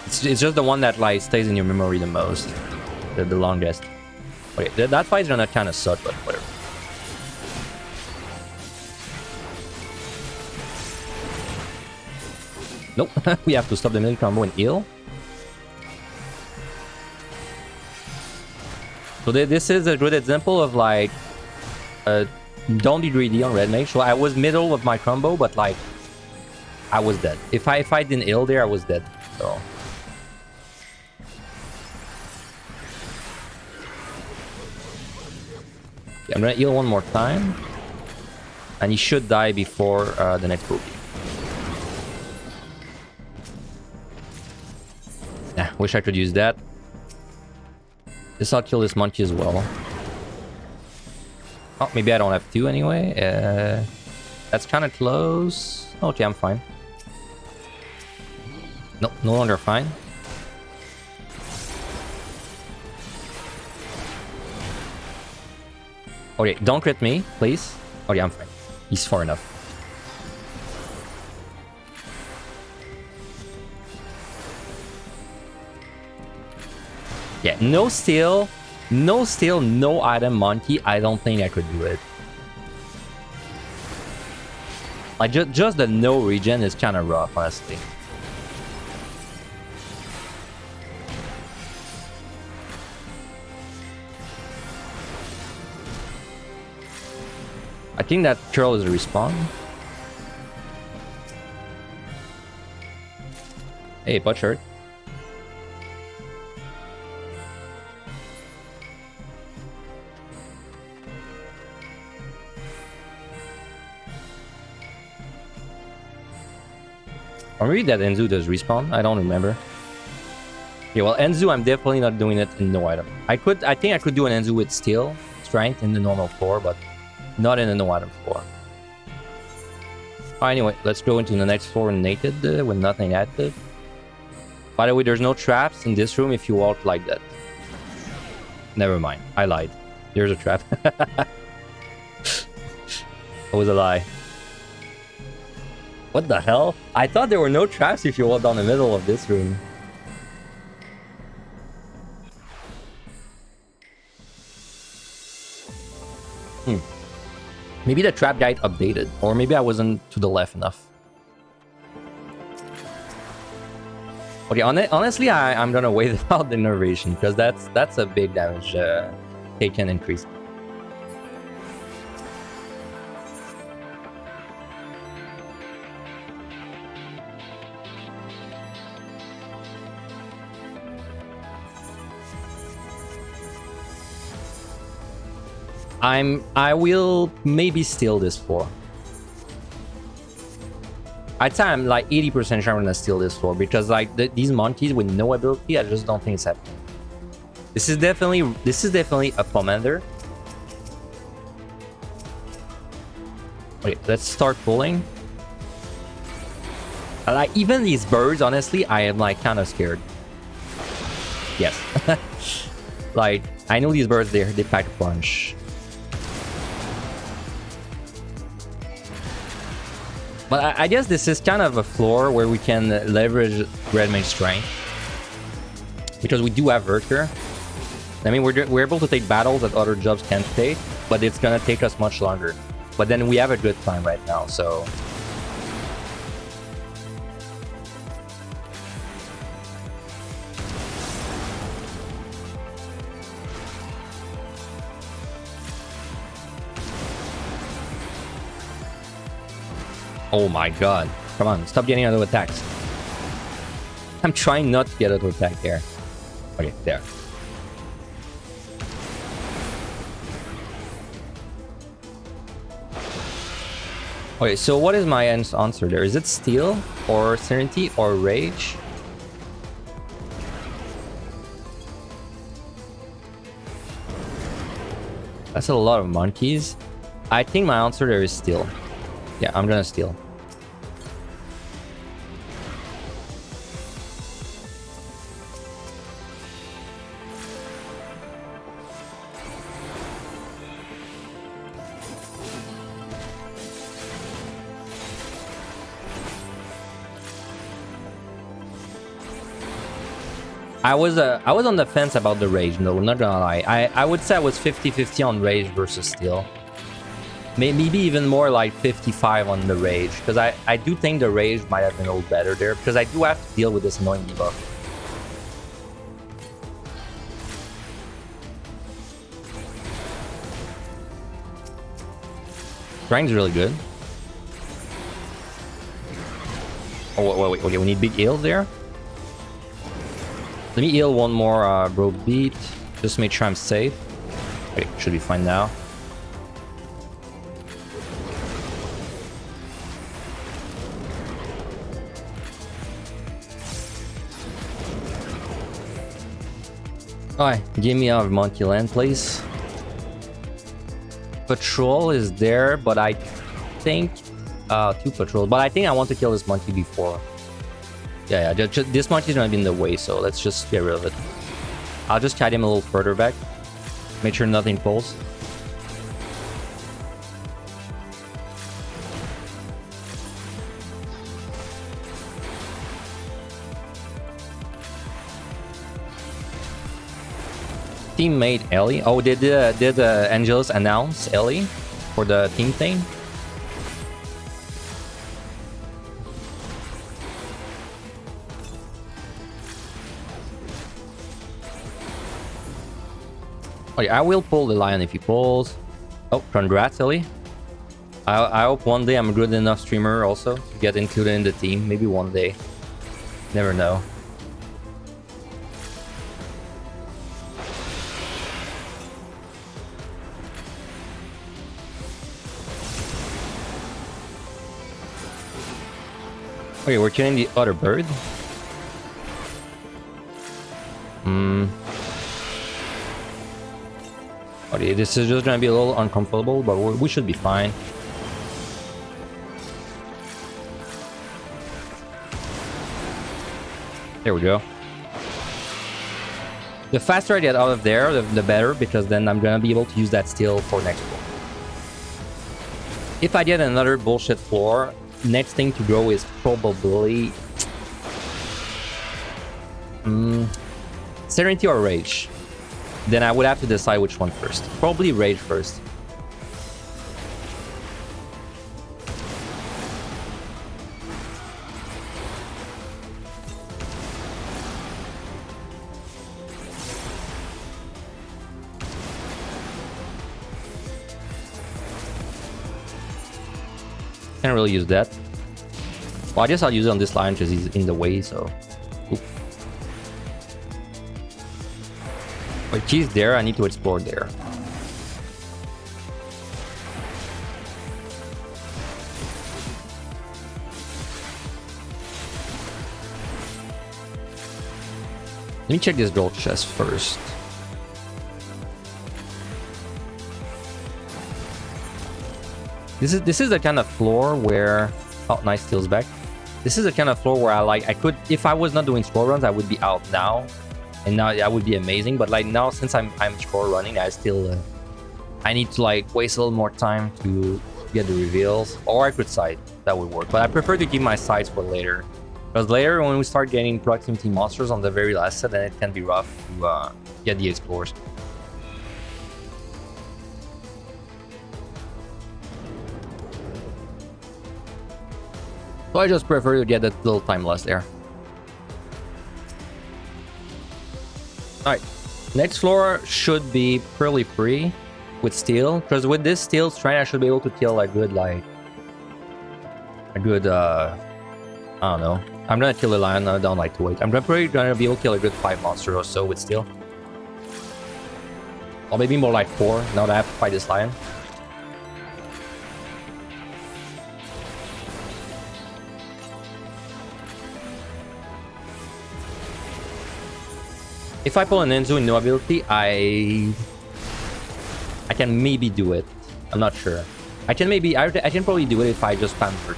It's just the one that like stays in your memory the most, the longest. Okay, that fight's gonna kind of suck, but whatever. Nope, we have to stop the melee combo and heal. So this is a good example of like, don't be greedy on red mage. So I was middle of my combo, but like, I was dead. If I didn't heal there, I was dead. So. Yeah, I'm gonna heal one more time. And he should die before the next boogie. Yeah, wish I could use that. This I'll kill this monkey as well. Oh, maybe I don't have to anyway. That's kind of close. Okay, I'm fine. Nope, no longer fine. Okay, don't crit me, please. Okay, I'm fine. He's far enough. Yeah, no steal, no item monkey. I don't think I could do it. Like, just the no regen is kind of rough, honestly. I think that curl is a respawn. Hey, Butcher. Or maybe that Enzu does respawn. I don't remember. Okay, well, Enzu, I'm definitely not doing it in no item. I think I could do an Enzu with steel strength in the normal floor, but not in the no item floor. Anyway, let's go into the next floor naked with nothing active. By the way, there's no traps in this room if you walk like that. Never mind, I lied. There's a trap. That was a lie. What the hell? I thought there were no traps if you walk down the middle of this room. Maybe the trap guide updated, or maybe I wasn't to the left enough. Okay, honestly, I'm gonna wait out the innervation because that's a big damage taken increase. I will maybe steal this floor. I'd say I'm like 80% sure I'm gonna steal this floor because like these monkeys with no ability, I just don't think it's happening. This is definitely a commander. Okay, let's start pulling. Like even these birds, honestly, I am like kind of scared. Yes. Like I know these birds, they pack a punch. But I guess this is kind of a floor where we can leverage Red Mage strength. Because we do have Virker. I mean, we're able to take battles that other jobs can't take, but it's gonna take us much longer. But then we have a good time right now, so... Oh my god. Come on, stop getting auto attacks. I'm trying not to get auto attack there. Okay, there. Okay, so what is my answer there? Is it Steel or Serenity or Rage? That's a lot of monkeys. I think my answer there is Steel. Yeah, I'm gonna steal. I was on the fence about the Rage, no, I'm not gonna lie. I would say I was 50-50 on Rage versus Steel. Maybe even more like 55 on the Rage, because I do think the Rage might have been a little better there, because I do have to deal with this annoying debuff. Strength is really good. Oh, wait, okay, we need big heals there. Let me heal one more bro beat, just to make sure I'm safe. Okay, should be fine now. Alright, give me out of Monkey Land, please. Patrol is there, but I think... 2 patrols, but I think I want to kill this monkey before. Yeah, this monkey's gonna be in the way, so let's just get rid of it. I'll just kite him a little further back. Make sure nothing pulls. Team made Ellie. Oh, did Angelus announce Ellie for the team thing? Okay, I will pull the lion if he pulls. Oh, congrats, Ellie. I hope one day I'm a good enough streamer also to get included in the team. Maybe one day. Never know. Okay, we're killing the other bird. Okay, this is just gonna be a little uncomfortable, but we should be fine. There we go. The faster I get out of there, the better, because then I'm gonna be able to use that steel for next floor. If I get another bullshit floor, next thing to go is probably Serenity or Rage. Then I would have to decide which one first. Probably Rage first. Can't really use that. Well, I guess I'll use it on this line because he's in the way, so... Oop. But he's there, I need to explore there. Let me check this gold chest first. This is the kind of floor where... Oh, nice, steals back. This is the kind of floor where I could... If I was not doing scroll runs, I would be out now. And now that would be amazing. But like now, since I'm scroll running, I still... I need to like waste a little more time to get the reveals. Or I could side. That would work. But I prefer to keep my sides for later. Because later, when we start getting proximity monsters on the very last set, then it can be rough to get the explorers. So I just prefer to get that little time loss there. Alright, next floor should be pretty free with steel. Because with this steel strength, I should be able to kill a good, like... A good, I don't know. I'm gonna kill a lion, I don't like to wait. I'm probably gonna be able to kill a good 5 monsters or so with steel. Or maybe more like 4, now that I have to fight this lion. If I pull an Enzu in no ability, I can maybe do it. I'm not sure. I can probably do it if I just spam Vert.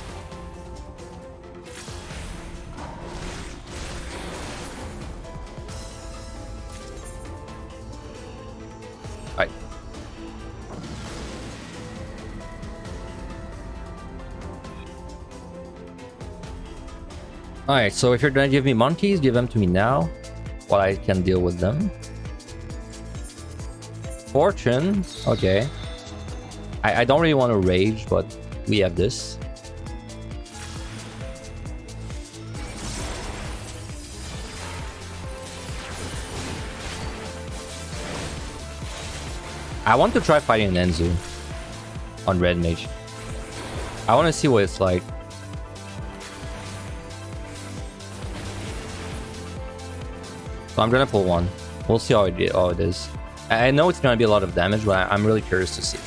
Alright. Alright, so if you're gonna give me monkeys, give them to me now. While I can deal with them. Fortune, okay. I don't really want to rage, but we have this. I want to try fighting Nenzu on Red Mage. I want to see what it's like. So I'm gonna pull one. We'll see how it is. I know it's gonna be a lot of damage, but I'm really curious to see.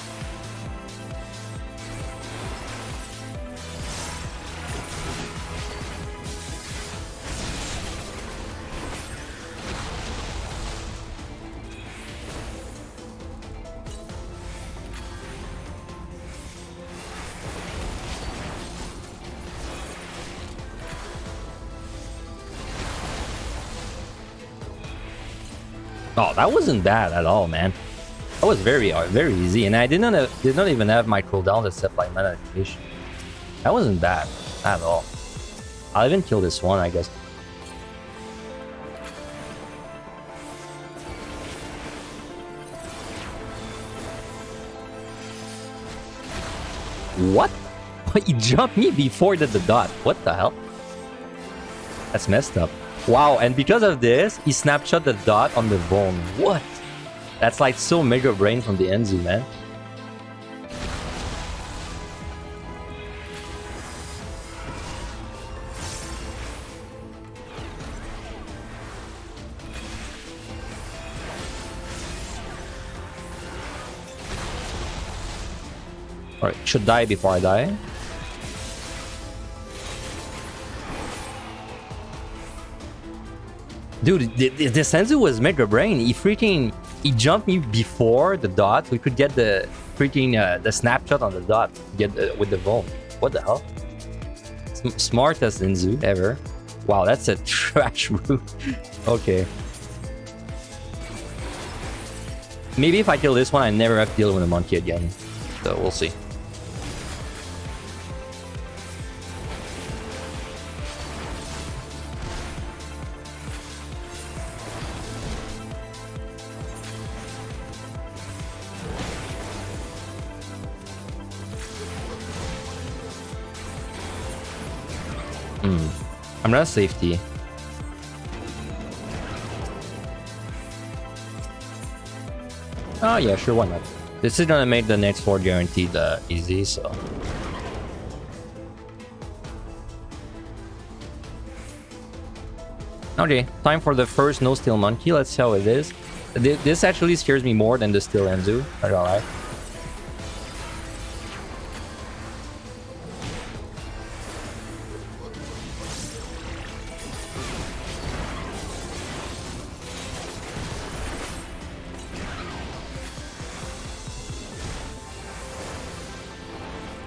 Oh, that wasn't bad at all, man. That was very easy, and I did not even have my cooldown except like mana activation. That wasn't bad at all. I'll even kill this one, I guess. What? He jumped me before the dot. What the hell? That's messed up. Wow, and because of this, he snapshot the dot on the bone. What? That's like so mega brain from the Enzu, man. Alright, should die before I die. Dude, the Senzu was mega brain. He jumped me before the dot. We could get the freaking the snapshot on the dot. Get with the Vol. What the hell? Smartest Senzu ever. Wow, that's a trash route. Okay. Maybe if I kill this one, I never have to deal with a monkey again. So we'll see. I'm not safety. Oh yeah, sure, why not? This is gonna make the next 4 guaranteed easy, so. Okay, time for the first no steal monkey. Let's see how it is. This actually scares me more than the steal Enzu. Not gonna lie.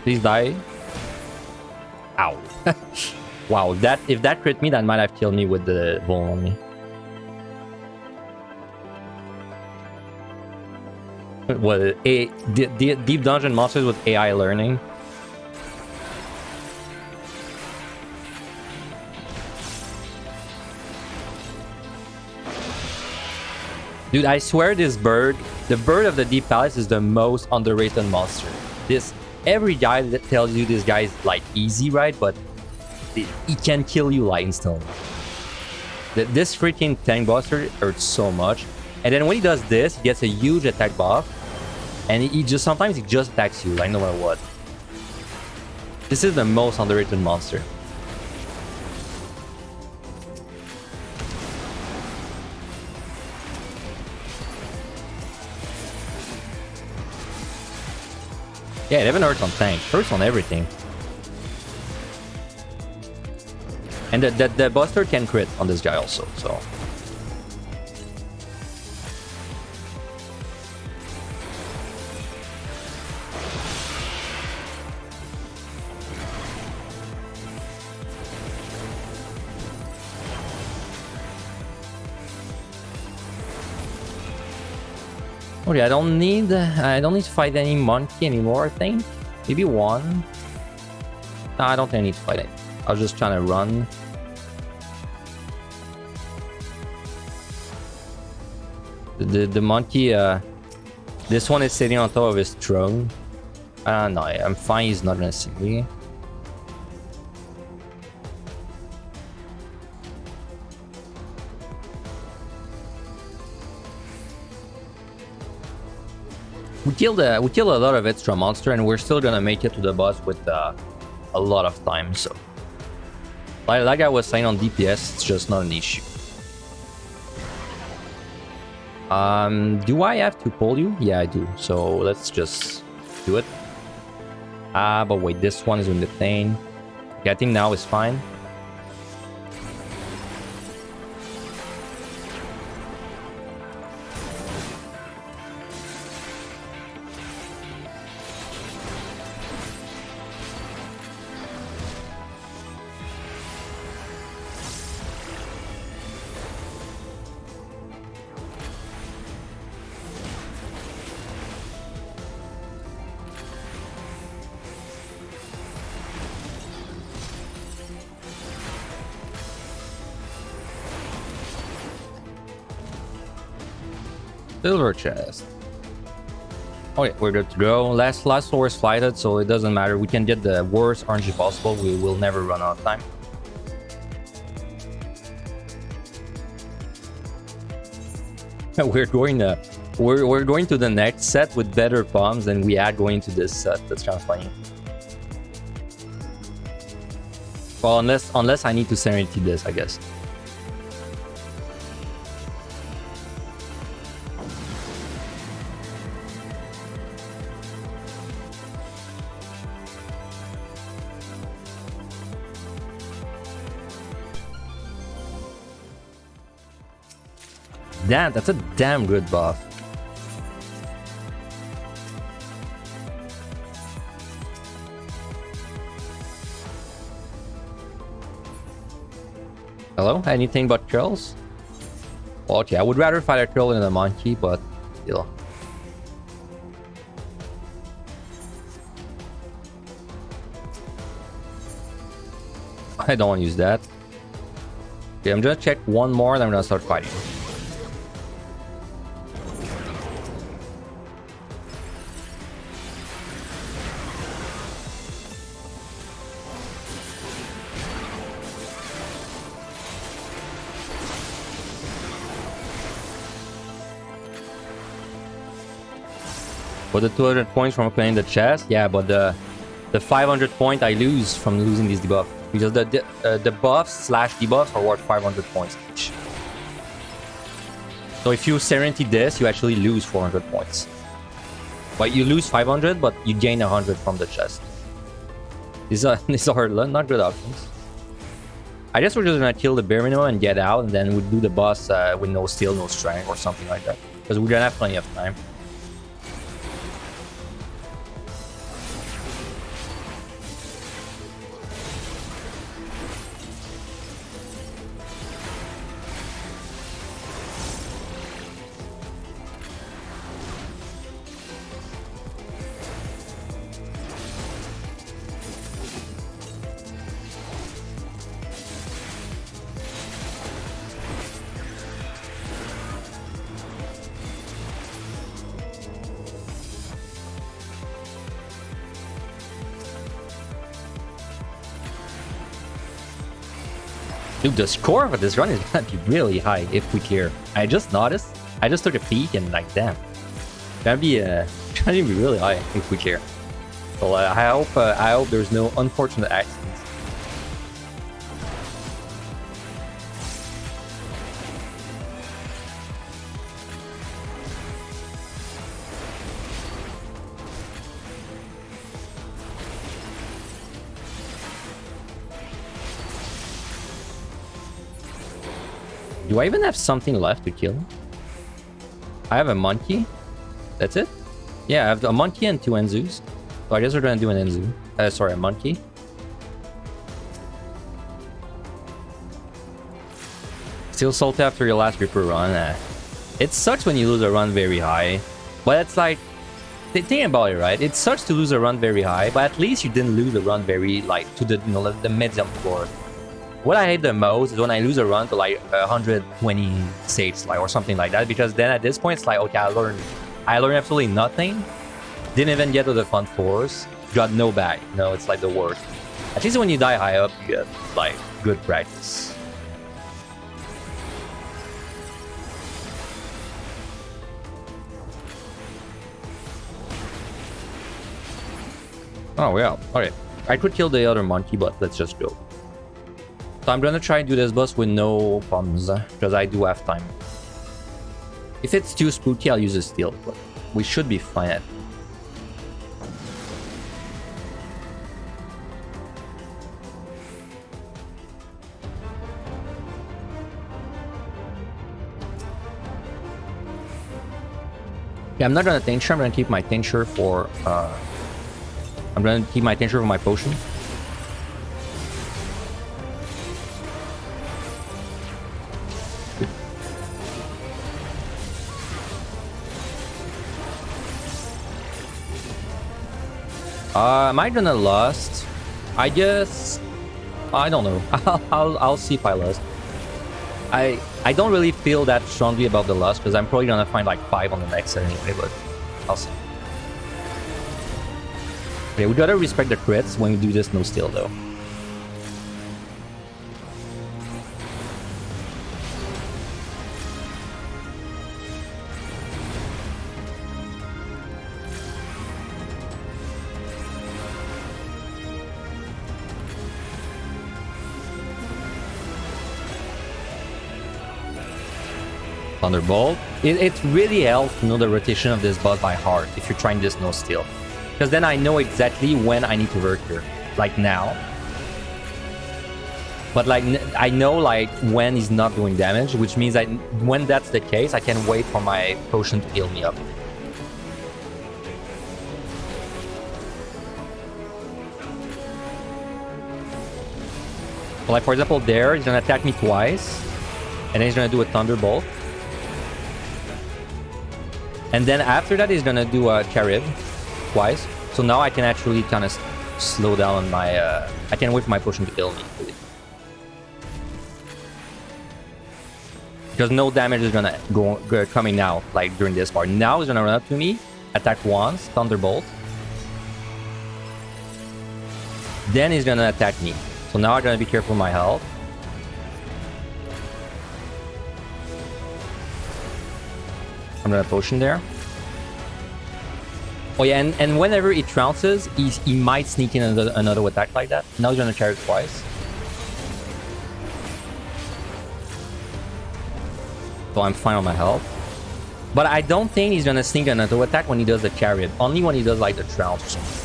Please die. Ow. Wow, if that crit me, that might have killed me with the Vol on me. What, deep dungeon monsters with AI learning? Dude, I swear this bird, the bird of the Deep Palace, is the most underrated monster. Every guy that tells you this guy is like easy, right? But he can kill you like instantly. This freaking tank buster hurts so much. And then when he does this, he gets a huge attack buff. And he just attacks you, like no matter what. This is the most underrated monster. Yeah, it even hurts on tank. Hurts on everything. And the buster can crit on this guy also, so. Okay, I don't need to fight any monkey anymore, I think. Maybe one. No, I don't think I need to fight it. I was just trying to run. The monkey, this one is sitting on top of his throne. No, I'm fine, he's not gonna see me. We killed a lot of extra monster, and we're still gonna make it to the boss with a lot of time. So, like I was saying on DPS, it's just not an issue. Do I have to pull you? Yeah, I do. So let's just do it. But wait, this one is in the thing. Okay, I think now is fine. Silver chest. Okay, we're good to go. Last floor is flighted, so it doesn't matter. We can get the worst RNG possible. We will never run out of time. We're going to the next set with better bombs than we had going to this set. That's kind of funny. Well, unless I need to Serenity this, I guess. Damn, that's a damn good buff. Hello? Anything but curls? Well, okay, I would rather fight a curl than a monkey, but still. I don't want to use that. Okay, I'm gonna check one more and I'm gonna start fighting. For the 200 points from playing the chest, yeah, but the 500 point I lose from losing this debuff. Because the buffs slash debuffs are worth 500 points each. So if you Serenity this, you actually lose 400 points. But you lose 500, but you gain 100 from the chest. These are not good options. I guess we're just gonna kill the Behemoth and get out, and then we'll do the boss with no steel, no strength, or something like that. Because we're gonna have plenty of time. Dude, the score for this run is gonna be really high if we clear. I just noticed. I just took a peek and like, damn, gonna be really high if we clear. So I hope there's no unfortunate accidents. Do I even have something left to kill? I have a monkey. That's it? Yeah, I have a monkey and 2 Enzus. So I guess we're gonna do an Enzu. Sorry, a monkey. Still salty after your last Reaper run. It sucks when you lose a run very high. But it's like, think about it, right? It sucks to lose a run very high, but at least you didn't lose a run very, like, to the, the medium floor. What I hate the most is when I lose a run to like 120 states, like, or something like that, because then at this point it's like, okay, I learned absolutely nothing, didn't even get to the front fours, got no bag. No, it's like the worst. At least when you die high up, you get like good practice. Oh yeah, okay. I could kill the other monkey, but let's just go. So I'm gonna try and do this boss with no problems, because I do have time. If it's too spooky, I'll use a steel, but we should be fine at it. Yeah, I'm not gonna tincture, I'm gonna keep my tincture for my potion. Am I gonna lust? I guess, I don't know. I'll see if I lust. I don't really feel that strongly about the lust because I'm probably gonna find like 5 on the next set anyway, but I'll see. Okay, we gotta respect the crits when we do this no steal though. Thunderbolt. It really helps to know the rotation of this boss by heart if you're trying this no steal. Because then I know exactly when I need to work here. Like now. But like I know like when he's not doing damage, which means that when that's the case, I can wait for my potion to heal me up. So like for example there, he's gonna attack me twice, and then he's gonna do a Thunderbolt. And then after that, he's gonna do a Charib twice. So now I can actually kind of slow down on my... I can wait for my potion to heal me. Because no damage is gonna go coming now, like during this part. Now he's gonna run up to me, attack once, Thunderbolt. Then he's gonna attack me. So now I gotta be careful of my health. I'm gonna potion there. Oh yeah, and whenever he trounces, he might sneak in another attack like that. Now he's gonna charge twice. So I'm fine on my health. But I don't think he's gonna sneak another attack when he does the chariot. Only when he does like the trounce or something.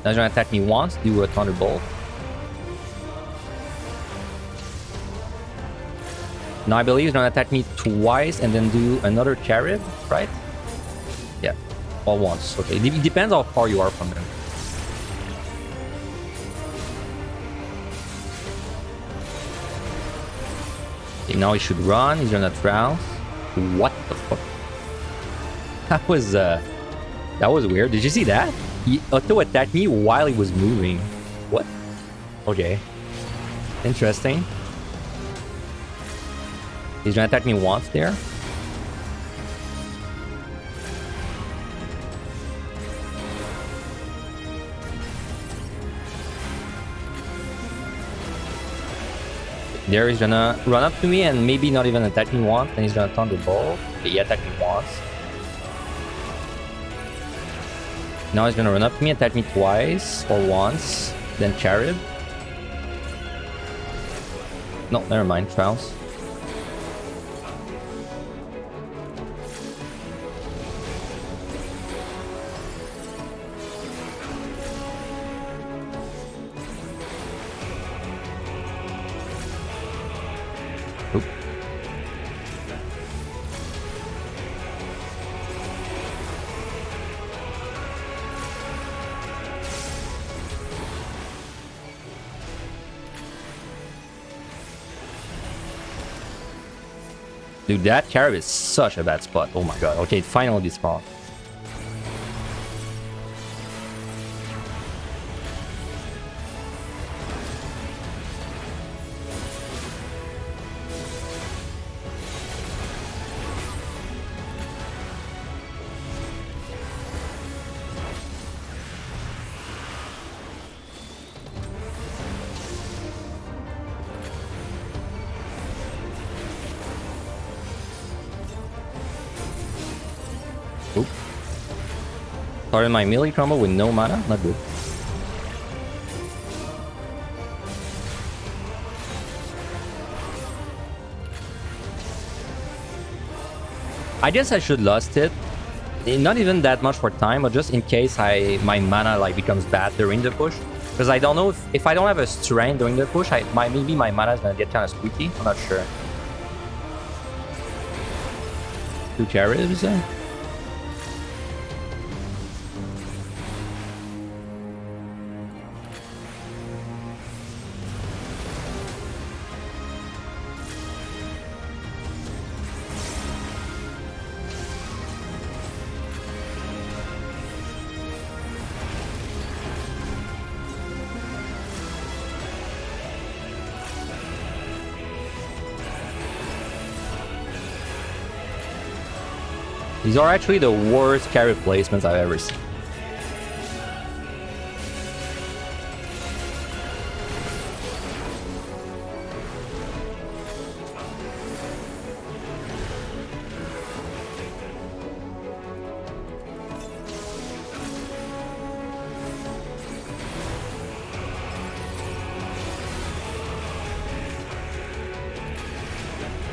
Now he's gonna attack me once, do a Thunderbolt. Now I believe he's gonna attack me twice and then do another chariot, right? Yeah, all once. Okay, it depends how far you are from him. Okay, now he should run. He's gonna trounce. What the fuck? That was weird. Did you see that? He auto attacked me while he was moving. What? Okay, interesting. He's gonna attack me once there. There he's gonna run up to me and maybe not even attack me once, then he's gonna Thunderbolt. Okay, he attacked me once. Now he's gonna run up to me, attack me twice or once, then Chariot. No, never mind, Trounce. Dude, that carry is such a bad spot. Oh my god. Okay, finally despawned. Started my melee combo with no mana, not good. I guess I should lost it. Not even that much for time, but just in case my mana like becomes bad during the push. Because I don't know if I don't have a strength during the push, maybe my mana is gonna get kind of squeaky. I'm not sure. 2 chariots. These are actually the worst carry placements I've ever seen.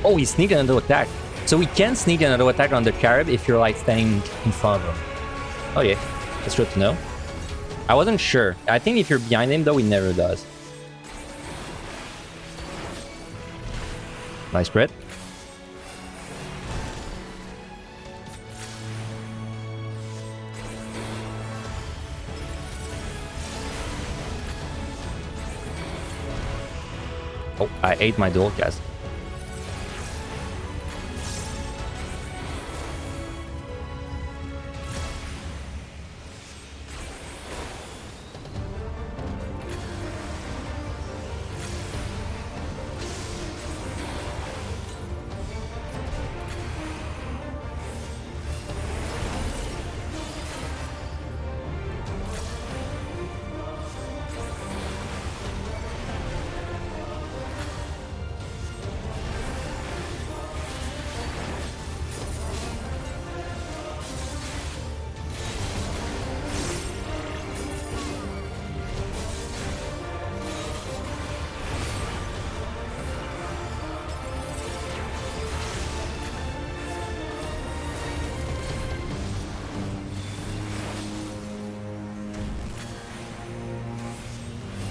Oh, he sneaked another attack. So we can sneak another attack on the Carib if you're like standing in front of him. Oh yeah, that's good to know. I wasn't sure. I think if you're behind him though, he never does. Nice crit. Oh, I ate my dual cast.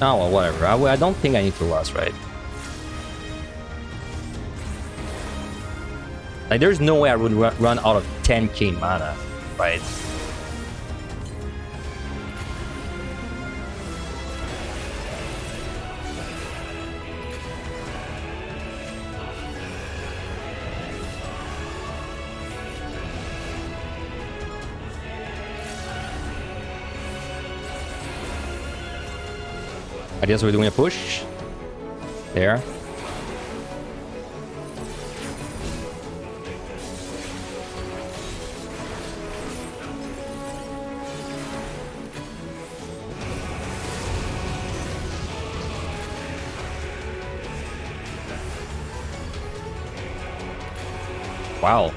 Oh, well, whatever. I don't think I need to last, right? Like, there's no way I would run out of 10k mana, right? I guess we're doing a push. There. Wow.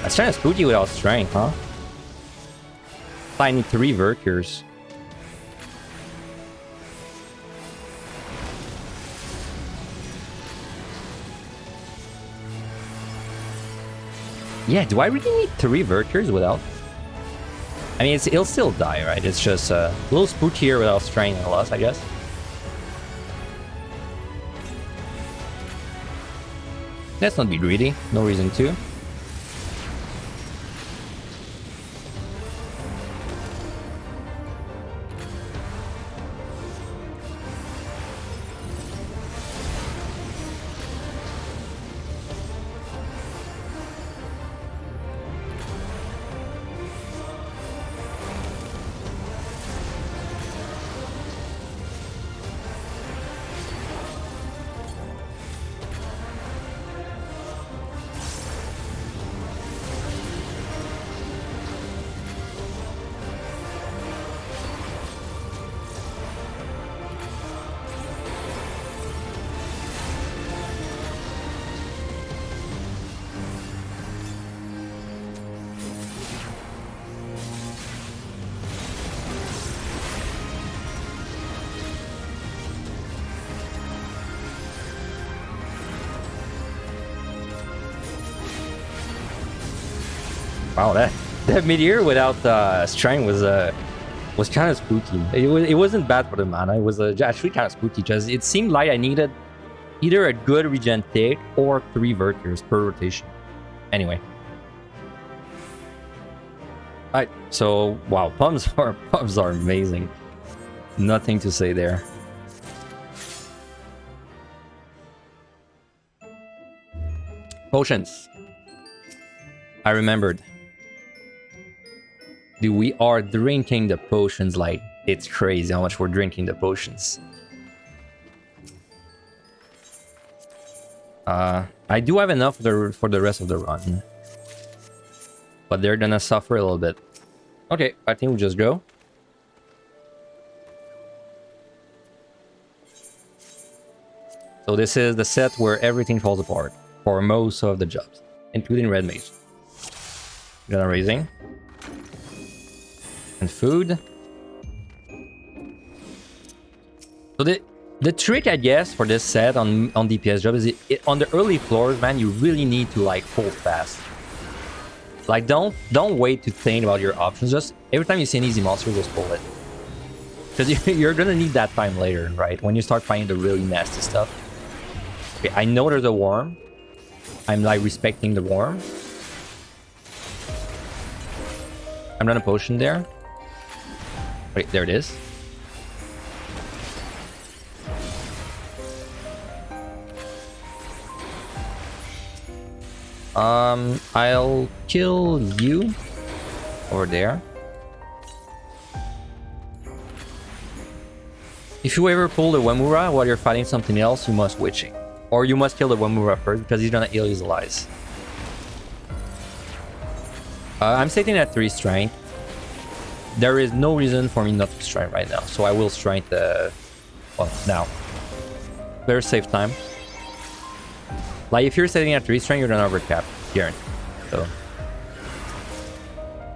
That's kind of spooky without strength, huh? I need 3 Verkers. Yeah, do I really need 3 Verkers without? I mean, it'll still die, right? It's just a little spookier without strength and loss, I guess. Let's not be greedy. No reason to. Wow, that mid-air without strength was kind of spooky. It wasn't bad for the mana. It was actually kind of spooky because it seemed like I needed either a good regen take or 3 Verkers per rotation. Anyway. Alright, so wow, pumps are amazing. Nothing to say there. Potions. I remembered. Dude, we are drinking the potions like it's crazy how much we're drinking the potions. I do have enough for the rest of the run. But they're gonna suffer a little bit. Okay, I think we'll just go. So this is the set where everything falls apart for most of the jobs, including Red Mage. Gonna raising. And food. So the trick, I guess, for this set on DPS job is on the early floors, man, you really need to like hold fast. Like don't wait to think about your options. Just every time you see an easy monster, just pull it. Because you're gonna need that time later, right? When you start finding the really nasty stuff. Okay, I know there's a worm. I'm like respecting the worm. I'm gonna potion there. Wait, there it is. I'll kill you over there. If you ever pull the Wamura while you're fighting something else, you must witching. Or you must kill the Wamura first because he's gonna heal his allies. I'm sitting at 3 strength. There is no reason for me not to strength right now, so I will strength well, now. Better save time. Like if you're sitting at 3 strength, you're gonna overcap, guaranteed. So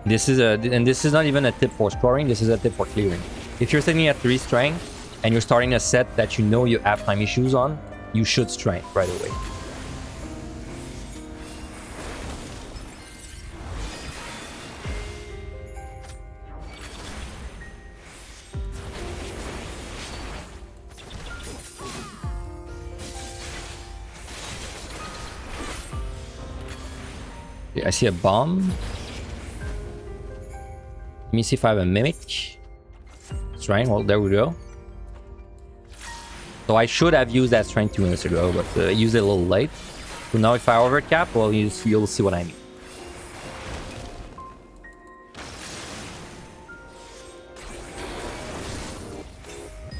this is not even a tip for scoring. This is a tip for clearing. If you're sitting at 3 strength and you're starting a set that you know you have time issues on, you should strength right away. I see a bomb. Let me see if I have a mimic. Strength, well, there we go. So I should have used that strength 2 minutes ago, but I used it a little late. So now if I overcap, well, you'll see what I mean.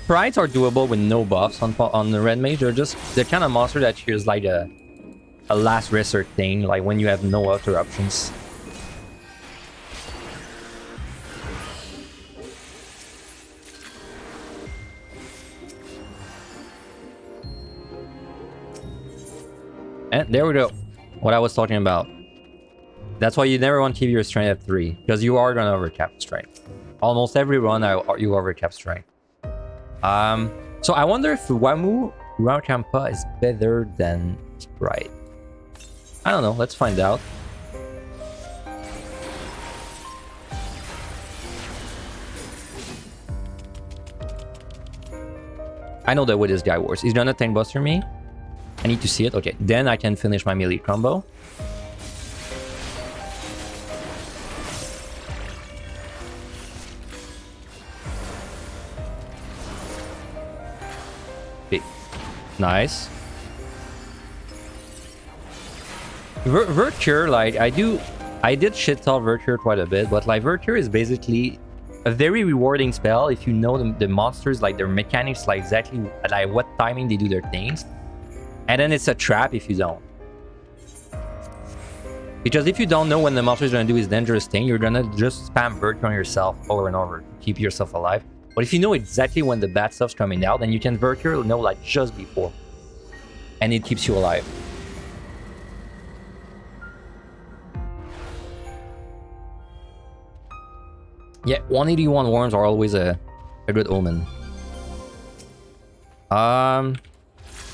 Sprites are doable with no buffs on the red mage. They're just the kind of monster that here's like a last resort thing, like when you have no other options. And there we go. What I was talking about. That's why you never want to keep your strength at 3, because you are gonna overcap strength. Almost every run you overcap strength. So I wonder if Wamu Ramkampa is better than Sprite. I don't know, let's find out. I know that with this guy works. He's gonna tank buster me. I need to see it. Okay, then I can finish my melee combo. Okay, nice. Virtue, like I did shit talk Virtue quite a bit, but like Virtue is basically a very rewarding spell if you know the monsters, like their mechanics, like exactly like what timing they do their things. And then it's a trap if you don't. Because if you don't know when the monster is going to do his dangerous thing, you're going to just spam Virtue on yourself over and over to keep yourself alive. But if you know exactly when the bad stuff's coming out, then you can Virtue know like just before. And it keeps you alive. Yeah, 181 worms are always a good omen.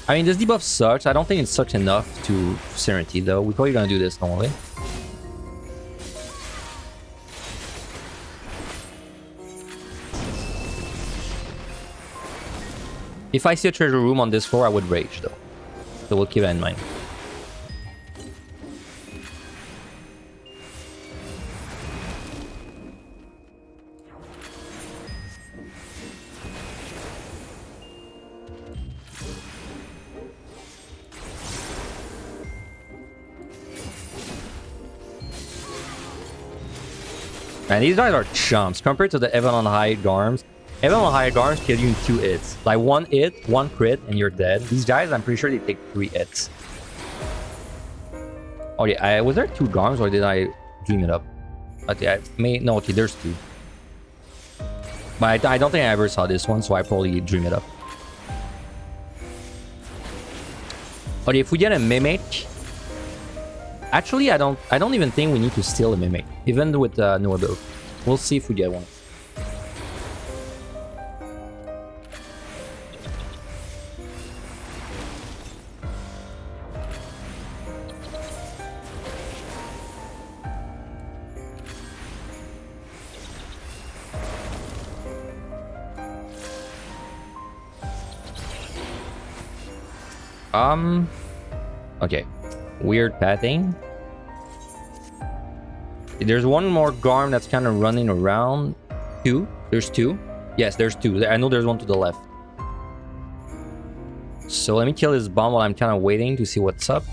I mean, this debuff sucks. I don't think it sucks enough to Serenity, though. We're probably gonna do this normally. If I see a treasure room on this floor, I would rage, though. So we'll keep that in mind. And these guys are chumps compared to the Heaven on High Garms. Heaven on High Garms kill you in 2 hits. Like 1 hit, 1 crit, and you're dead. These guys, I'm pretty sure they take 3 hits. Oh yeah, was there 2 Garms or did I dream it up? Okay, no, okay, there's 2. But I don't think I ever saw this one, so I probably dream it up. Okay, if we get a Mimic... Actually, I don't even think we need to steal a Mimic, even with no ability. We'll see if we get one. Okay. Weird pathing. There's one more Garm that's kind of running around. Two. There's two. Yes, there's two. I know there's one to the left. So let me kill this bomb while I'm kind of waiting to see what's up.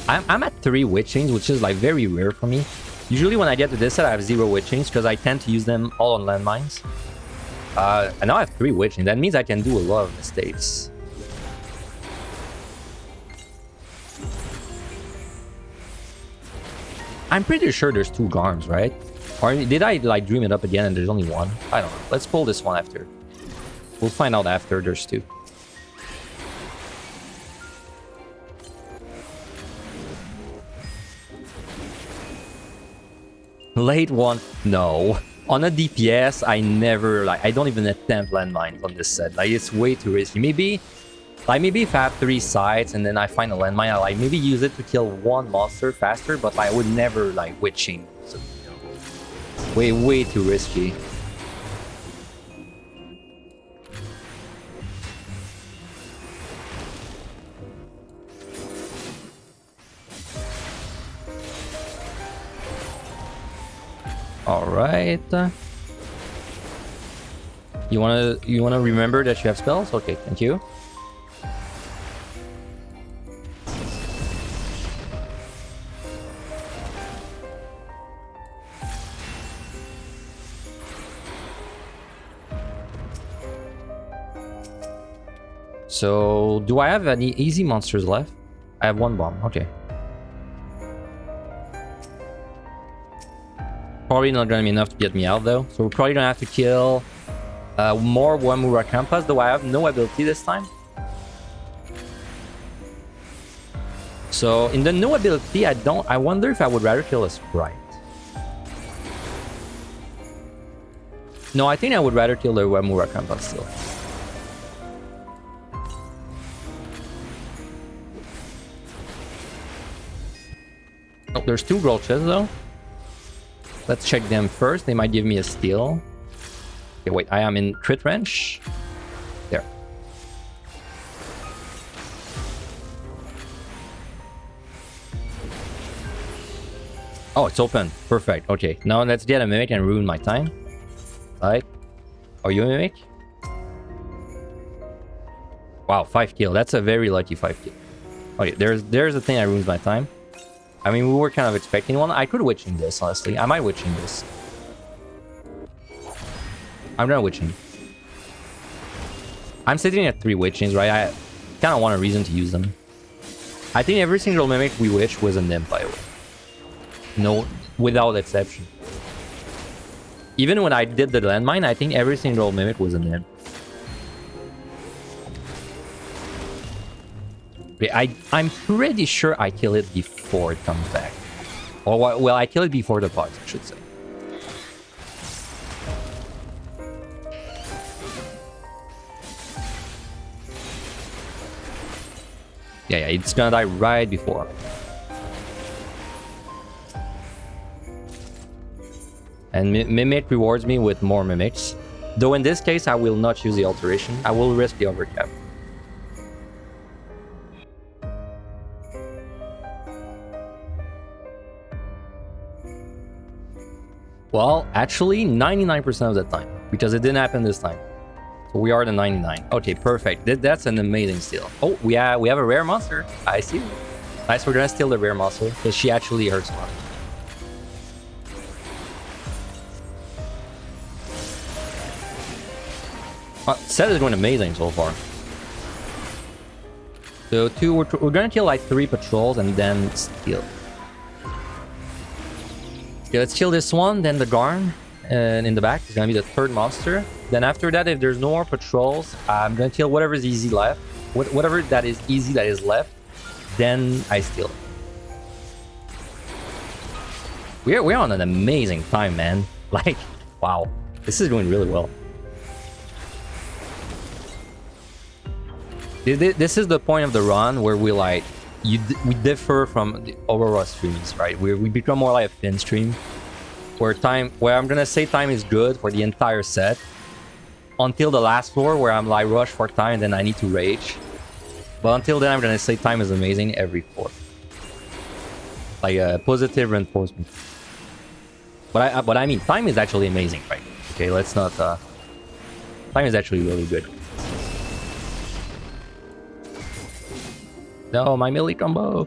I'm at 3 witchings, which is like very rare for me. Usually when I get to this set, I have 0 witchings because I tend to use them all on landmines. And now I have 3 witchings. That means I can do a lot of mistakes. I'm pretty sure there's 2 Garms, right? Or did I like dream it up again and there's only 1? I don't know. Let's pull this one after. We'll find out after there's 2. Late one? No. On a DPS, I never, like, I don't even attempt landmines on this set. Like, it's way too risky. Maybe if I have 3 sites and then I find a landmine, I'll like maybe use it to kill 1 monster faster, but I would never like witching. So, you know, way too risky. All right. You wanna remember that you have spells? Okay, thank you. So, do I have any easy monsters left? I have 1 bomb. Okay. Probably not gonna be enough to get me out though. So we're probably gonna have to kill more Wamura Kampas, though I have no ability this time. So in the no ability, I wonder if I would rather kill a Sprite. No, I think I would rather kill the Wamura Kampas still. Oh, there's 2 Gulches though. Let's check them first. They might give me a steal. Okay, wait. I am in crit range. There. Oh, it's open. Perfect. Okay. Now let's get a Mimic and ruin my time. Alright. Are you a Mimic? Wow, 5 kill. That's a very lucky 5 kill. Okay, there's the thing that ruins my time. I mean, we were kind of expecting one. I could witching this, honestly. I might witching this. I'm gonna witching. I'm sitting at 3 witchings, right? I kind of want a reason to use them. I think every single Mimic we witch was a nymph, by the way. No, without exception. Even when I did the landmine, I think every single Mimic was a nymph. I'm pretty sure I kill it before it comes back. Or, well, I kill it before the pods, I should say. Yeah, it's gonna die right before. And Mimic rewards me with more Mimics. Though in this case, I will not use the alteration. I will risk the overcap. Well, actually, 99% of the time. Because it didn't happen this time. So we are at the 99. Okay, perfect. That's an amazing steal. Oh, we have a rare monster. I see. Nice, we're gonna steal the rare monster. Because she actually hurts a lot. Set is going amazing so far. So we're gonna kill like 3 patrols and then steal. Okay, let's kill this one, then the Garn, and in the back is gonna be the 3rd monster. Then after that, if there's no more patrols, I'm gonna kill whatever is easy left, whatever that is easy that is left. Then I steal. We're on an amazing time, man. Like, wow, this is going really well. This is the point of the run where we like we differ from the Aurora streams, right? We become more like a Finn stream, where I'm gonna say time is good for the entire set, until the last floor where I'm like rush for time and then I need to rage. But until then, I'm gonna say time is amazing every floor. Like a positive reinforcement. But I mean, time is actually amazing, right? Okay, let's not. Time is actually really good. No, my melee combo.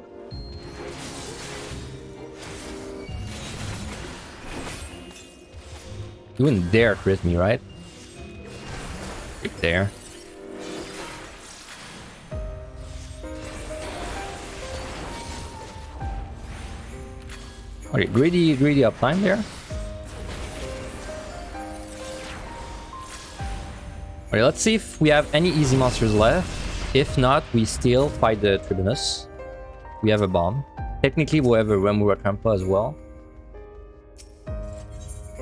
You wouldn't dare crit me, right? Right there. Okay, greedy uptime there. Okay, let's see if we have any easy monsters left. If not, we still fight the Tribunus. We have a bomb. Technically, we have a Wemura Kampa as well.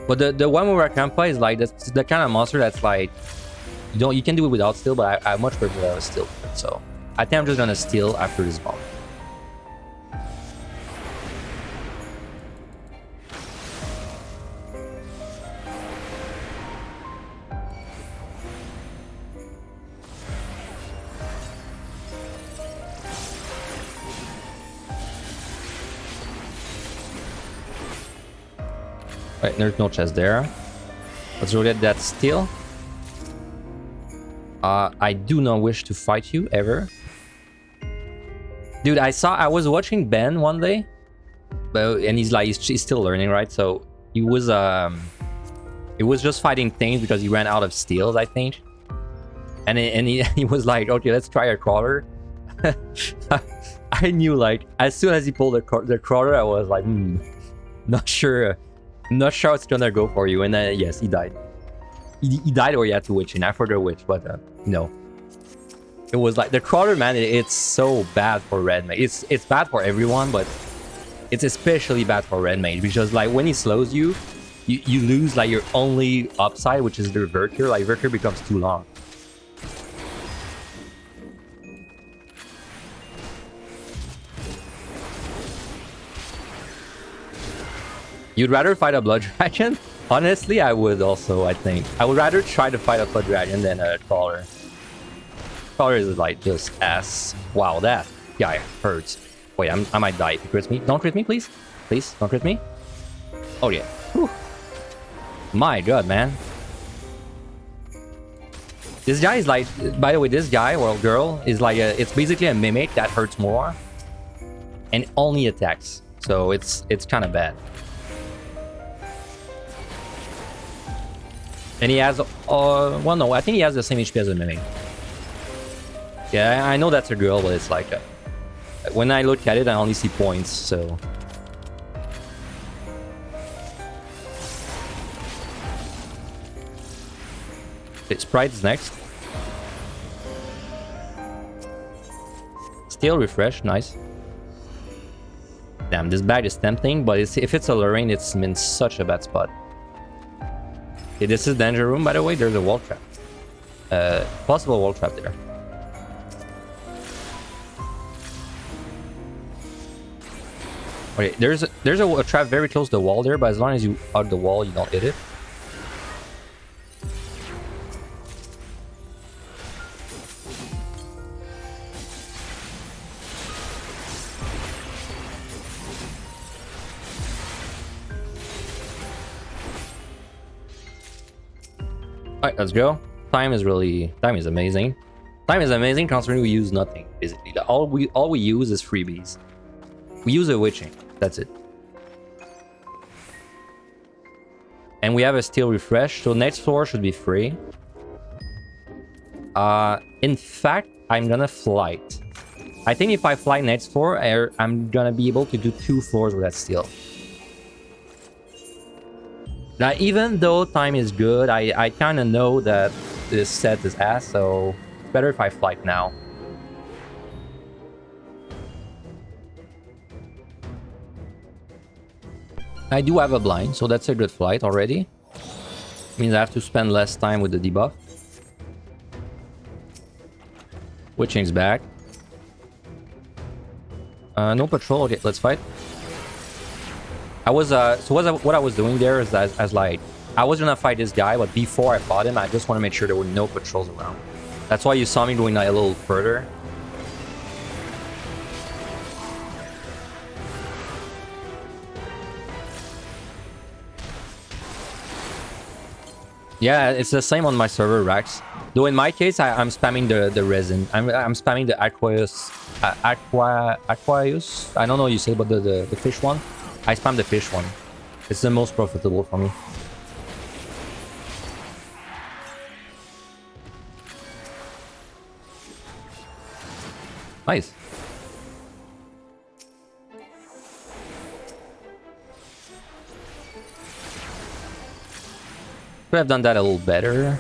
But the Wemura Kampa is like that's the kind of monster that's like you can do it without steal, but I much prefer to have a steal. So I think I'm just gonna steal after this bomb. Right, there's no chest there. Let's roulette that steal. I do not wish to fight you ever. Dude, I was watching Ben one day, and he's still learning, right? So he was just fighting things because he ran out of steals, I think. And he was like, okay, let's try a crawler. I knew, like, as soon as he pulled the crawler, I was like, not sure it's gonna go for you. And then yes, he died. He died, or he had to witch in. I forgot which, but no. It was like the crawler, man. It's so bad for red mage. It's bad for everyone, but it's especially bad for red mage because like when he slows you, you lose like your only upside, which is the Vercure. Like Vercure becomes too long. You'd rather fight a blood dragon? Honestly, I would also, I think. I would rather try to fight a blood dragon than a crawler. Crawler is like just ass. Wow, that guy hurts. Wait, I might die if he crits me. Don't crit me, please. Please, don't crit me. Oh yeah. Whew. My god, man. This guy is like, by the way, this guy or girl is like it's basically a mimic that hurts more and only attacks. So it's kind of bad. And he has, well, no, I think he has the same HP as a mimic. Yeah, I know that's a girl, but it's like, when I look at it, I only see points, so. Okay, Sprite is next. Still refresh, nice. Damn, this bag is tempting, but if it's alluring, it's in such a bad spot. Okay, this is danger room, by the way. There's a wall trap. Possible wall trap there. Okay, there's a trap very close to the wall there, but as long as you out the wall, you don't hit it. Alright, let's go. Time is amazing. Time is amazing considering we use nothing, basically. All we use is freebies. We use a witching. That's it. And we have a steel refresh, so next floor should be free. In fact, I'm gonna flight. I think if I fly next floor, I'm gonna be able to do 2 floors with that steel. Now, even though time is good, I kind of know that this set is ass, so it's better if I flight now. I do have a blind, so that's a good flight already. Means I have to spend less time with the debuff. Witching's back. No patrol. Okay, let's fight. I was so what I was doing there is as like I was gonna fight this guy, but before I fought him, I just want to make sure there were no patrols around. That's why you saw me going like a little further. Yeah, it's the same on my server, Rax. Though in my case, I'm spamming the resin. I'm spamming the Aqueous. Aqueous? I don't know what you say, but the fish one. I spam the fish one. It's the most profitable for me. Nice. Could have done that a little better.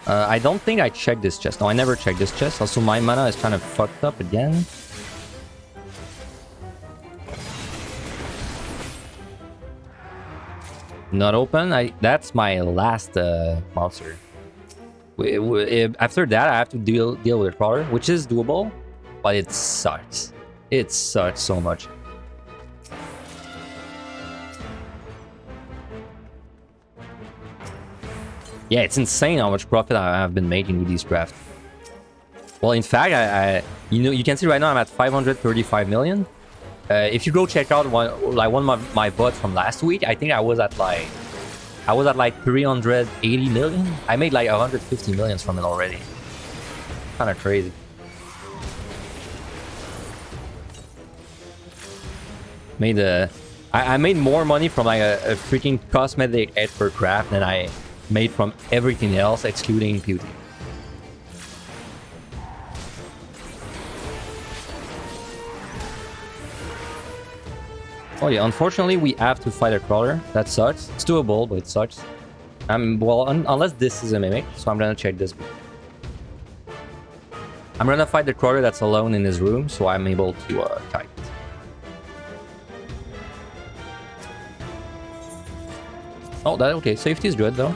I don't think I checked this chest. No, I never checked this chest. Also, my mana is kind of fucked up again. Not open. That's my last monster. After that, I have to deal with a crawler, which is doable, but it sucks. It sucks so much. Yeah, it's insane how much profit I've been making with these crafts. Well, in fact, you can see right now I'm at 535 million. If you go check out one of my bots from last week, I think I was at like 380 million. I made like 150 millions from it already. Kind of crazy. I made more money from like a freaking cosmetic edge per craft than I made from everything else, excluding PotD. Oh yeah, unfortunately we have to fight a crawler. That sucks. It's doable, but it sucks. Well, unless this is a mimic, so I'm gonna check this. I'm gonna fight the crawler that's alone in his room, so I'm able to kite. Oh, that okay. Safety is good though.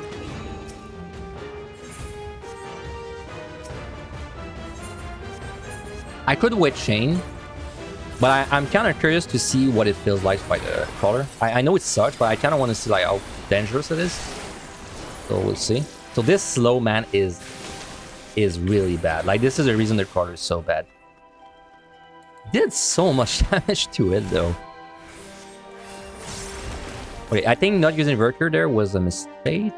I could witch chain, but I'm kind of curious to see what it feels like to fight a crawler. I know it sucks, but I kind of want to see like how dangerous it is. So we'll see. So this slow man is really bad. Like this is the reason the crawler is so bad. Did so much damage to it though. Okay, I think not using Verker there was a mistake.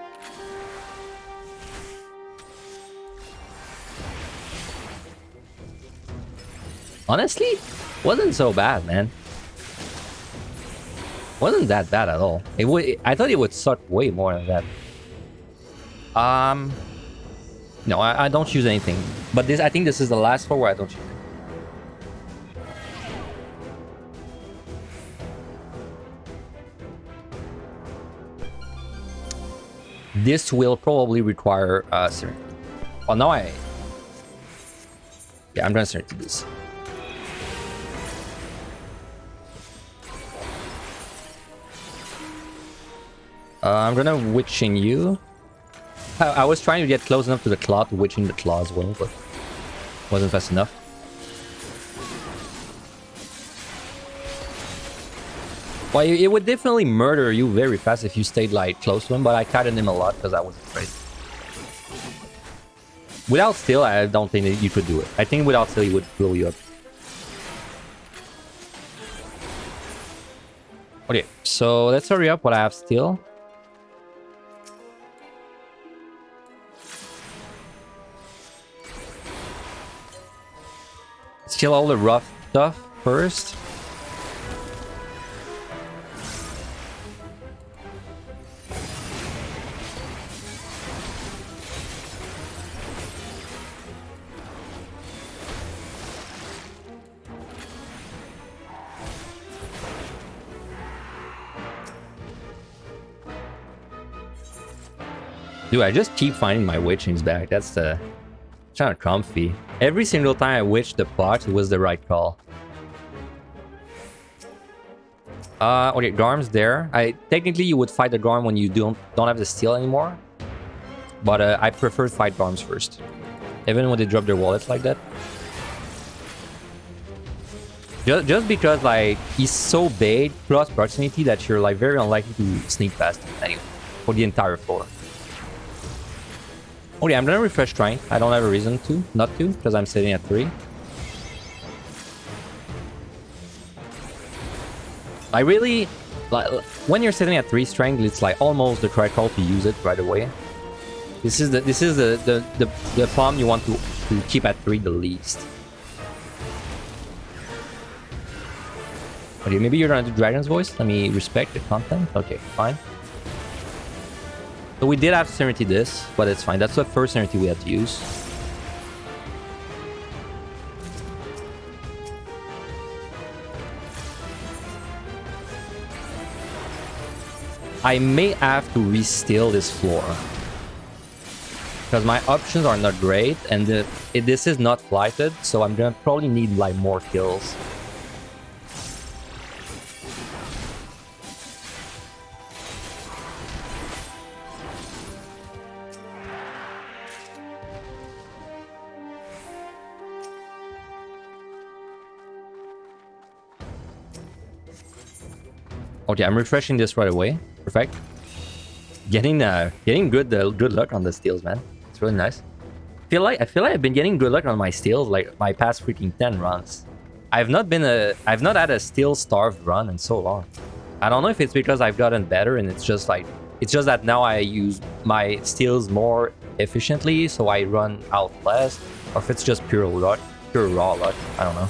Honestly, wasn't so bad, man. Wasn't that bad at all. I thought it would suck way more than that. No, I don't use anything. But I think this is the last floor where I don't use it. This will probably require Serenity. Oh, now yeah, I'm gonna Serenity this. I'm gonna witching you. I was trying to get close enough to the claw to witching the claw as well, but wasn't fast enough. Well, it would definitely murder you very fast if you stayed like close to him, but I kited him a lot because I was afraid. Without steel, I don't think that you could do it. I think without steel, he would blow you up. Okay, so let's hurry up while I have steel. Let's kill all the rough stuff first. Dude, I just keep finding my witchings back. That's kind of comfy. Every single time I witched the pot, it was the right call. Okay, Garm's there. Technically you would fight the Garm when you don't have the steel anymore. But I prefer fight Garms first. Even when they drop their wallets like that. Just because like he's so big plus proximity that you're like very unlikely to sneak past him anyway for the entire floor. Okay, I'm gonna refresh strength. I don't have a reason to not to because I'm sitting at 3. I really like when you're sitting at 3 strength, it's like almost the correct call to use it right away. This is the palm you want to keep at 3 the least. Okay, maybe you're gonna do Dragon's Voice. Let me respect the content. Okay, fine. So we did have to Serenity this, but it's fine. That's the first Serenity we had to use. I may have to re-steal this floor. Because my options are not great, and this is not flighted, so I'm gonna probably need like more kills. Okay, I'm refreshing this right away. Perfect. Getting good luck on the steals, man. It's really nice. I feel like I've been getting good luck on my steals like my past freaking 10 runs. I've not had a steal starved run in so long. I don't know if it's because I've gotten better and it's just that now I use my steals more efficiently, so I run out less, or if it's just pure luck, pure raw luck. I don't know.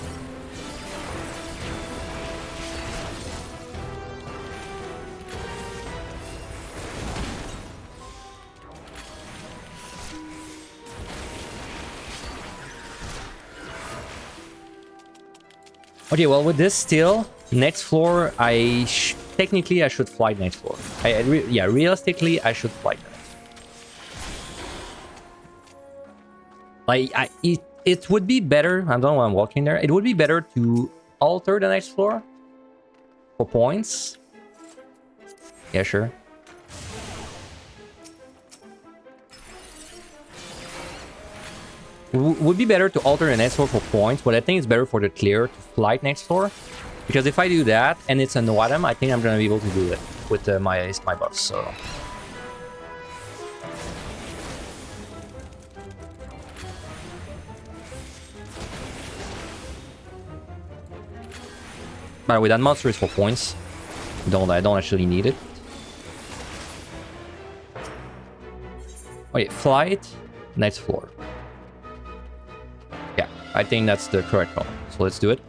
Okay, well, with this steal, next floor, technically I should fly next floor. Yeah, realistically, I should fly next. Like, it would be better. I don't know why I'm walking there. It would be better to alter the next floor for points. Yeah, sure. Would be better to alter the next floor for points, but I think it's better for the clear to flight next floor. Because if I do that, and it's a no item, I think I'm going to be able to do it with my buffs, so... By the way, that monster is for points. I don't actually need it. Okay, flight, next floor. Yeah, I think that's the correct call. So let's do it.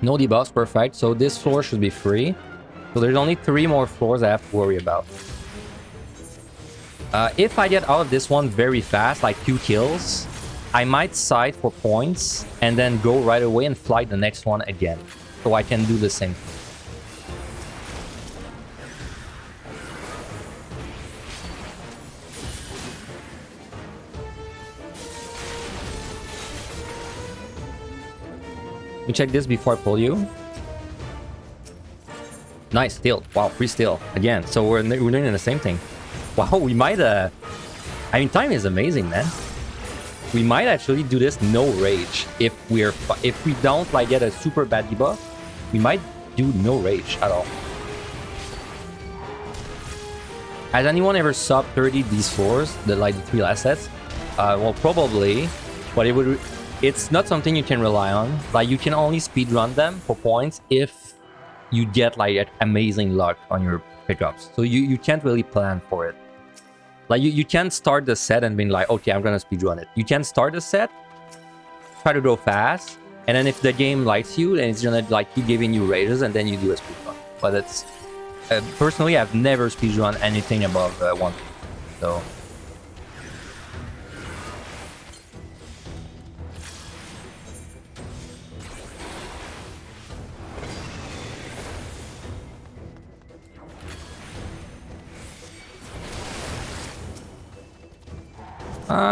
No debuffs, perfect. So this floor should be free. So there's only 3 more floors I have to worry about. If I get out of this one very fast, like 2 kills, I might side for points and then go right away and flight the next one again. So I can do the same thing. Let me check this before I pull you. Nice, steal. Wow, free steal. Again, so we're doing the same thing. Wow, we might... I mean, time is amazing, man. We might actually do this no rage. If we don't like get a super bad debuff, we might do no rage at all. Has anyone ever sub 30 these floors, the 3 last sets? Well, probably, but it's not something you can rely on. Like, you can only speedrun them for points if you get like amazing luck on your pickups. So you can't really plan for it. Like, you can't start the set and being like, okay, I'm gonna speedrun it. You can start the set, try to go fast, and then if the game likes you, then it's gonna like keep giving you rages, and then you do a speedrun. But it's... personally, I've never speedrun anything above 1. So...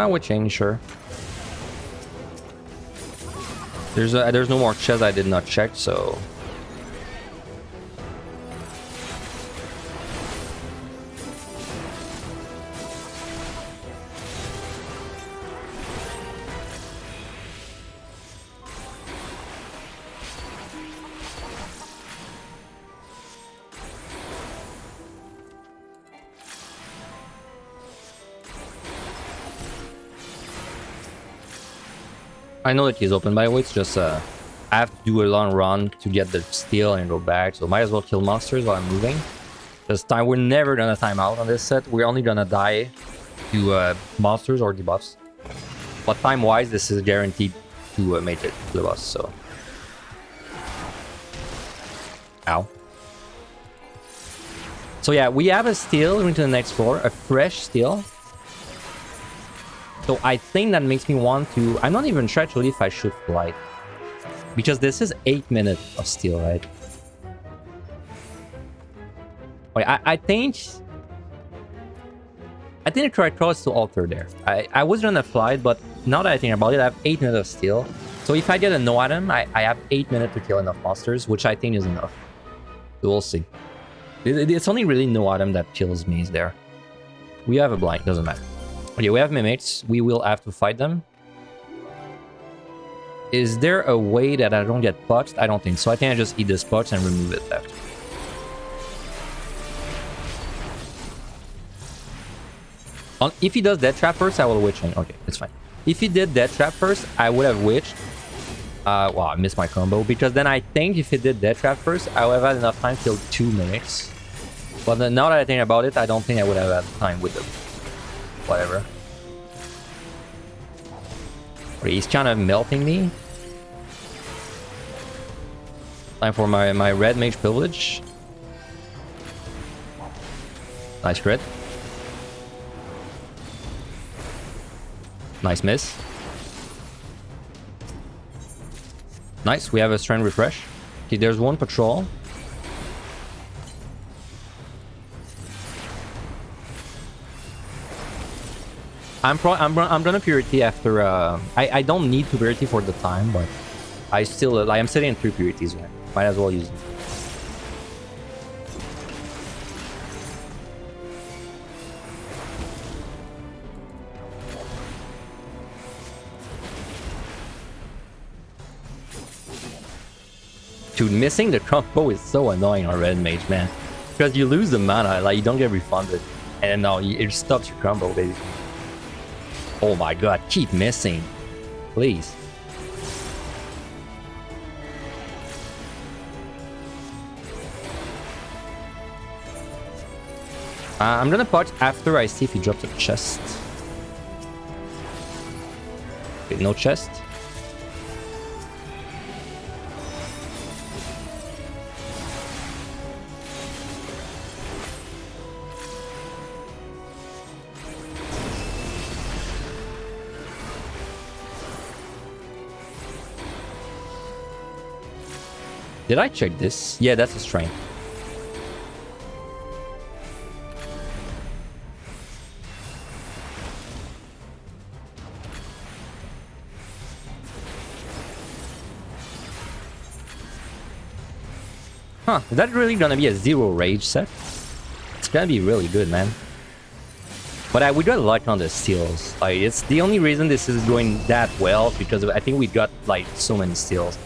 we'll change, sure. There's no more chests I did not check, so... I know that he's open, by the way. It's just I have to do a long run to get the steel and go back. So might as well kill monsters while I'm moving. This time we're never gonna time out on this set. We're only gonna die to monsters or debuffs. But time-wise, this is guaranteed to make it to the boss. So, ow. So yeah, we have a steel into the next floor, a fresh steel. So I think that makes me want to... I'm not even sure actually if I should flight. Because this is 8 minutes of steel, right? Wait, I think the correct call is to alter there. I was gonna flight, but now that I think about it, I have 8 minutes of steel. So if I get a no item, I have 8 minutes to kill enough monsters, which I think is enough. So we'll see. It's only really no item that kills me is there. We have a blind, doesn't matter. Okay, we have mimics. We will have to fight them. Is there a way that I don't get puched? I don't think so. I think I just eat this pucks and remove it after. If he does Death Trap first, I will witch him. Okay, it's fine. If he did Death Trap first, I would have witched. Wow, I missed my combo. Because then I think if he did Death Trap first, I would have had enough time to kill 2 mimics. But then now that I think about it, I don't think I would have had time with them. Whatever. Okay, he's kind of melting me. Time for my red mage privilege. Nice crit. Nice miss. Nice, we have a strength refresh. Okay, there's one patrol. I'm gonna purity after I don't need to purity for the time, but I still I'm sitting in 3 purities, right? Might as well use it. Dude, missing the combo is so annoying on Red Mage, man. Because you lose the mana, like you don't get refunded. And no, it stops your combo, basically. Oh my god, keep missing. Please. I'm gonna punch after I see if he drops a chest. Okay, no chest. Did I check this? Yeah, that's a strength. Huh, is that really gonna be a 0 rage set? It's gonna be really good, man. But we got luck on the steals. Like, it's the only reason this is going that well, because I think we got, like, so many steals.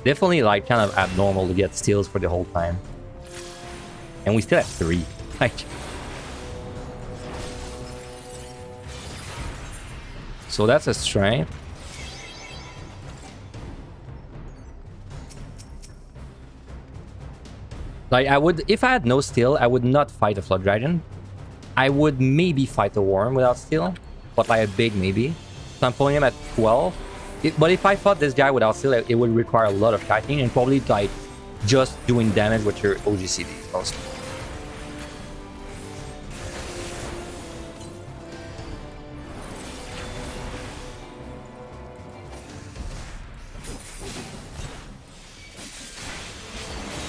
Definitely, like, kind of abnormal to get steals for the whole time. And we still have 3. Like... So that's a strength. Like, I would... If I had no steel, I would not fight a Flood Dragon. I would maybe fight a Worm without steel. But, like, a big maybe. So I'm pulling him at 12. But if I fought this guy without steel, it would require a lot of kiting and probably like just doing damage with your OGCD mostly.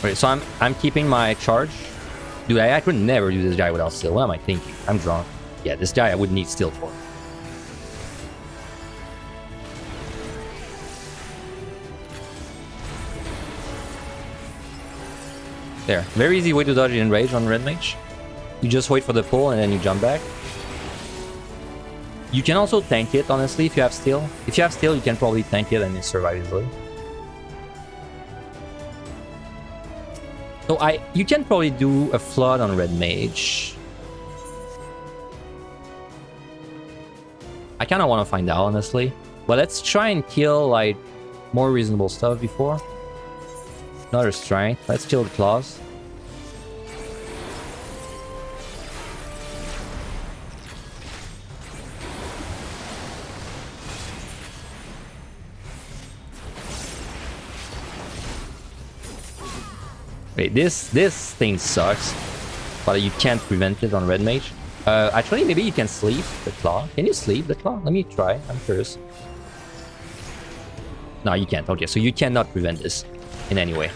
Okay, so I'm keeping my charge. Dude, I could never do this guy without steel. What am I thinking? I'm drunk. Yeah, this guy I would need steel for. There. Very easy way to dodge in rage on Red Mage. You just wait for the pull and then you jump back. You can also tank it, honestly, if you have steel. If you have steel, you can probably tank it and you survive easily. So you can probably do a flood on Red Mage. I kind of want to find out, honestly. But let's try and kill, like, more reasonable stuff before. Another strength. Let's kill the claws. Wait, this thing sucks. But you can't prevent it on Red Mage. Actually, maybe you can sleep the claw. Can you sleep the claw? Let me try. I'm curious. No, you can't. Okay, so you cannot prevent this in any way.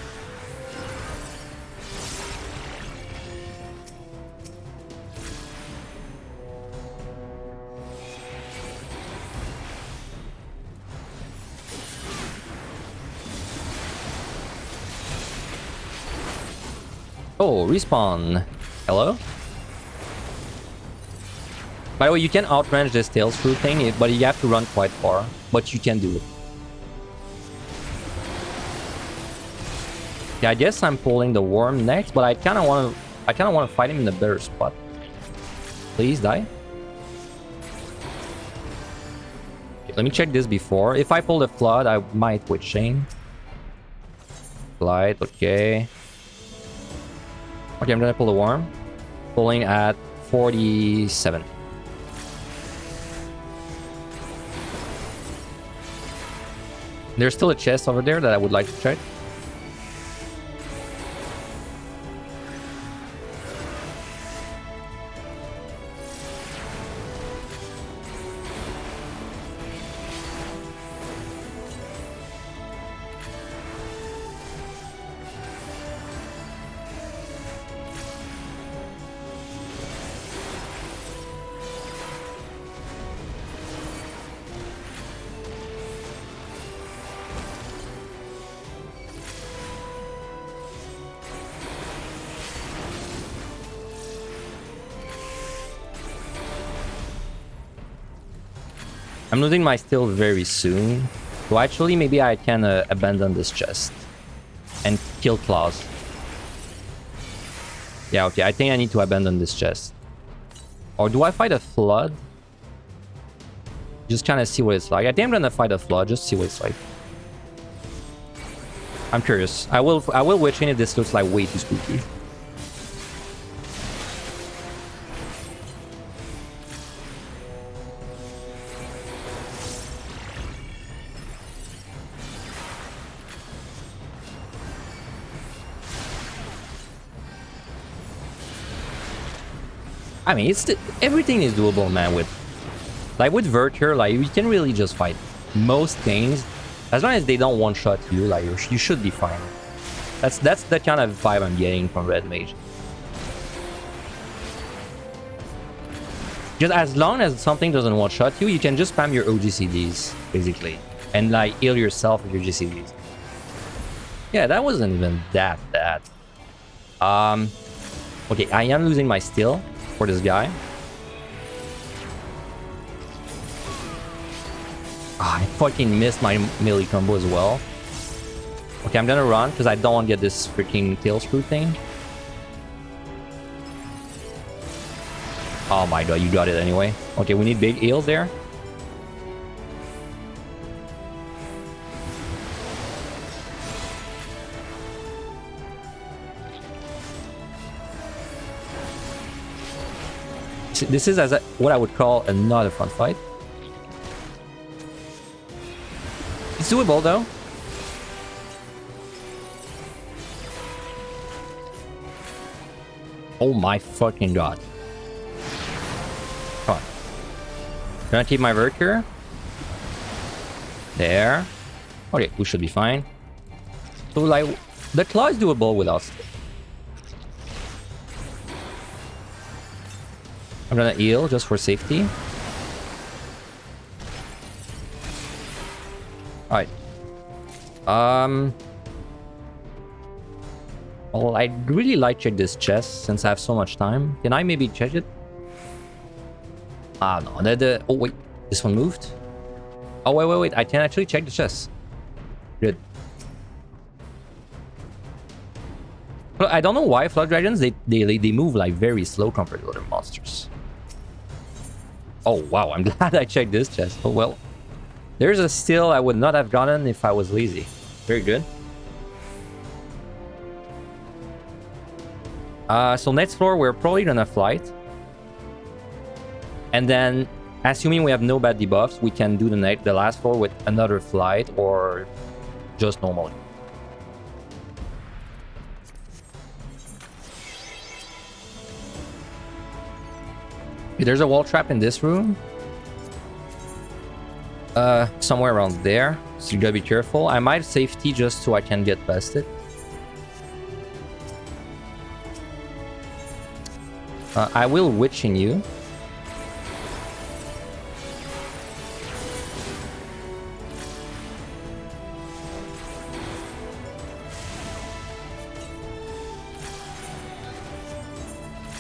Oh, respawn. Hello? By the way, you can outrange this tail screw thing, but you have to run quite far. But you can do it. Yeah, I guess I'm pulling the worm next, but I kind of want to fight him in a better spot. Please die. Okay, let me check this before. If I pull the flood, I might with chain. Light, okay. Okay, I'm gonna pull the worm. Pulling at 47. There's still a chest over there that I would like to check. I'm losing my steel very soon. So actually, maybe I can abandon this chest and kill claws. Yeah, okay. I think I need to abandon this chest. Or do I fight a flood? Just kind of see what it's like. I think I'm gonna fight a flood. Just see what it's like. I'm curious. I will witch in if this looks like way too spooky. I mean, everything is doable, man. With Virtuer, like you can really just fight most things as long as they don't one-shot you. Like you should be fine. That's the kind of vibe I'm getting from Red Mage. Just as long as something doesn't one-shot you, you can just spam your OGCDs basically, and like heal yourself with your GCDs. Yeah, that wasn't even that bad. Okay, I am losing my steel for this guy. I fucking missed my melee combo as well. Okay, I'm gonna run because I don't want to get this freaking tail screw thing. Oh my god, you got it anyway. Okay, we need big heals there. This is what I would call not a fun fight. It's doable though. Oh my fucking god. Come on. Gonna keep my Virtuer. There. Okay, we should be fine. So like, the claw is doable without stick. I'm gonna heal just for safety. Alright. Well, I'd really like to check this chest since I have so much time. Can I maybe check it? Ah, no. Oh, wait. This one moved? Oh, wait. I can actually check the chest. Good. But I don't know why Flood Dragons, they move like very slow compared to other monsters. Oh, wow. I'm glad I checked this chest. Oh, well. There's a steal I would not have gotten if I was lazy. Very good. So next floor, we're probably gonna flight. And then, assuming we have no bad debuffs, we can do the last floor with another flight or just normally. Okay, there's a wall trap in this room. Somewhere around there. So you gotta be careful. I might safety just so I can get past it. I will witching you.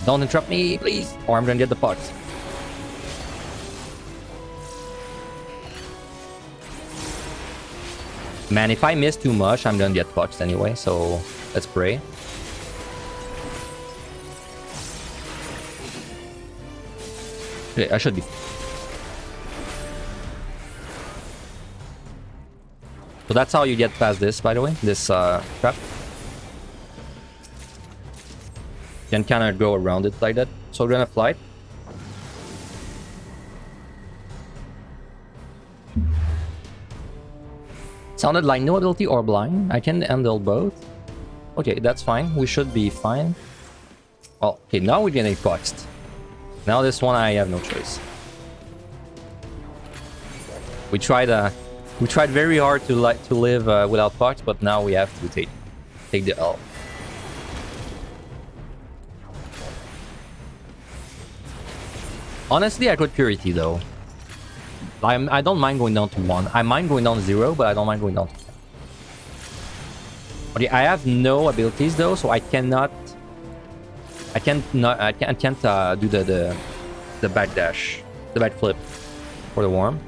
Don't interrupt me, please, or I'm gonna get the pots. Man, if I miss too much, I'm gonna get pucks anyway, so let's pray. Okay, I should be. So that's how you get past this, by the way, this trap. You can kind of go around it like that. So we're gonna fly. Sounded like no ability or blind. I can handle both. Okay, that's fine. We should be fine. Well, okay, now we're getting boxed. Now this one I have no choice. We tried very hard to live without box, but now we have to take the L. Honestly, I could Purity though. I don't mind going down to 1. I mind going down to 0, but I don't mind going down to 10. Okay, I have no abilities though, so I can't do the backdash, the backflip for the worm.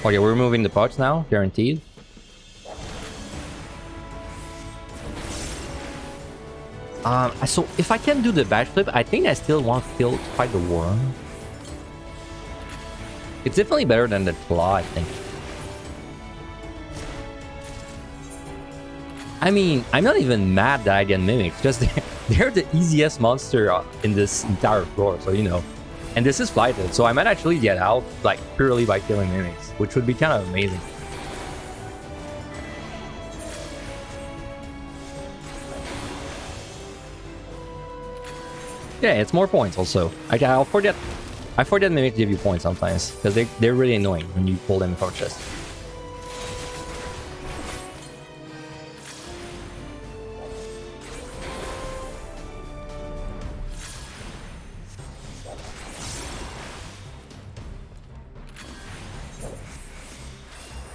Okay, we're removing the pots now, guaranteed. So if I can do the backflip, I think I still want to fight the worm. It's definitely better than the claw, I think. I mean, I'm not even mad that I get mimics, because they're the easiest monster in this entire floor, so you know. And this is flighted, so I might actually get out like purely by killing mimics, which would be kind of amazing. Yeah, it's more points also. I forget mimics give you points sometimes, because they're really annoying when you pull them from chest.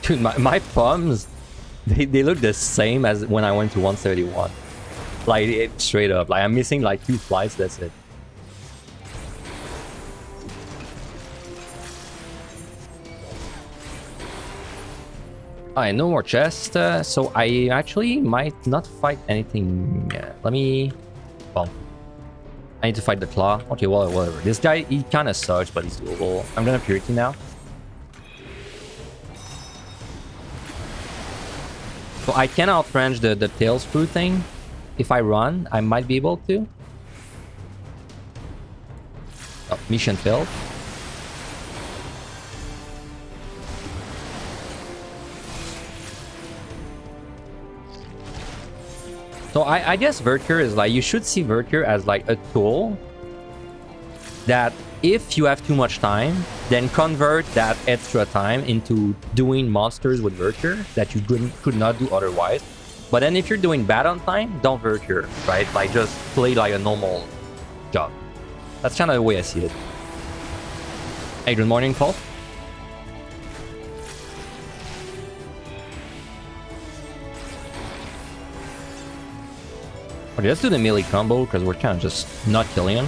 Dude, my palms, they look the same as when I went to 171. Like, straight up. Like, I'm missing like 2 flights, that's it. Alright, no more chest. So I actually might not fight anything. Let me... Well, I need to fight the claw. Okay, well, whatever. This guy, he kind of sucks, but he's doable. I'm gonna Purity now. So I can outrange the tail screw thing. If I run, I might be able to. Oh, mission failed. So I guess Vertier is like, you should see Vertier as like a tool that if you have too much time, then convert that extra time into doing monsters with Vertier that you could not do otherwise. But then if you're doing bad on time, don't Vertier, right? Like, just play like a normal job. That's kind of the way I see it. Hey, good morning, Paul. Okay, let's do the melee combo, because we're kind of just not killing him.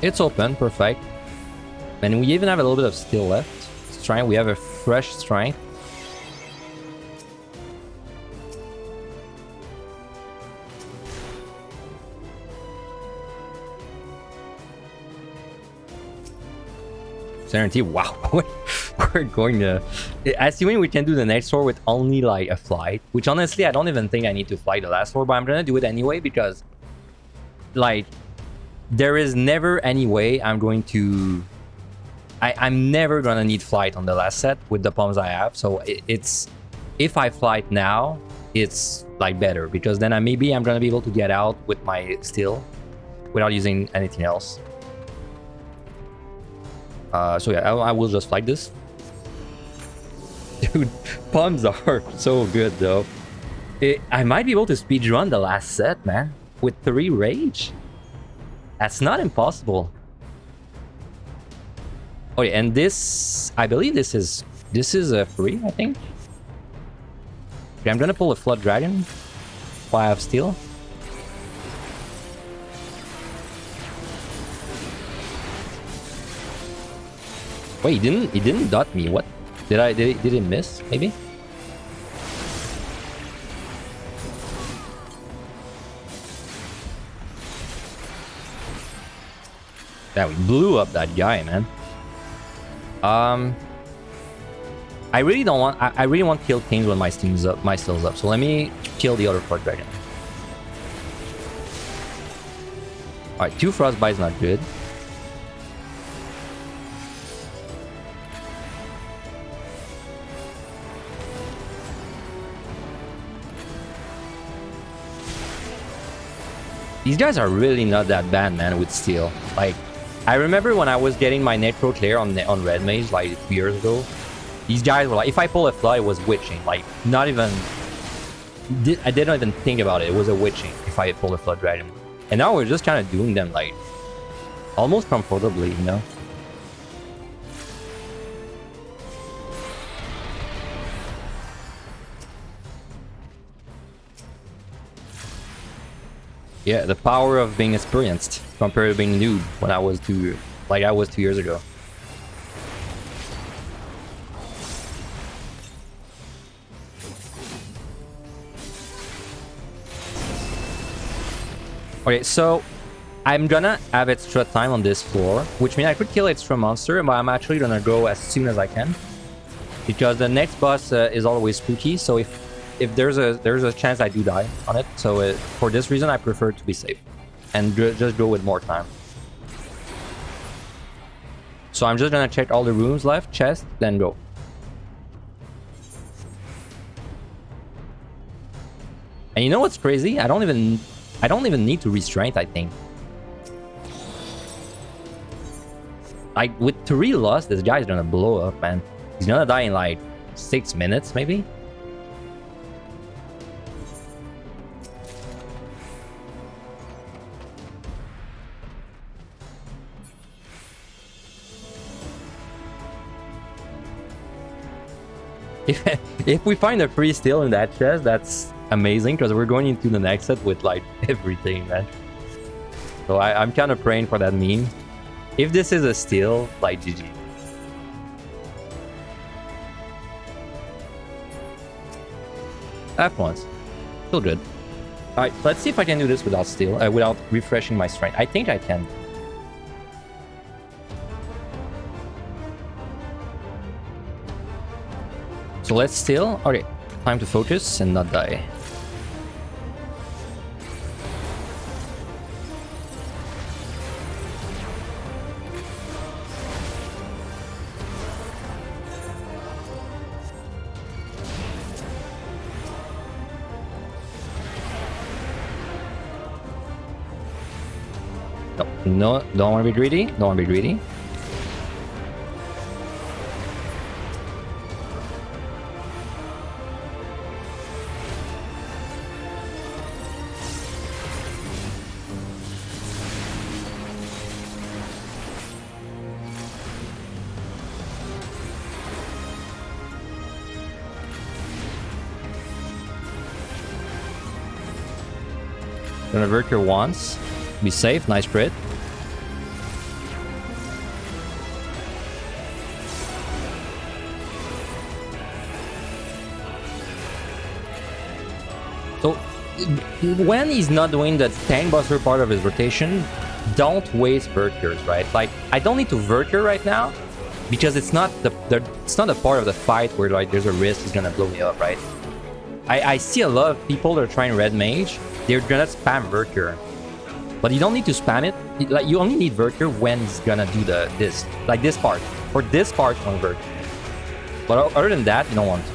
It's open, perfect. And we even have a little bit of steel left. strength. We have a fresh strength. Serenity, wow. We're going to... Assuming we can do the next floor with only like a flight, which honestly, I don't even think I need to fly the last floor, but I'm gonna do it anyway because like there is never any way I'm going to... I'm never gonna need flight on the last set with the pumps I have, so it's... If I flight now, it's like better because then maybe I'm gonna be able to get out with my steel without using anything else. So yeah, I will just like this. Dude, pumps are so good though. I might be able to speedrun the last set, man. With 3 rage. That's not impossible. Oh yeah, and this... I believe this is a free, I think. Okay, I'm gonna pull a Flood Dragon while I have steel. Wait, he didn't dot me. What? Did he miss? Maybe? Yeah, we blew up that guy, man. I really don't want... I really want to kill kings when my steel's up. So let me kill the other Flood Dragon. Alright, 2 Frostbite's not good. These guys are really not that bad, man, with steel. Like, I remember when I was getting my Necro clear on Red Mage, like 2 years ago. These guys were like, if I pull a fly, it was witching. Like, not even... I didn't even think about it. It was a witching if I pull a Flood Dragon. And now we're just kind of doing them, like, almost comfortably, you know? Yeah, the power of being experienced compared to being new when I was 2 years ago. Okay, so I'm gonna have extra time on this floor, which means I could kill extra monster, but I'm actually gonna go as soon as I can because the next boss is always spooky. So if there's a chance I do die on it, so for this reason I prefer to be safe and just go with more time. So I'm just gonna check all the rooms left, chest, then go. And you know what's crazy? I don't even need to restraint, I think. Like with 3 loss, this guy's gonna blow up, man. He's gonna die in like 6 minutes, maybe. If we find a free steel in that chest, that's amazing because we're going into the next set with like everything, man. So I'm kind of praying for that meme. If this is a steal, like GG. F1s. Still good. Alright, let's see if I can do this without steal, without refreshing my strength. I think I can. So let's steal. Okay, time to focus and not die. No, don't want to be greedy. Don't want to be greedy. Gonna work your wands. Be safe. Nice crit. when he's not doing the tank buster part of his rotation, don't waste Vertiers, right? Like, I don't need to Vertier right now because it's not a part of the fight where like there's a risk he's gonna blow me up, right? I see a lot of people that are trying Red Mage, they're gonna spam Vertier. But you don't need to spam it. Like, you only need Vertier when he's gonna do this part. For this part, you want Vertier. But other than that, you don't want to.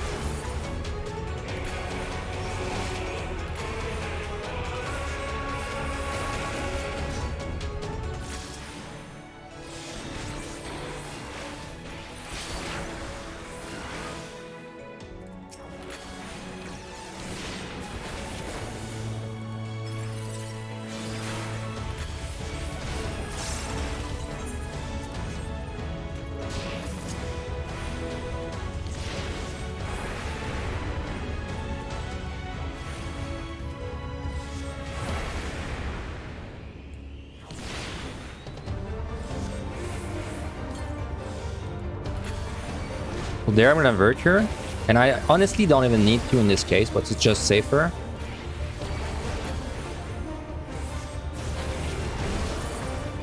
There I'm gonna Vertier, and I honestly don't even need to in this case, but it's just safer.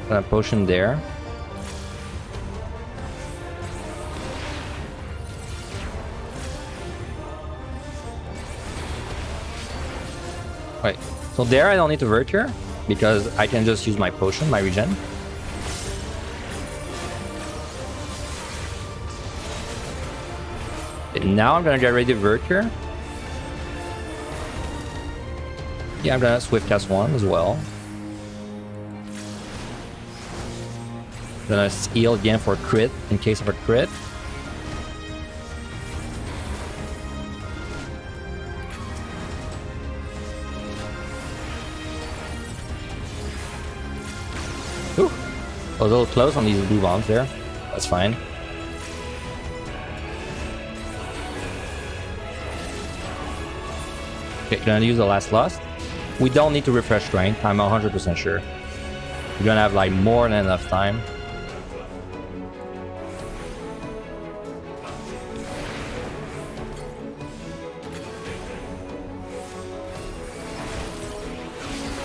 Gonna potion there. Wait, so there I don't need to Vertier because I can just use my potion, my regen. Now I'm gonna get ready to Vertier. Yeah, I'm gonna Swift Cast 1 as well. Gonna heal again for a crit in case of a crit. Ooh, I was a little close on these blue bombs there. That's fine. Okay, gonna use the last lust. We don't need to refresh strength, I'm 100% sure. We're gonna have like more than enough time.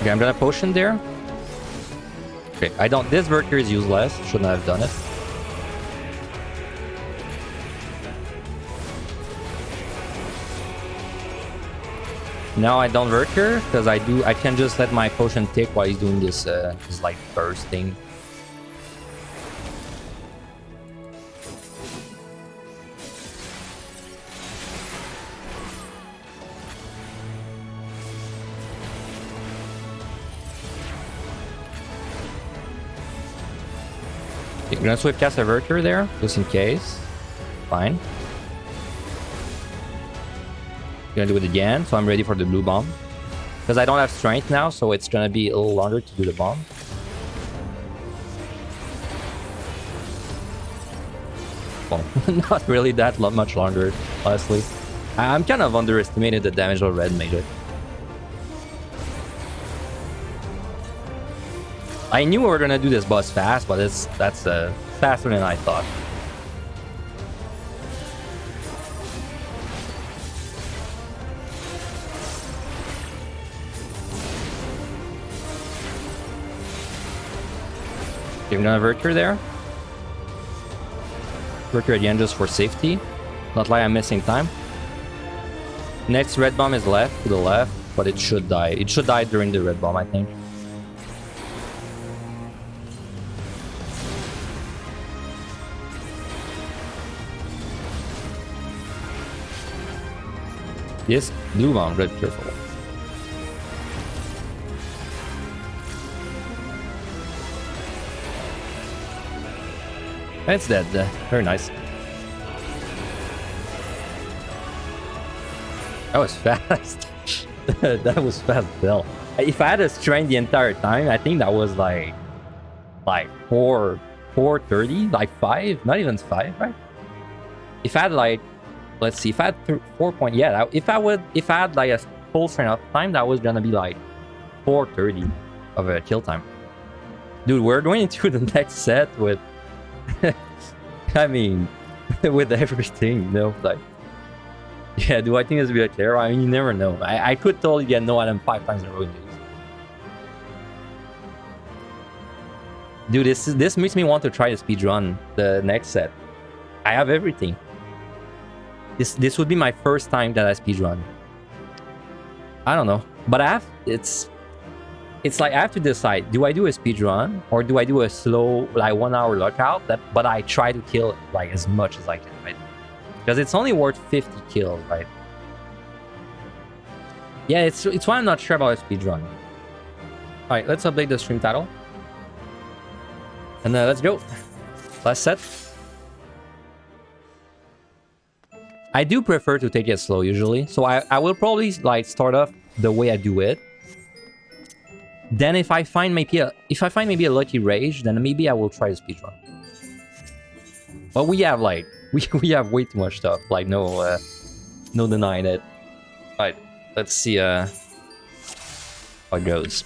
Okay, I'm gonna potion there. Okay, I don't. This Vertier is useless. Shouldn't have done it. Now I don't Vertier because I can just let my potion tick while he's doing this like burst thing. You're gonna Swift Cast a Vertier there, just in case. Fine. Gonna do it again, so I'm ready for the blue bomb. Because I don't have strength now, so it's gonna be a little longer to do the bomb. Well, not really that much longer, honestly. I'm kind of underestimated the damage of Red Mage. I knew we were gonna do this boss fast, but that's faster than I thought. You're gonna Vertier there. Vertier again just for safety. Not like I'm missing time. Next red bomb is left, to the left, but it should die. It should die during the red bomb, I think. Yes, blue bomb, red, careful. It's dead. Very nice. That was fast. That was fast, Bill. If I had a strength the entire time, I think that was like 430, like 5, not even 5, right? If I had like, let's see, if I had 4 point, yeah, if I had like a full strength of time, that was gonna be like 430 of a kill time. Dude, we're going into the next set with I mean, with everything, you know, like, Yeah, do I think it's really clear? I mean, you never know. I could totally get no item 5 times in a row, dude. This makes me want to try to speedrun the next set. I have everything. This would be my first time that I speedrun. I don't know, but it's like I have to decide: do I do a speedrun or do I do a slow, like 1 hour lockout? But I try to kill like as much as I can, right? Because it's only worth 50 kills, right? Yeah, it's why I'm not sure about a speedrun. All right, let's update the stream title, and let's go. Last set. I do prefer to take it slow usually, so I will probably like start off the way I do it. Then if I find maybe a lucky rage, then maybe I will try to speedrun. But we have like we have way too much stuff, like no denying it. Alright, let's see how it goes.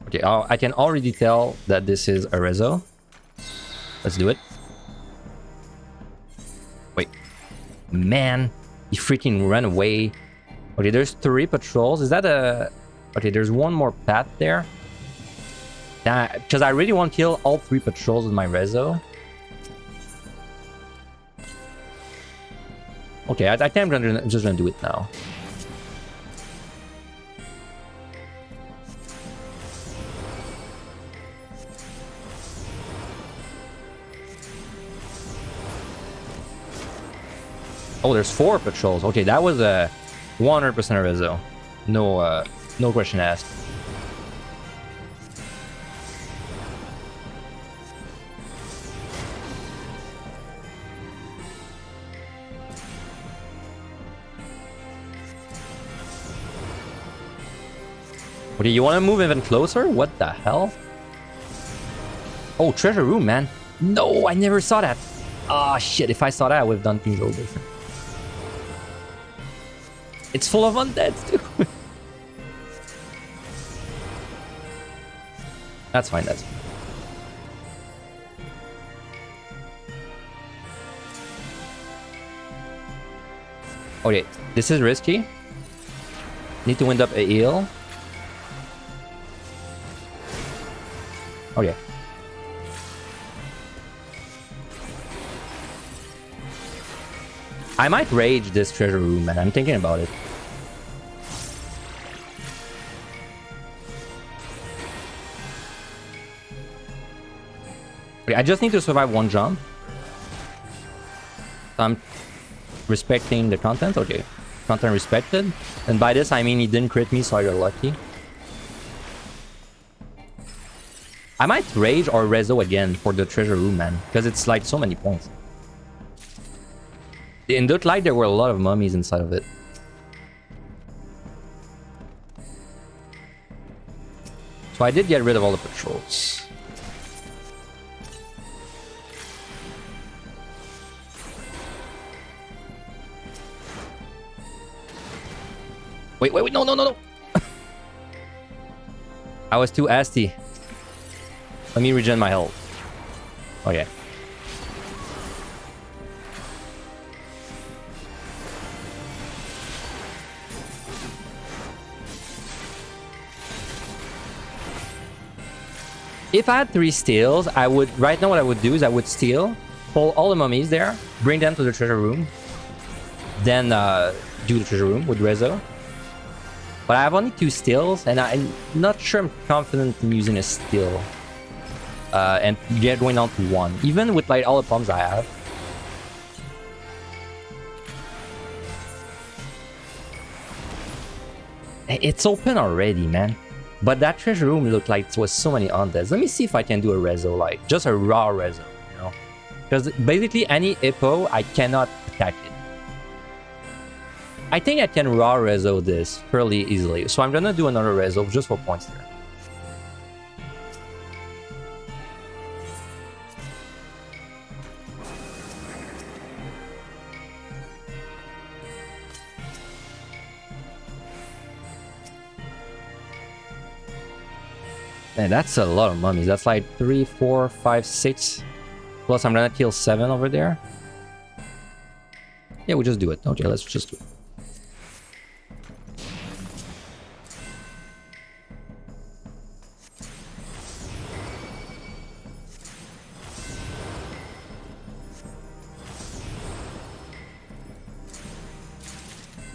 Okay, I can already tell that this is a rezo. Let's do it. Wait. Man, he freaking ran away. Okay, there's 3 patrols. Is that a... Okay, there's one more path there. Because I really want to kill all 3 patrols with my rezo. Okay, I think I'm just gonna do it now. Oh, there's 4 patrols. Okay, that was a 100% rezo. No question asked. Okay, you want to move even closer? What the hell? Oh, treasure room, man. No, I never saw that. Ah, shit. If I saw that, I would have done things a little different. It's full of undeads, too. That's fine, that's fine. Okay, this is risky. Need to wind up a heal. Okay. I might rage this treasure room, man. I'm thinking about it. Okay, I just need to survive 1 jump. I'm respecting the content. Okay. Content respected. And by this, I mean he didn't crit me, so I got lucky. I might rage or rezo again for the treasure room, man. Because it's like so many points. In Duck Light, there were a lot of mummies inside of it. So I did get rid of all the patrols. Wait, no. I was too hasty. Let me regen my health. Okay. If I had 3 steals, I would... Right now what I would do is I would steal, pull all the mummies there, bring them to the treasure room, then do the treasure room with rezo. But I have only 2 steals, and I'm not sure I'm confident in using a steal. And get going down to 1. Even with like all the pumps I have. It's open already, man. But that treasure room looked like it was so many undeads. Let me see if I can do a rezo, like just a raw rezo, you know? Because basically any hippo, I cannot attack it. I think I can raw rezo this fairly easily. So I'm gonna do another rezo just for points there. Man, that's a lot of mummies. That's like 3, 4, 5, 6. Plus I'm gonna kill 7 over there. Yeah, we'll just do it. Okay, let's just do it.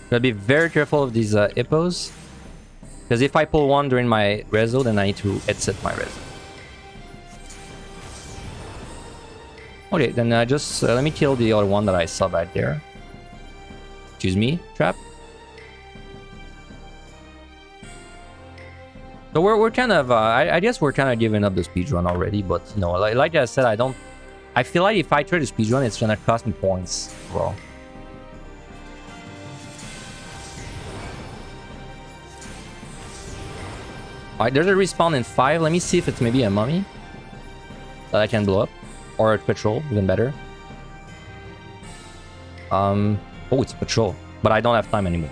Gotta be very careful of these hippos. Because if I pull one during my rezo, then I need to exit my rezo. Okay, then just let me kill the other one that I saw back there. Excuse me, trap. So we're kind of, I guess we're kind of giving up the speedrun already, but you know, like I said, I feel like if I try to speedrun, it's gonna cost me points. Well. Alright, there's a respawn in 5. Let me see if it's maybe a mummy that I can blow up. Or a patrol, even better. Oh, it's a patrol. But I don't have time anymore.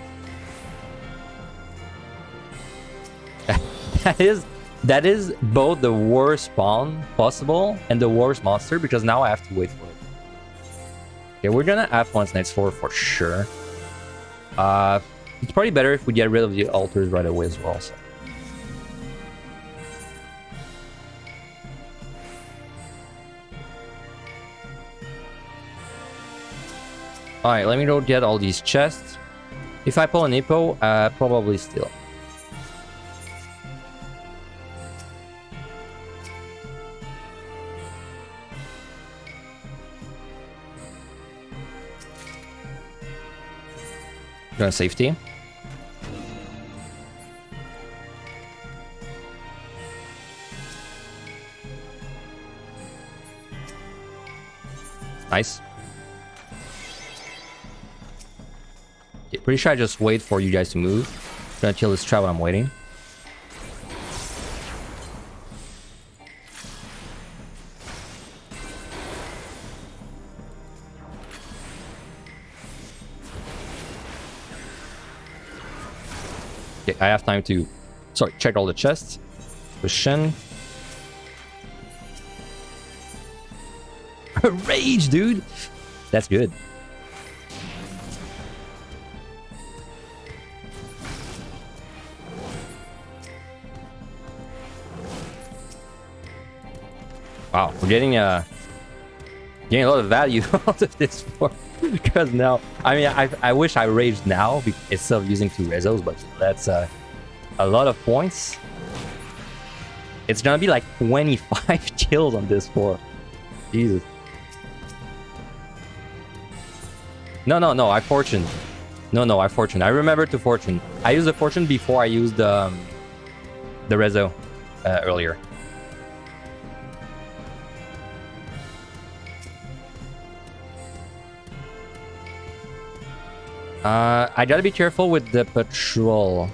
that is both the worst spawn possible and the worst monster, because now I have to wait for it. Okay, we're gonna have once next for sure. It's probably better if we get rid of the altars right away as well. So. Alright, let me go get all these chests. If I pull an hippo, probably still. Gonna safety. Nice. Okay, pretty sure I just wait for you guys to move. Gonna kill this trap while I'm waiting. Okay, I have time to, check all the chests. Position. Rage, dude! That's good. Wow, we're getting a lot of value out of this for, because now, I mean, I wish I raged now instead of using 2 rezos, but that's a lot of points. It's gonna be like 25 kills on this for. Jesus. No, I fortuned. No, I fortuned. I remember to fortune. I used the fortune before I used the rezo earlier. I gotta be careful with the patrol.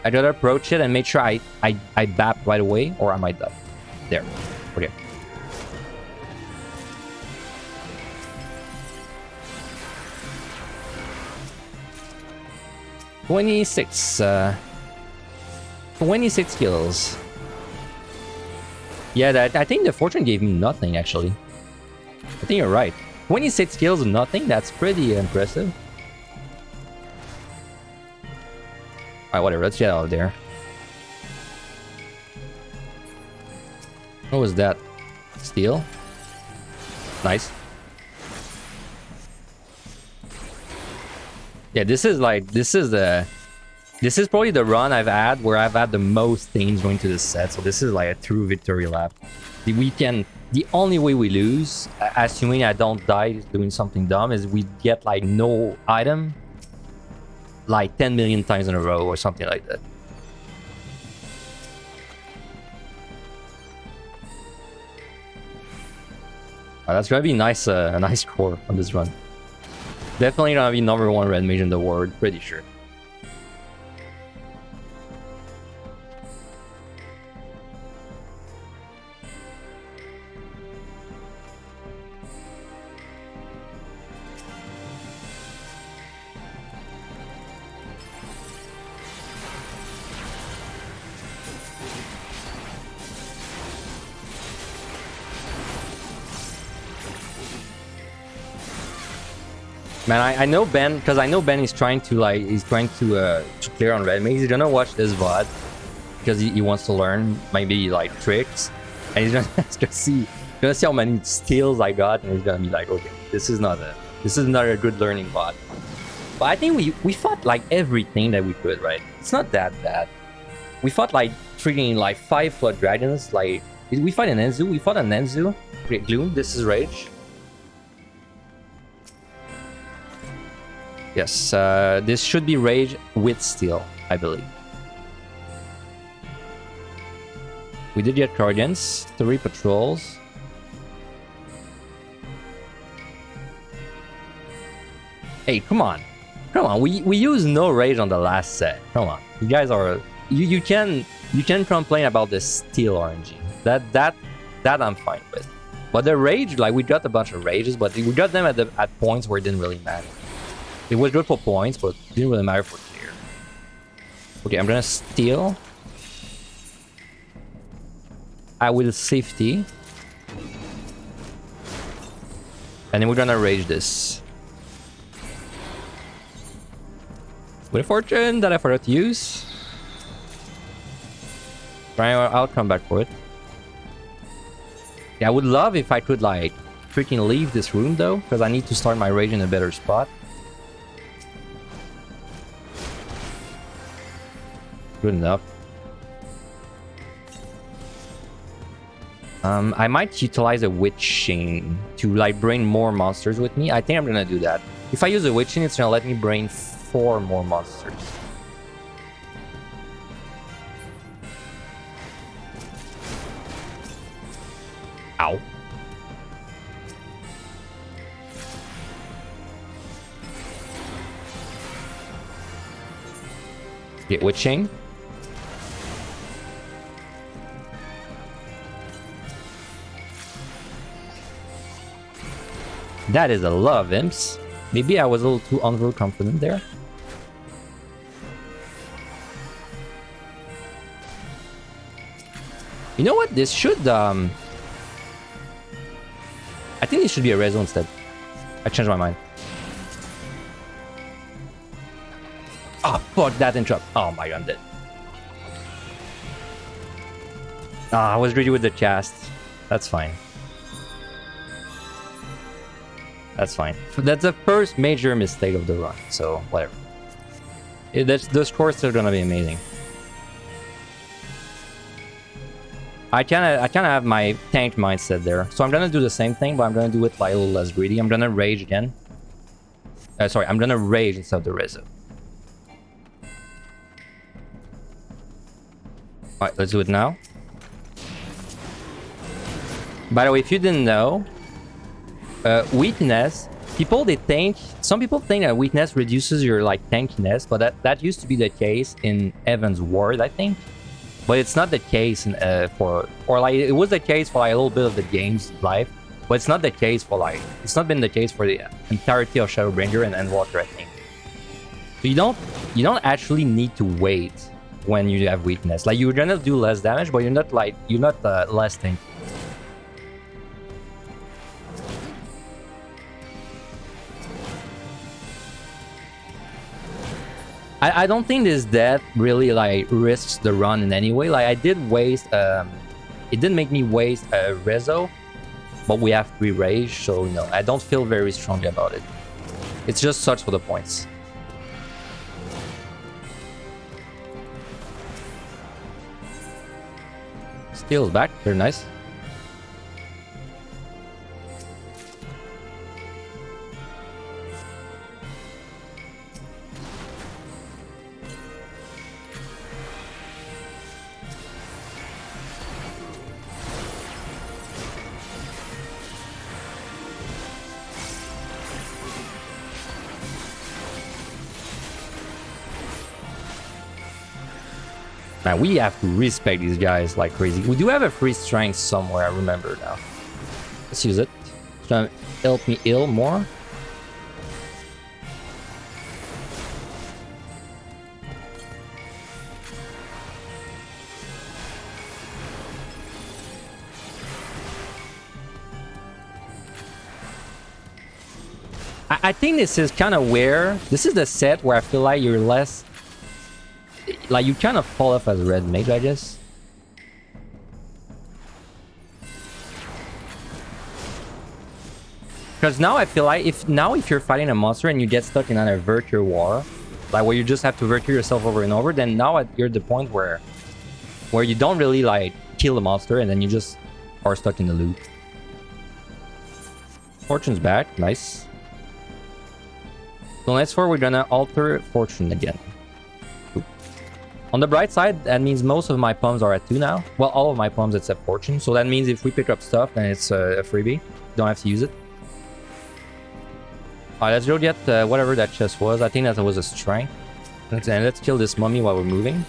I gotta approach it and make sure I bap right away, or I might die. There. Okay. $26 kills. Yeah, I think the fortune gave me nothing, actually. I think you're right. 26 kills and nothing, that's pretty impressive. Alright, whatever, let's get out of there. What was that? Steel? Nice. Yeah, this is probably the run I've had where I've had the most things going to the set, so this is like a true victory lap. The only way we lose, assuming I don't die doing something dumb, is we get like no item like 10 million times in a row or something like that. That's gonna be nice, a nice score on this run. Definitely gonna be #1 red mage in the world, pretty sure. Man, I know Ben, because I know Ben is trying to like, he's trying to clear on red mage. He's gonna watch this VOD because he wants to learn maybe like tricks, and he's gonna see how many steals I got, and he's gonna be like, okay, this is not a good learning VOD. But I think we fought like everything that we could, right? It's not that bad. We fought like freaking like 5 flood dragons. Like, did we fight an Enzu? We fought an Enzu. Okay, Gloom. This is rage. Yes, this should be rage with steel, I believe. We did get guardians, 3 patrols. Hey, come on. Come on, we used no rage on the last set. Come on. You guys are... You can complain about the steel RNG. That I'm fine with. But the rage, like, we got a bunch of rages, but we got them at points where it didn't really matter. It was good for points, but it didn't really matter for clear. Okay, I'm gonna steal. I will safety. And then we're gonna rage this. With a fortune that I forgot to use. Right, I'll come back for it. Yeah, I would love if I could, like, freaking leave this room, though, because I need to start my rage in a better spot. Good enough. I might utilize a witching to like bring more monsters with me. I think I'm gonna do that. If I use a witching, it's gonna let me bring 4 more monsters. Ow. Get witching. That is a lot of imps. Maybe I was a little too overconfident there. You know what? This should... I think this should be a rezo instead. I changed my mind. Oh, fuck that interrupt. Oh my god, I'm dead. Ah, I was greedy with the cast. That's fine. That's fine. That's the first major mistake of the run, so whatever. The score's still gonna be amazing. I kinda have my tank mindset there, so I'm gonna do the same thing, but I'm gonna do it like a little less greedy. I'm gonna rage again. Sorry, I'm gonna rage instead of the rezo. Alright, let's do it now. By the way, if you didn't know, weakness, some people think that weakness reduces your like tankiness, but that used to be the case in Evan's Ward, I think. But it's not the case in, like it was the case for like a little bit of the game's life, but it's not the case for like, it's not been the case for the entirety of Shadowbringer and Endwalker, I think. So you don't actually need to wait when you have weakness. Like you're gonna do less damage, but you're not less tanky. I don't think this death really like risks the run in any way. Like I did waste, it didn't make me waste a rezo, but we have 3 rage, so you know I don't feel very strongly about it. It's just such for the points. Steel's back, very nice. Man, we have to respect these guys like crazy. We do have a free strength somewhere, I remember now. Let's use it. It's gonna help me heal more. I think this is kind of where... This is the set where I feel like you're less... Like, you kind of fall off as a red mage, I guess. Because now I feel like if you're fighting a monster and you get stuck in an Virtue War, like where you just have to Virtue yourself over and over, then now you're at the point where you don't really like kill the monster and then you just are stuck in the loop. Fortune's back, nice. So next for we're gonna alter Fortune again. Oop. On the bright side, that means most of my pumps are at 2 now. Well, all of my pumps except Fortune. So that means if we pick up stuff, then it's a freebie. Don't have to use it. Alright, let's go get whatever that chest was. I think that was a strength. Let's kill this mummy while we're moving.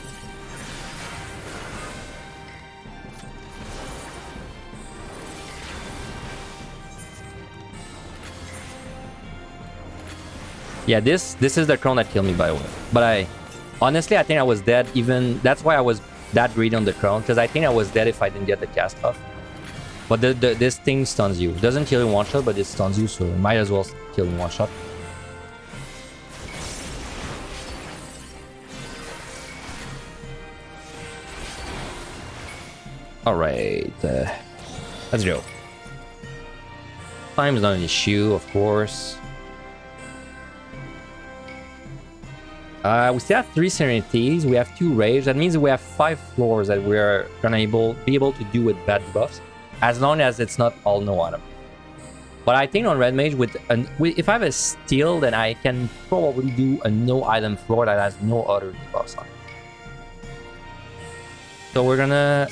Yeah, this is the crown that killed me, by the way. But honestly, I think I was dead even... That's why I was that greedy on the crown, because I think I was dead if I didn't get the cast off. But this thing stuns you. It doesn't kill you in one shot, but it stuns you, so it might as well kill in one shot. Alright, let's go. Time's not an issue, of course. We still have 3 Serenities, we have 2 Rage. That means we have 5 floors that we're gonna be able to do with bad buffs, as long as it's not all no item. But I think on Red Mage, if I have a steal, then I can probably do a no item floor that has no other buffs on it. So we're gonna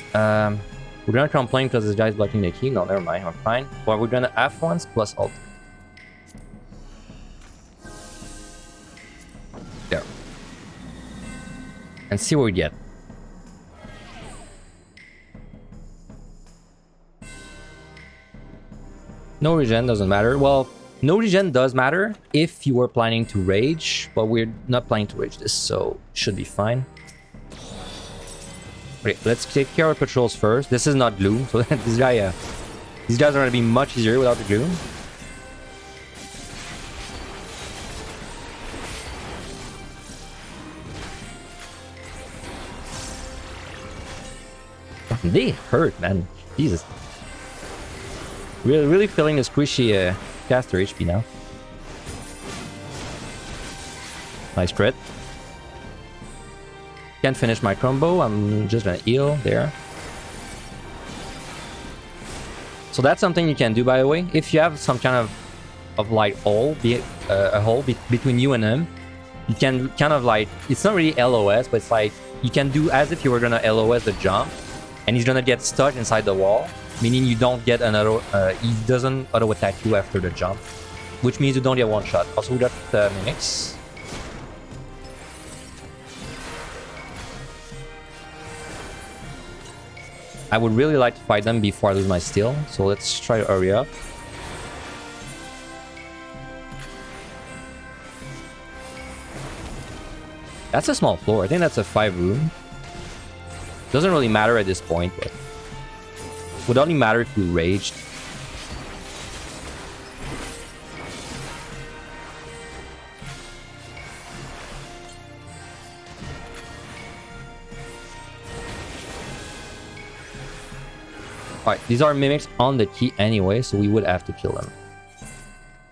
complain because this guy's blocking the key. No, never mind, I'm fine. But we're gonna F once plus alt. There. And see what we get. No regen doesn't matter. Well, no regen does matter if you were planning to rage, but we're not planning to rage this, so should be fine. Okay, let's take care of patrols first. This is not gloom, so these guys are gonna be much easier without the gloom. They hurt, man. Jesus. Really feeling a squishy caster HP now. Nice crit. Can't finish my combo. I'm just gonna heal there. So that's something you can do, by the way. If you have some kind of like hole, a hole between you and him, you can kind of like, it's not really LOS, but it's like you can do as if you were gonna LOS the jump, and he's gonna get stuck inside the wall, meaning you don't get another. He doesn't auto attack you after the jump, which means you don't get one shot. Also, we got mimics. I would really like to fight them before I lose my steal, so let's try to hurry up. That's a small floor. I think that's a 5 room. Doesn't really matter at this point, but would only matter if we raged. Alright, these are mimics on the key anyway, so we would have to kill them.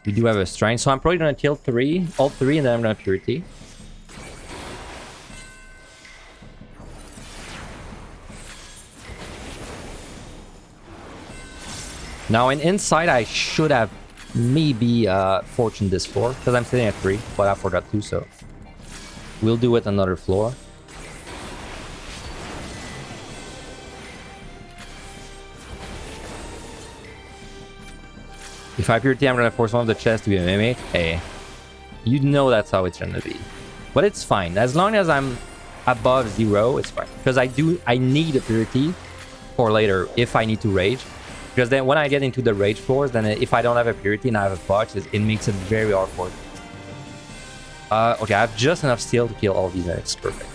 We do have a strength, so I'm probably gonna kill all three, and then I'm gonna purity. Now, inside, I should have maybe fortuned this floor, because I'm sitting at 3, but I forgot to, so we'll do it another floor. If I purity, I'm gonna force one of the chests to be a mimic. Hey, you know that's how it's gonna be. But it's fine. As long as I'm above 0, it's fine. Because I need a purity for later if I need to rage. Because then when I get into the rage floors, then if I don't have a purity and I have a box, it makes it very awkward. Okay, I have just enough steel to kill all these mimics. Perfect.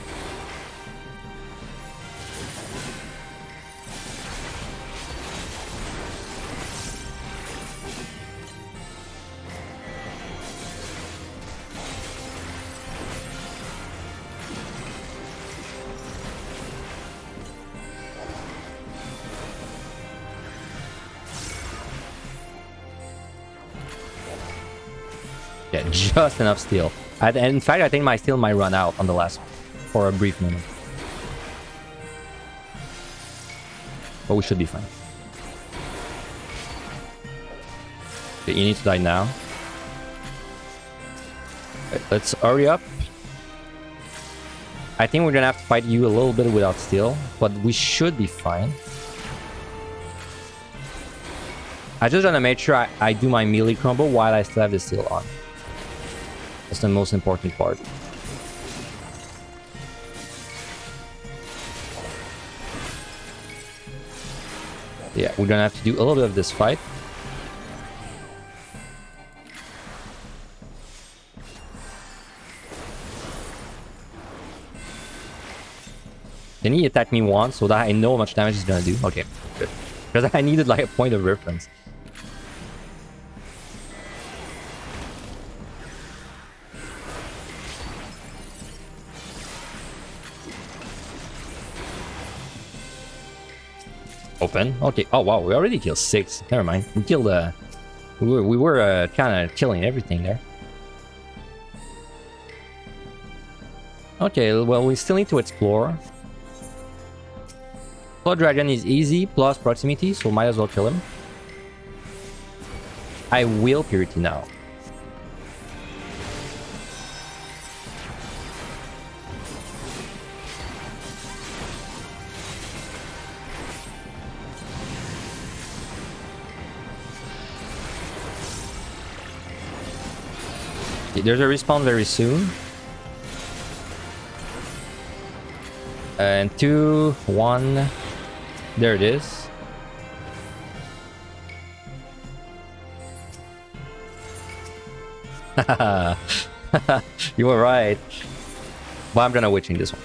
Yeah, just enough steel. And in fact, I think my steel might run out on the last one for a brief moment. But we should be fine. Okay, you need to die now. Okay, let's hurry up. I think we're gonna have to fight you a little bit without steel, but we should be fine. I just want to make sure I do my melee combo while I still have the steel on. That's the most important part. Yeah, we're gonna have to do a little bit of this fight. Can he attack me once so that I know how much damage he's gonna do? Okay, good. Because I needed like a point of reference. Open. Okay. Oh wow, we already killed 6. Never mind. We killed we were kind of killing everything there. Okay, well we still need to explore. Blood Dragon is easy plus proximity, so might as well kill him. I will Purity now. Okay, there's a respawn very soon. And 2, 1. There it is. You were right. But I'm gonna witching this one.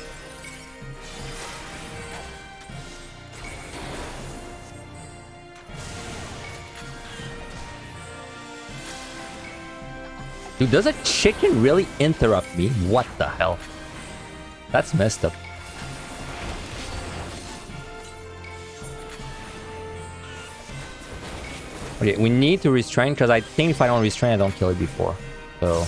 Dude, does a chicken really interrupt me? What the hell? That's messed up. Okay, we need to restrain, because I think if I don't restrain, I don't kill it before. So...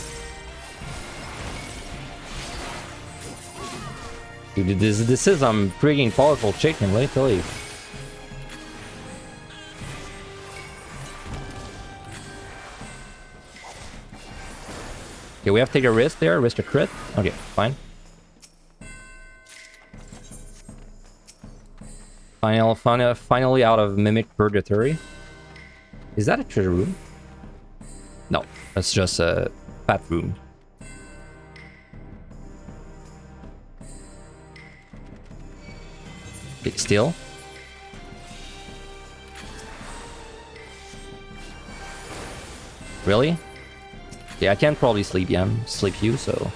Dude, this is some freaking powerful chicken, let me tell you. Okay, we have to take a risk there, risk a crit. Okay, fine. Finally out of Mimic Purgatory. Is that a treasure room? No, that's just a fat room. Okay, still. Really? Yeah, I can probably sleep you, so...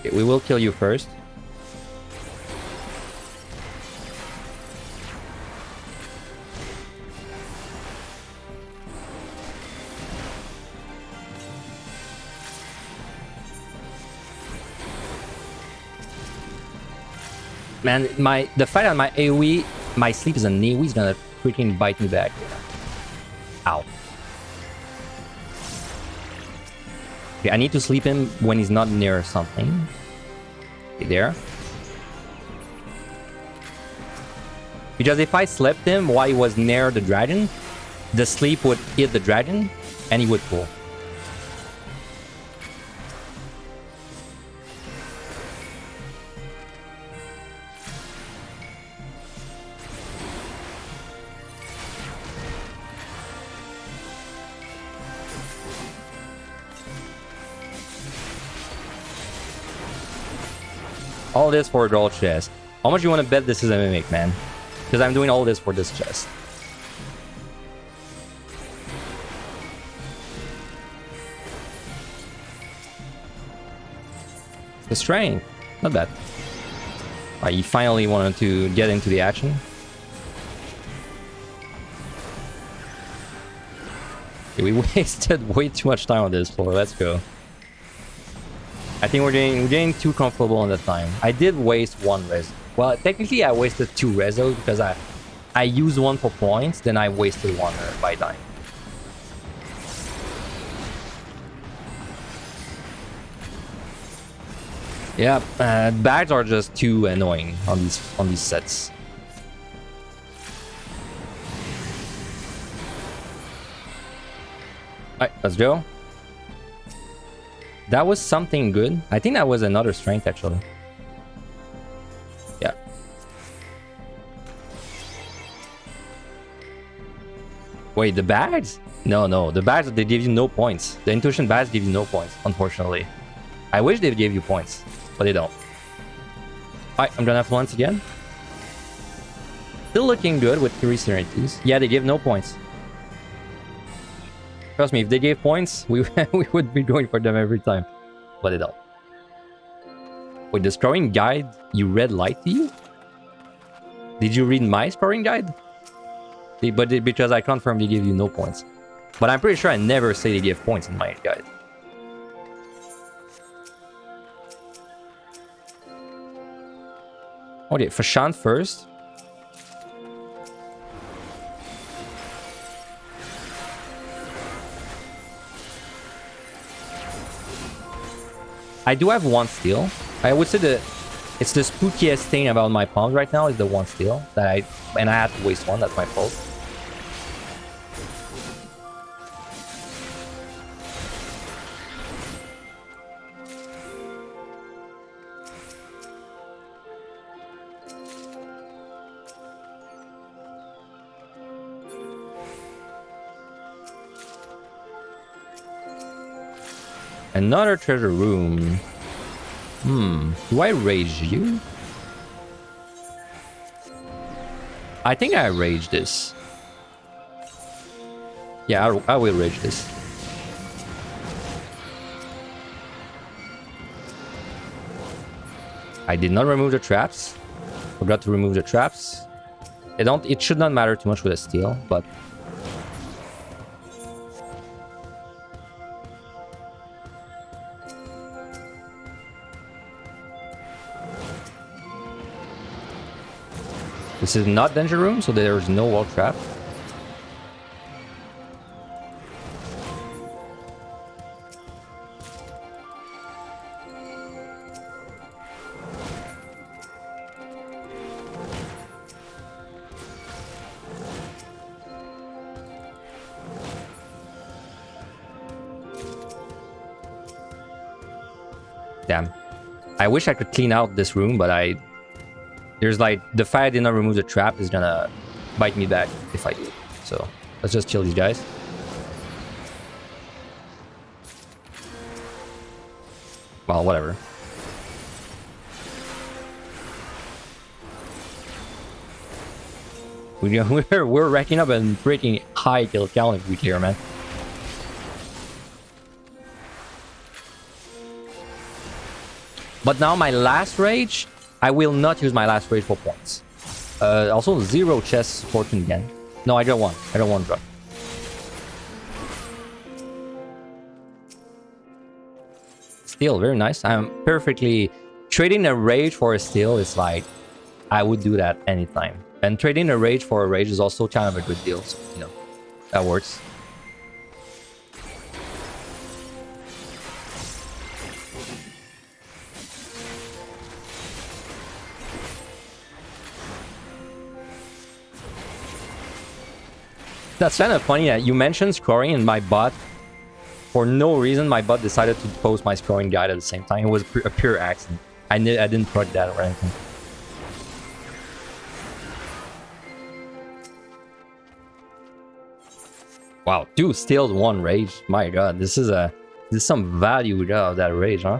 Okay, we will kill you first. Man, the fight on my AoE, my sleep is an AoE, he's gonna freaking bite me back. Ow. Okay, I need to sleep him when he's not near something. Okay, there. Because if I slept him while he was near the dragon, the sleep would hit the dragon, and he would pull. All this for a gold chest. How much you want to bet this is a mimic, man? Because I'm doing all this for this chest. The strength. Not bad. Alright, you finally wanted to get into the action. Okay, we wasted way too much time on this floor. Let's go. I think we're getting too comfortable on the time. I did waste 1 res. Well, technically I wasted 2 resos because I used 1 for points, then I wasted 1 by dying. Yeah, bags are just too annoying on these sets. Alright, let's go. That was something good. I think that was another strength actually. Yeah. Wait, the bags? No, the bags, they give you no points. The intuition bags give you no points, unfortunately. I wish they gave you points, but they don't. Alright, I'm gonna have to once again. Still looking good with 3 serenities. Yeah, they give no points. Trust me, if they gave points, we would be going for them every time. But they don't. Wait, the scoring guide you read lied to you? Did you read my scoring guide? Because I confirmed they give you no points. But I'm pretty sure I never say they give points in my guide. Okay, Fashan first. I do have 1 steal. I would say that it's the spookiest thing about my palms right now is the 1 steal that I had to waste 1. That's my fault. Another treasure room. Do I rage you? I think I rage this. Yeah, I will rage this. I did not remove the traps. Forgot to remove the traps. It should not matter too much with a steal, but this is not danger room, so there's no wall trap. Damn. I wish I could clean out this room, but there's like, the fact I did not remove the trap is gonna bite me back if I do. So, let's just kill these guys. Well, whatever. We're racking up and breaking high kill count if we clear, man. But now my last rage, I will not use my last rage for points. Also, 0 chest fortune again. No, I don't want. I don't want drop. Steal, very nice. I'm perfectly... Trading a rage for a steal is like... I would do that anytime. And trading a rage for a rage is also kind of a good deal. So, you know, that works. That's kind of funny that you mentioned scoring and my bot, for no reason, my bot decided to post my scoring guide at the same time. It was a pure accident. I didn't prod that or anything. Wow, 2 steals, 1 rage. My god, this is some value we got out of that rage, huh?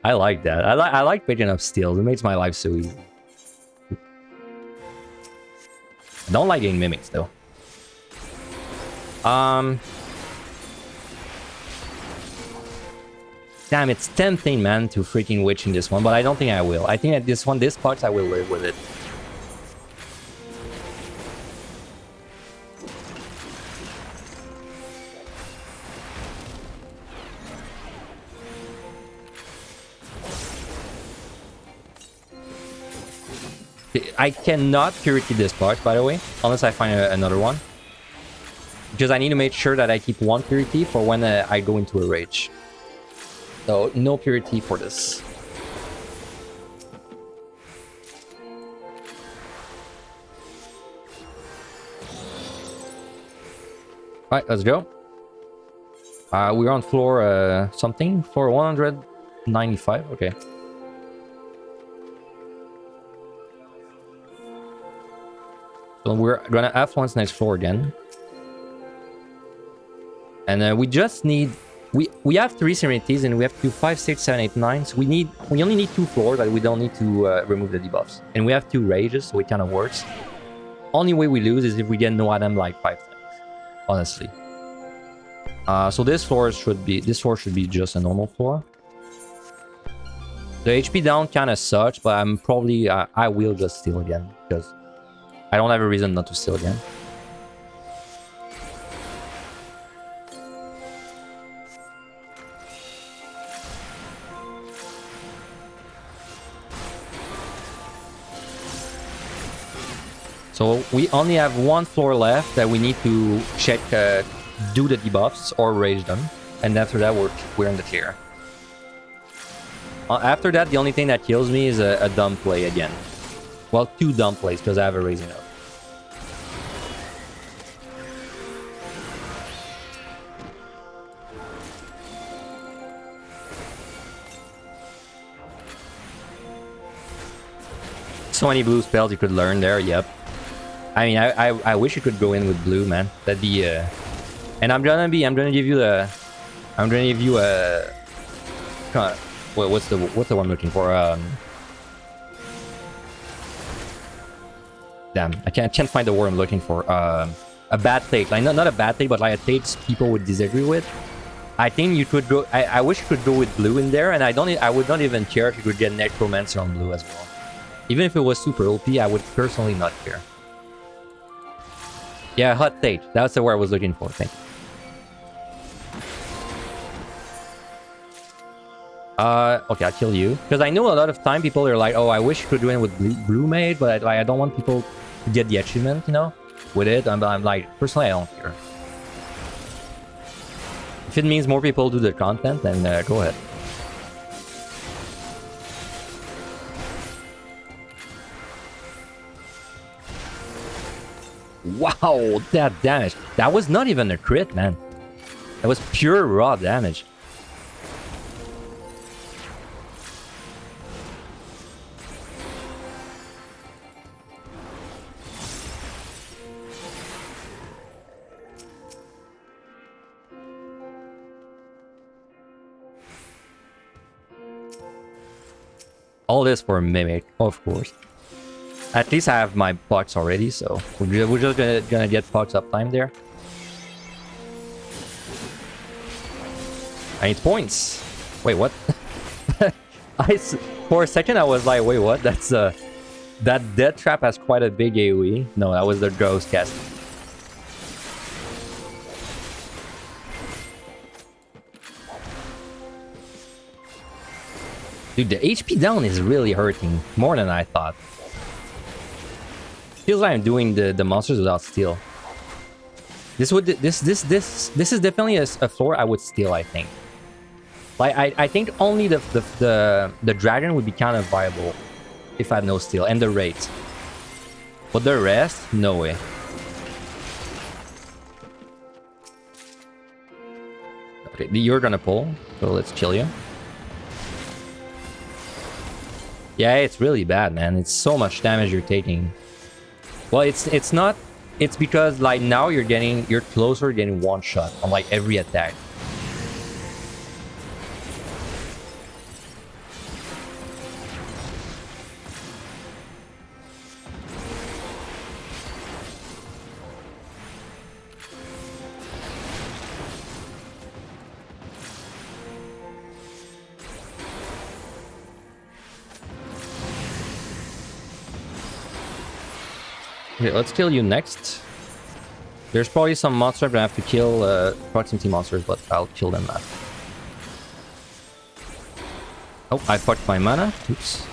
I like that. I like picking up steals. It makes my life so easy. I don't like getting mimics though. Damn, it's tempting, man, to freaking witch in this one, but I don't think I will. I think at this part, I will live with it. I cannot purity this part, by the way, unless I find another one. Because I need to make sure that I keep one purity for when I go into a rage. So no purity for this. Alright, let's go. We're on floor something. Floor 195, okay. So we're gonna affluence next floor again. And we just need... We have 3 serenities and we have to do 5, 6, 7, 8, 9. So we only need 2 floors that we don't need to remove the debuffs. And we have 2 rages, so it kind of works. Only way we lose is if we get no item like 5 times. Honestly. So this floor should be just a normal floor. The HP down kind of sucks, but I'm probably I will just steal again because I don't have a reason not to steal again. So we only have 1 floor left that we need to check, do the debuffs or rage them, and after that we're in the clear. After that, the only thing that kills me is a dumb play again. Well, 2 dumb plays because I have a raising up. So many blue spells you could learn there. Yep. I mean, I wish you could go in with blue, man. That'd be and I'm gonna give you a what's the one I'm looking for? Damn, I can't find the word I'm looking for. A bad take, like not a bad take, but like a take people would disagree with. I think you could go. I wish you could go with blue in there, and I would not even care if you could get Necromancer on blue as well. Even if it was super OP, I would personally not care. Yeah, hot take. That's the word I was looking for. Thank you. Okay, I'll kill you. Because I know a lot of time people are like, oh, I wish you could do it with blue Mage, but I don't want people to get the achievement, you know, with it. I'm like, personally, I don't care. If it means more people do the content, then go ahead. Wow, that damage. That was not even a crit, man. That was pure raw damage. All this for Mimic, of course. At least I have my pots already, so we're just gonna get pots uptime there. I need points. Wait, what? For a second I was like, wait, what? That's that death trap has quite a big AoE. No, that was the ghost cast. Dude, the HP down is really hurting more than I thought. Feels like I'm doing the monsters without steal. This is definitely a floor I would steal, I think. Like I think only the dragon would be kind of viable if I had no steal and the rate. But the rest, no way. Okay, you're gonna pull, so let's kill you. Yeah, it's really bad, man. It's so much damage you're taking. Well, it's not. It's because like now you're closer to getting one shot on like every attack. Okay, let's kill you next. There's probably some monster I'm gonna have to kill, proximity monsters, but I'll kill them after. Oh, I fucked my mana. Oops.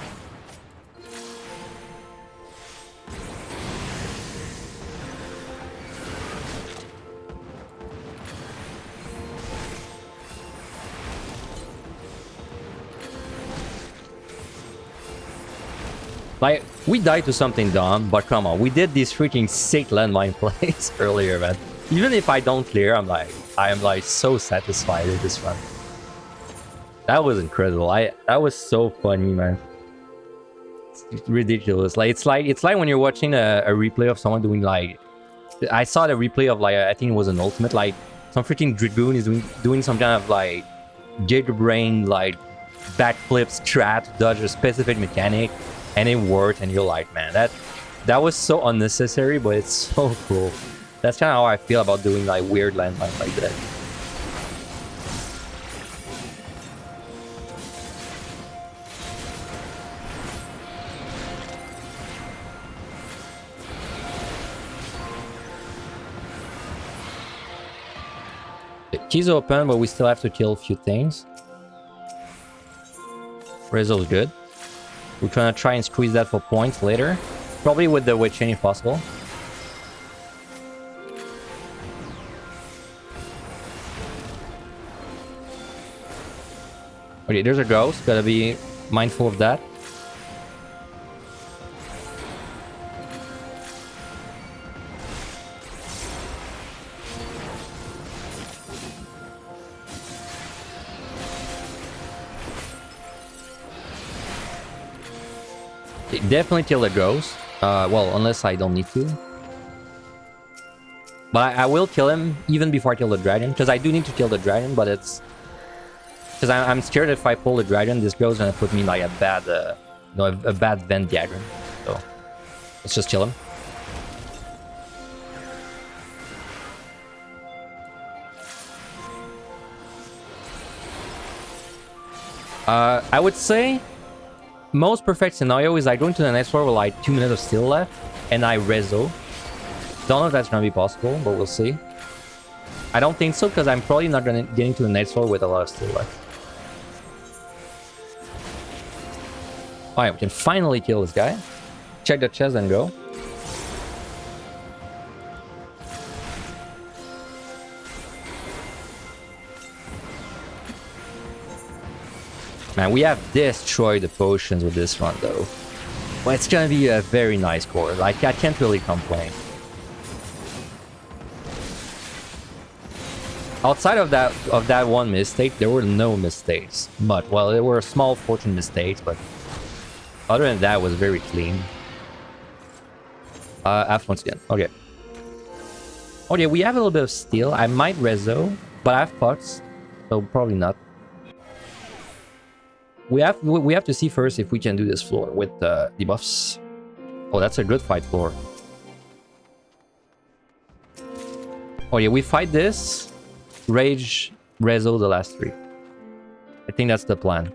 Like, we died to something dumb, but come on, we did these freaking sick landmine plays earlier, man. Even if I don't clear, I am like so satisfied with this run. That was incredible. That was so funny, man. It's ridiculous. Like it's like when you're watching a replay of someone doing like, I saw the replay of like I think it was an ultimate, like some freaking Dragoon is doing some kind of like jitterbrain like backflips strat to dodge a specific mechanic, and it worked, and you're like, man, that was so unnecessary, but it's so cool. That's kind of how I feel about doing like weird landmines like that. The key's open, but we still have to kill a few things. Rezo's good. We're trying to try and squeeze that for points later. Probably with the witch chain if possible. Okay, there's a ghost. Gotta be mindful of that. Okay, definitely kill the ghost. Well, unless I don't need to. But I will kill him even before I kill the dragon, because I do need to kill the dragon, but it's... Because I'm scared if I pull the dragon, this guy's gonna put me in like a bad, a bad Venn diagram. So let's just kill him. I would say most perfect scenario is I go into the next floor with like 2 minutes of steel left, and I rezo. Don't know if that's gonna be possible, but we'll see. I don't think so, because I'm probably not gonna get into the next floor with a lot of steel left. Alright, we can finally kill this guy. Check the chest and go. Man, we have destroyed the potions with this one, though. Well, it's gonna be a very nice core. Like, I can't really complain. Outside of that one mistake, there were no mistakes. But, well, there were small fortune mistakes, but other than that, it was very clean. F once again. Okay. Okay, we have a little bit of steel. I might rezo, but I have pots, so probably not. We have to see first if we can do this floor with debuffs. Oh, that's a good fight floor. Oh yeah, we fight this. Rage, rezo the last 3. I think that's the plan.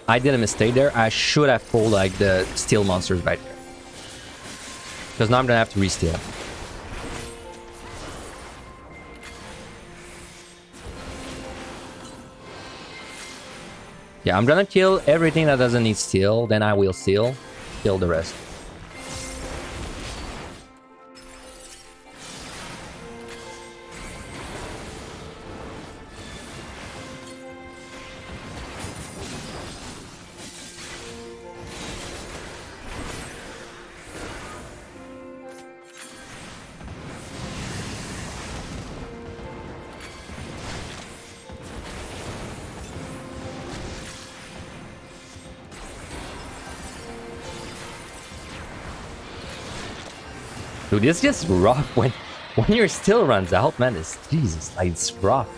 I did a mistake there. I should have pulled like the steel monsters back there. Because now I'm gonna have to re-steal. Yeah, I'm gonna kill everything that doesn't need steel, then I will steal, kill the rest. Dude, it's just rough when your steel runs out, man. It's Jesus, like it's rough.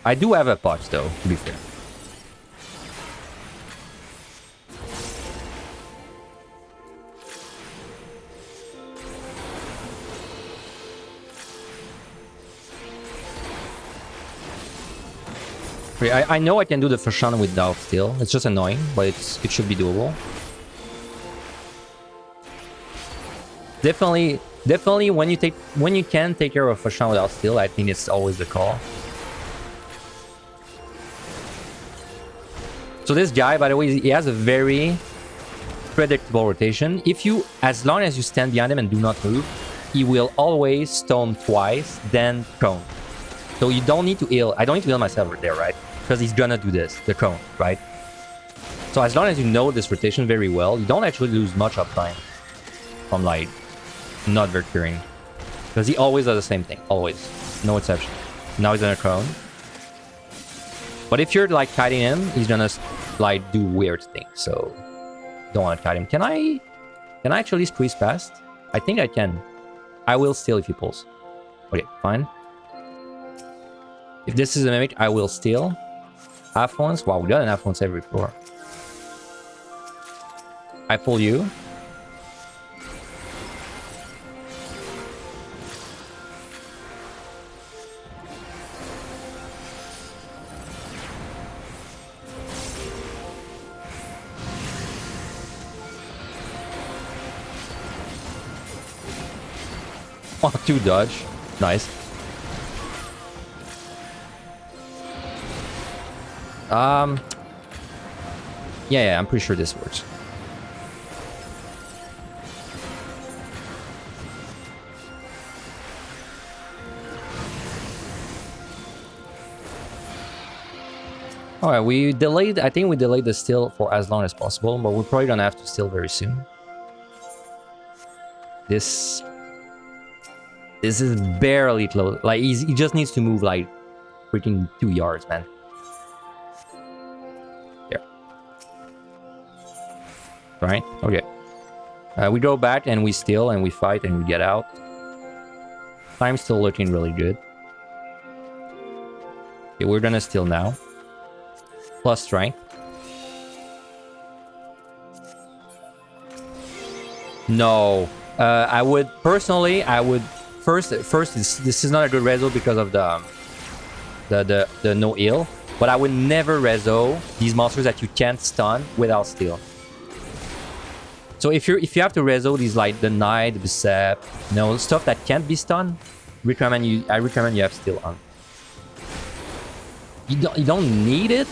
I do have a potch though, to be fair. I know I can do the Fashan without steel. It's just annoying, but it should be doable. Definitely Definitely, when you can take care of a Fashan without steal, I think it's always the call. So this guy, by the way, he has a very predictable rotation. As long as you stand behind him and do not move, he will always stone twice, then cone. So you don't need to heal. I don't need to heal myself right there, right? Because he's gonna do this, the cone, right? So as long as you know this rotation very well, you don't actually lose much uptime from like not Vercuring. Because he always does the same thing, always. No exception. Now he's gonna cone. But if you're like kiting him, he's gonna like do weird things, so don't want to kite him. Can I actually squeeze past? I think I can. I will steal if he pulls. Okay, fine. If this is a Mimic, I will steal. Affluence. Wow, we got an Affluence every floor. I pull you. Oh, 2 dodge. Nice. Yeah, I'm pretty sure this works. Alright, we delayed, I think we delayed the steal for as long as possible, but we're probably gonna have to steal very soon. This is barely close. Like, he just needs to move like freaking 2 yards, man. There. Right? Okay. We go back and we steal and we fight and we get out. Time's still looking really good. Okay, we're gonna steal now. Plus strength. No. I would personally, first this is not a good reso because of the no heal, but I would never reso these monsters that you can't stun without steal. So if you have to reso these like the Knight, the Bicep, stuff that can't be stunned, I recommend you have steal on. You don't need it,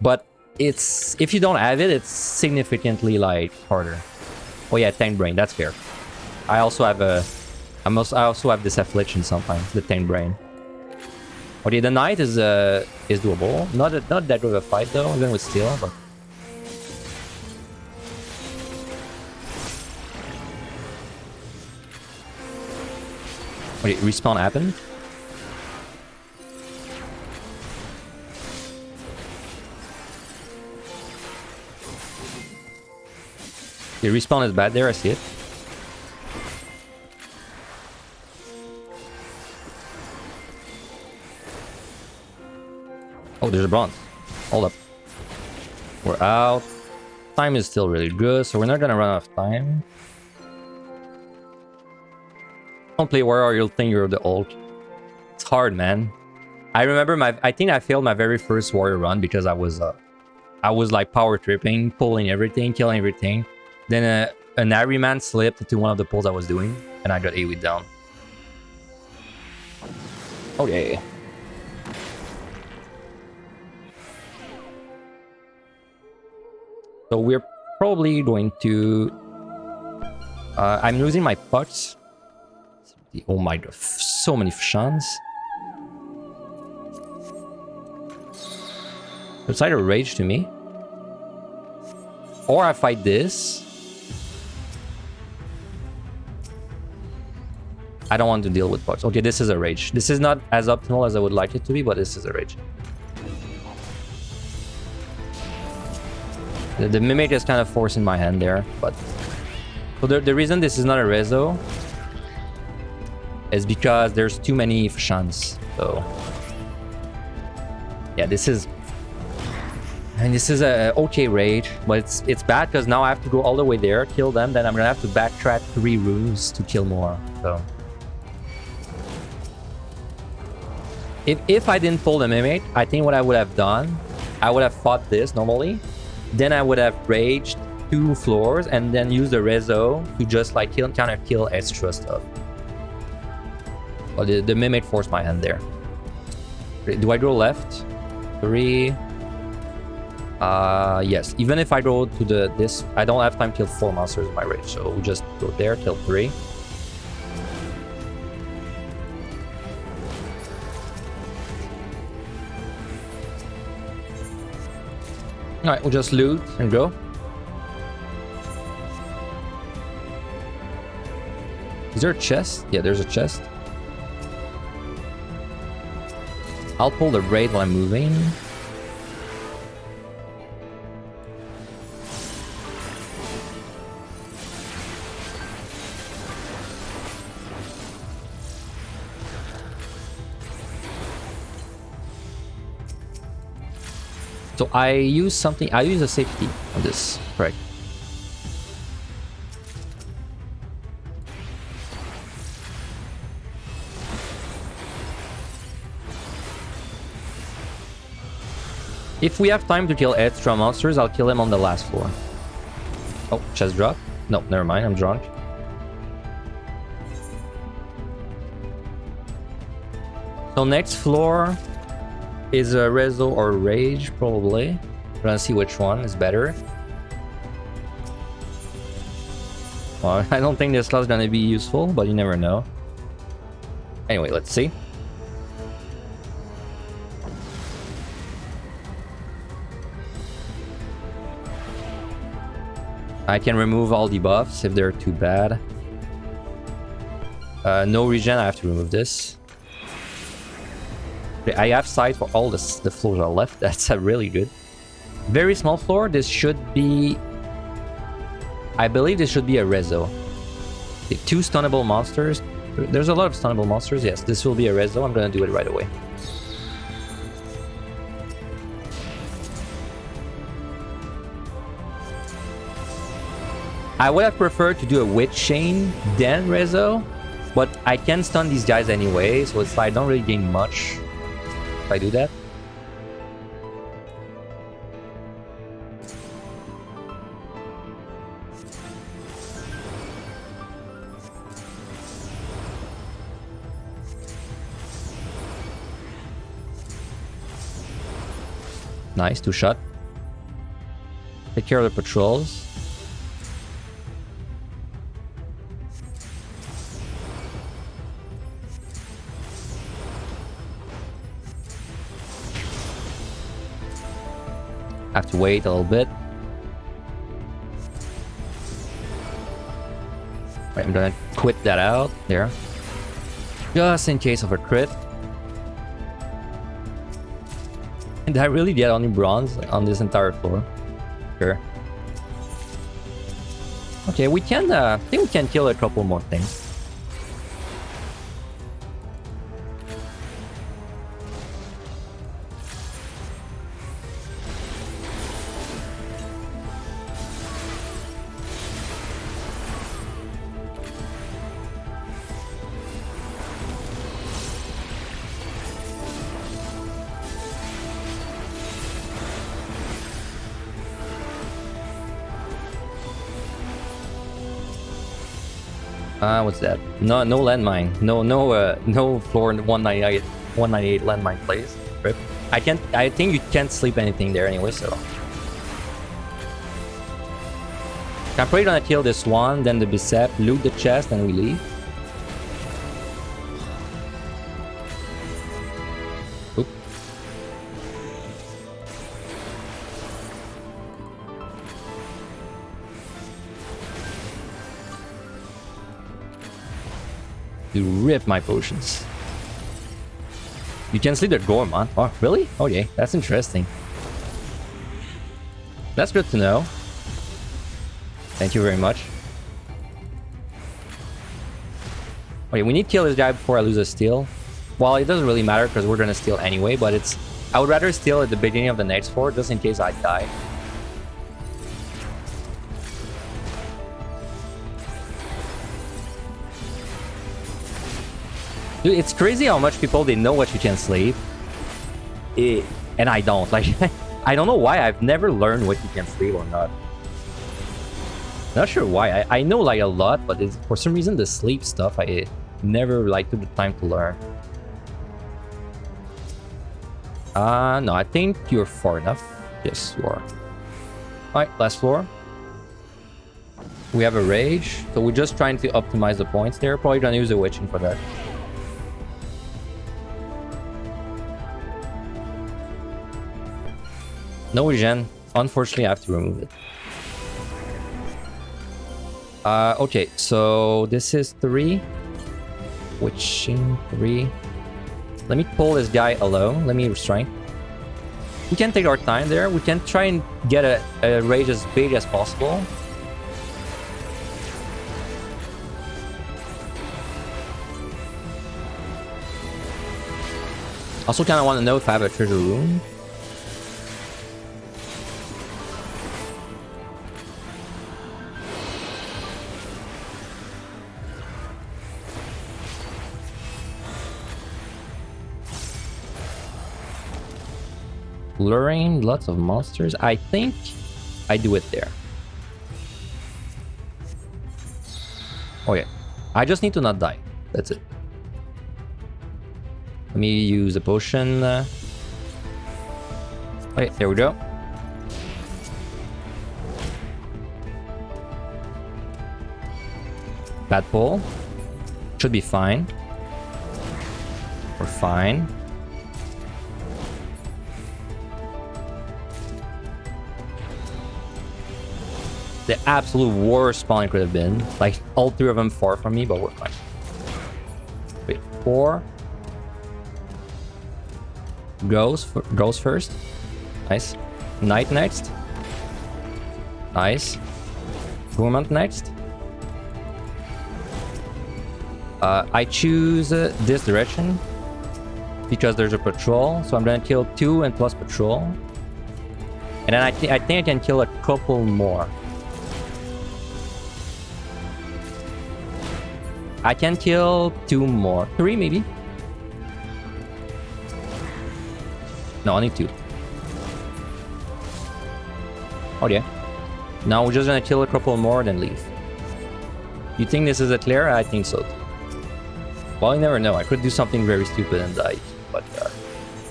but if you don't have it, it's significantly like harder. Oh yeah, Tank Brain, that's fair. I also have this affliction sometimes, the Tank Brain. Okay, the Knight is doable. Not that good of a fight though, even with steal, but okay, respawn happened. The respawn is bad there, I see it. Oh, there's a bronze. Hold up. We're out. Time is still really good, so we're not gonna run out of time. Don't play warrior, you'll think you're the ult. It's hard, man. I remember I think I failed my very first warrior run because I was like power tripping, pulling everything, killing everything. Then an Ahriman slipped into one of the pulls I was doing, and I got AoE down. Okay. So we're probably going to... I'm losing my pots. Oh my god, so many Fashans. It's either rage to me, or I fight this. I don't want to deal with pots. Okay, this is a rage. This is not as optimal as I would like it to be, but this is a rage. The Mimic is kind of forcing my hand there, but... So the reason this is not a reso is because there's too many Fashans, so... Yeah, this is... And this is a okay rage, but it's bad because now I have to go all the way there, kill them, then I'm gonna have to backtrack 3 rooms to kill more, so... If I didn't pull the Mimic, I think what I would have done, I would have fought this normally, then I would have raged, 2 floors and then use the reso to just like kind of kill extra stuff. Oh, the Mimic forced my hand there. Do I go left? 3. Yes. Even if I go to this, I don't have time to kill 4 monsters in my rage, so we'll just go there, kill 3. Alright, we'll just loot and go. Is there a chest? Yeah, there's a chest. I'll pull the raid while I'm moving. So I use something, I use a safety on this, correct? If we have time to kill extra monsters, I'll kill them on the last floor. Oh, chest drop? No, never mind, I'm drunk. So next floor is a Rezo or Rage, probably. We're gonna see which one is better. Well, I don't think this slot's gonna be useful, but you never know. Anyway, let's see. I can remove all debuffs if they're too bad. No regen, I have to remove this. I have sight for all the floors are left. That's really good. Very small floor. This should be... I believe this should be a Rezo. 2 stunnable monsters. There's a lot of stunnable monsters. Yes, this will be a Rezo. I'm gonna do it right away. I would have preferred to do a Witch Chain, then Rezo. But I can stun these guys anyway, so it's like I don't really gain much if I do that. Nice, 2 shot. Take care of the patrols. Have to wait a little bit. Right, I'm gonna quit that out there, just in case of a crit. And did I really get only bronze on this entire floor? Sure. Okay, we can. I think we can kill a couple more things. What's that? No landmine. No floor 198 landmine place. Rip. I think you can't sleep anything there anyway, so. I'm probably gonna kill this one, then the Bicep, loot the chest, and we leave. Oop. You rip my potions. You can sleep the Gorman. Oh, really? Okay, that's interesting. That's good to know. Thank you very much. Okay, we need to kill this guy before I lose a steal. Well, it doesn't really matter because we're gonna steal anyway, but it's... I would rather steal at the beginning of the next floor just in case I die. Dude, it's crazy how much people, they know what you can sleep. And I don't. Like, I don't know why. I've never learned what you can sleep or not. Not sure why. I know like a lot, but for some reason the sleep stuff I never like took the time to learn. No, I think you're far enough. Yes, you are. Alright, last floor. We have a rage, so we're just trying to optimize the points there. Probably gonna use a witching for that. No regen. Unfortunately, I have to remove it. Okay, so this is 3. Witching 3. Let me pull this guy alone. Let me restrain. We can take our time there. We can try and get a rage as big as possible. Also kind of want to know if I have a treasure room. Luring, lots of monsters. I think I do it there. Okay. I just need to not die. That's it. Let me use a potion. Okay, there we go. Bad pull. Should be fine. We're fine. The absolute worst spawn it could have been. Like, all 3 of them far from me, but we're fine. Wait, 4. Goes first. Nice. Knight next. Nice. Behemoth next. I choose this direction because there's a patrol, so I'm gonna kill 2 and plus patrol. And then I think I can kill a couple more. I can kill 2 more. 3 maybe? No, only 2. Oh yeah. Now we're just gonna kill a couple more, then leave. You think this is a clear? I think so. Well, you never know. I could do something very stupid and die. But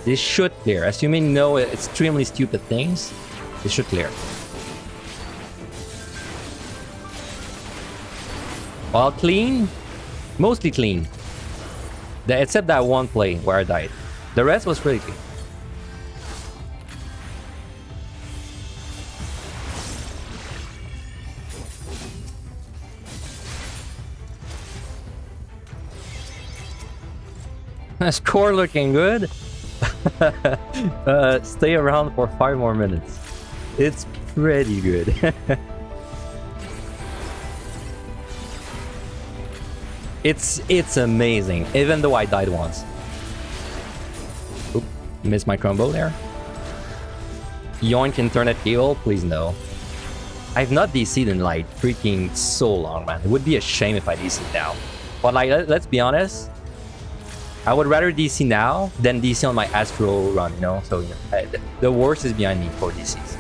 this should clear. Assuming no extremely stupid things, this should clear. Well, clean. Mostly clean. Except that one play where I died. The rest was pretty clean. Score looking good. Stay around for 5 more minutes. It's pretty good. It's amazing, even though I died once. Oop, missed my combo there. Yoink internet cable, please no. I've not DC'd in like freaking so long, man. It would be a shame if I DC'd now. But like, let's be honest. I would rather DC now than DC on my Astro run, you know? So, you know, the worst is behind me for DCs.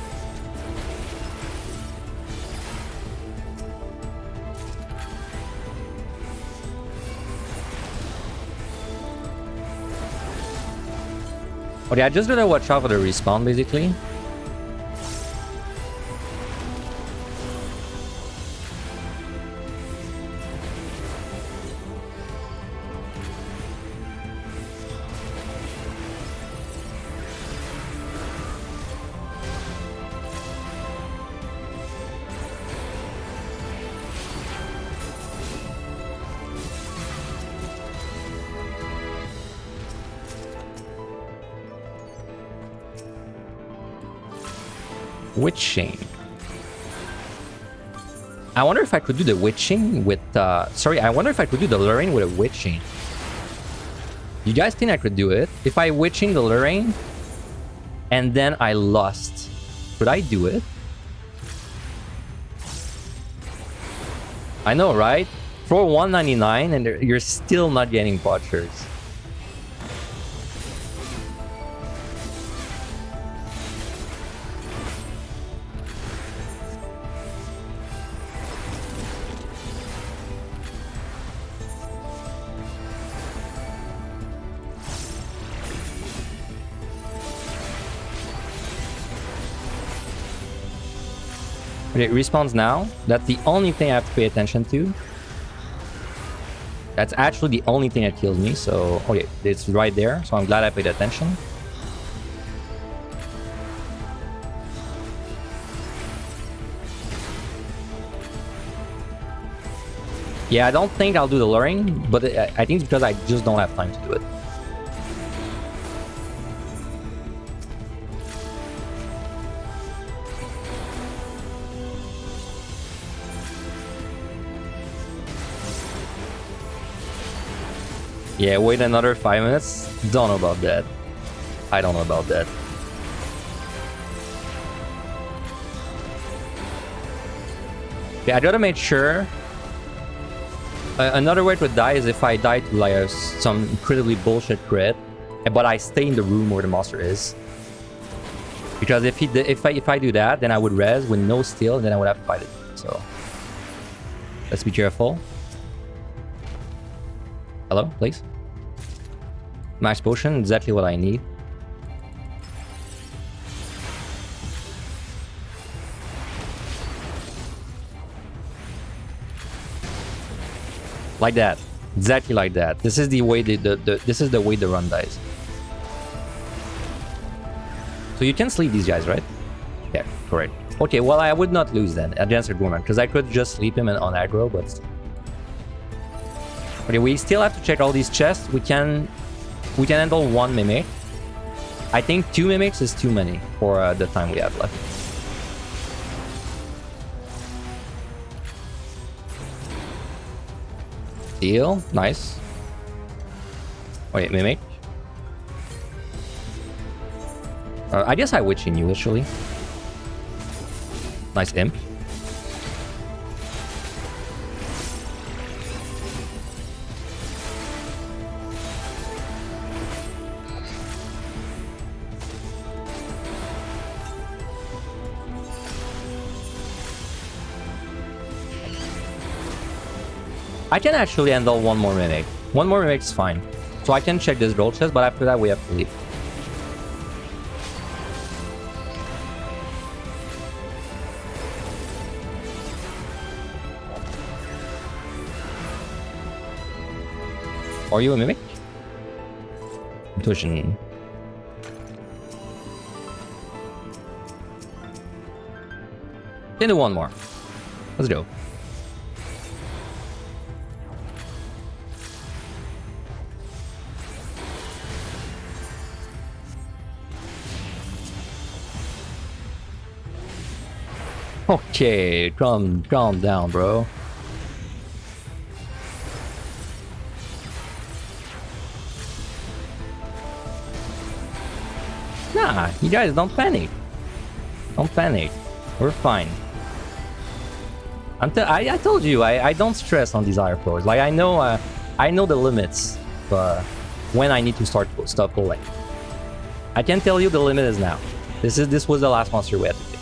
Okay, I just gotta watch out for the respawn, basically. Witching. I wonder if I could do the witching with sorry, I wonder if I could do the luring with a witching. You guys think I could do it? If I witching the luring and then I lost, could I do it? I know, right? For 199 and you're still not getting butchers. But it respawns now. That's the only thing I have to pay attention to. That's actually the only thing that kills me. So, okay, it's right there. So I'm glad I paid attention. Yeah, I don't think I'll do the luring, but I think it's because I just don't have time to do it. Yeah, wait another 5 minutes? Don't know about that. I don't know about that. Yeah, I gotta make sure. Another way to die is if I die to like some incredibly bullshit crit, but I stay in the room where the monster is. Because if I do that, then I would res with no steal, and then I would have to fight it. So let's be careful. Hello, please. Max potion, exactly what I need. Like that, exactly like that. This is the way this is the way the run dies. So you can sleep these guys, right? Yeah, correct. Okay, well I would not lose then against a Gourmand because I could just sleep him on aggro, but okay, we still have to check all these chests. We can handle one mimic. I think 2 mimics is too many for the time we have left. Deal, nice. Wait, mimic. I guess I witching you actually. Nice imp. I can actually handle one more mimic. One more mimic is fine. So I can check this gold chest, but after that we have to leave. Are you a mimic? Intuition. Can do one more. Let's go. Okay, calm down, bro. Nah, you guys don't panic. Don't panic. We're fine. I told you, I don't stress on these higher floors. Like I know the limits, but when I need to stop pulling. I can tell you the limit is now. This was the last monster we had to kill.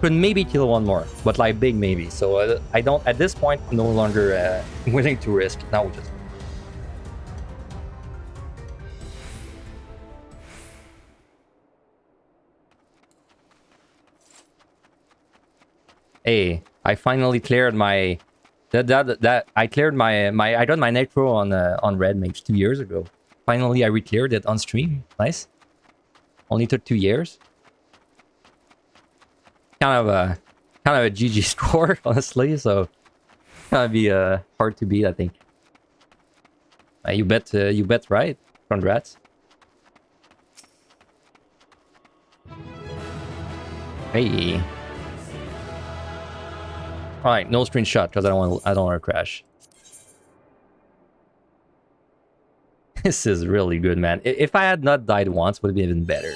Could maybe kill one more, but like big maybe. So I don't at this point no longer willing to risk. Now just. Hey, I finally cleared my I cleared my I got my necro on Red Mage 2 years ago. Finally I re-cleared it on stream. Nice. Only took 2 years. Kind of a GG score, honestly. So gonna be hard to beat, I think. You bet right. Congrats. Hey. All right, no screenshot because I don't want to crash. This is really good, man. If I had not died once, would have been even better.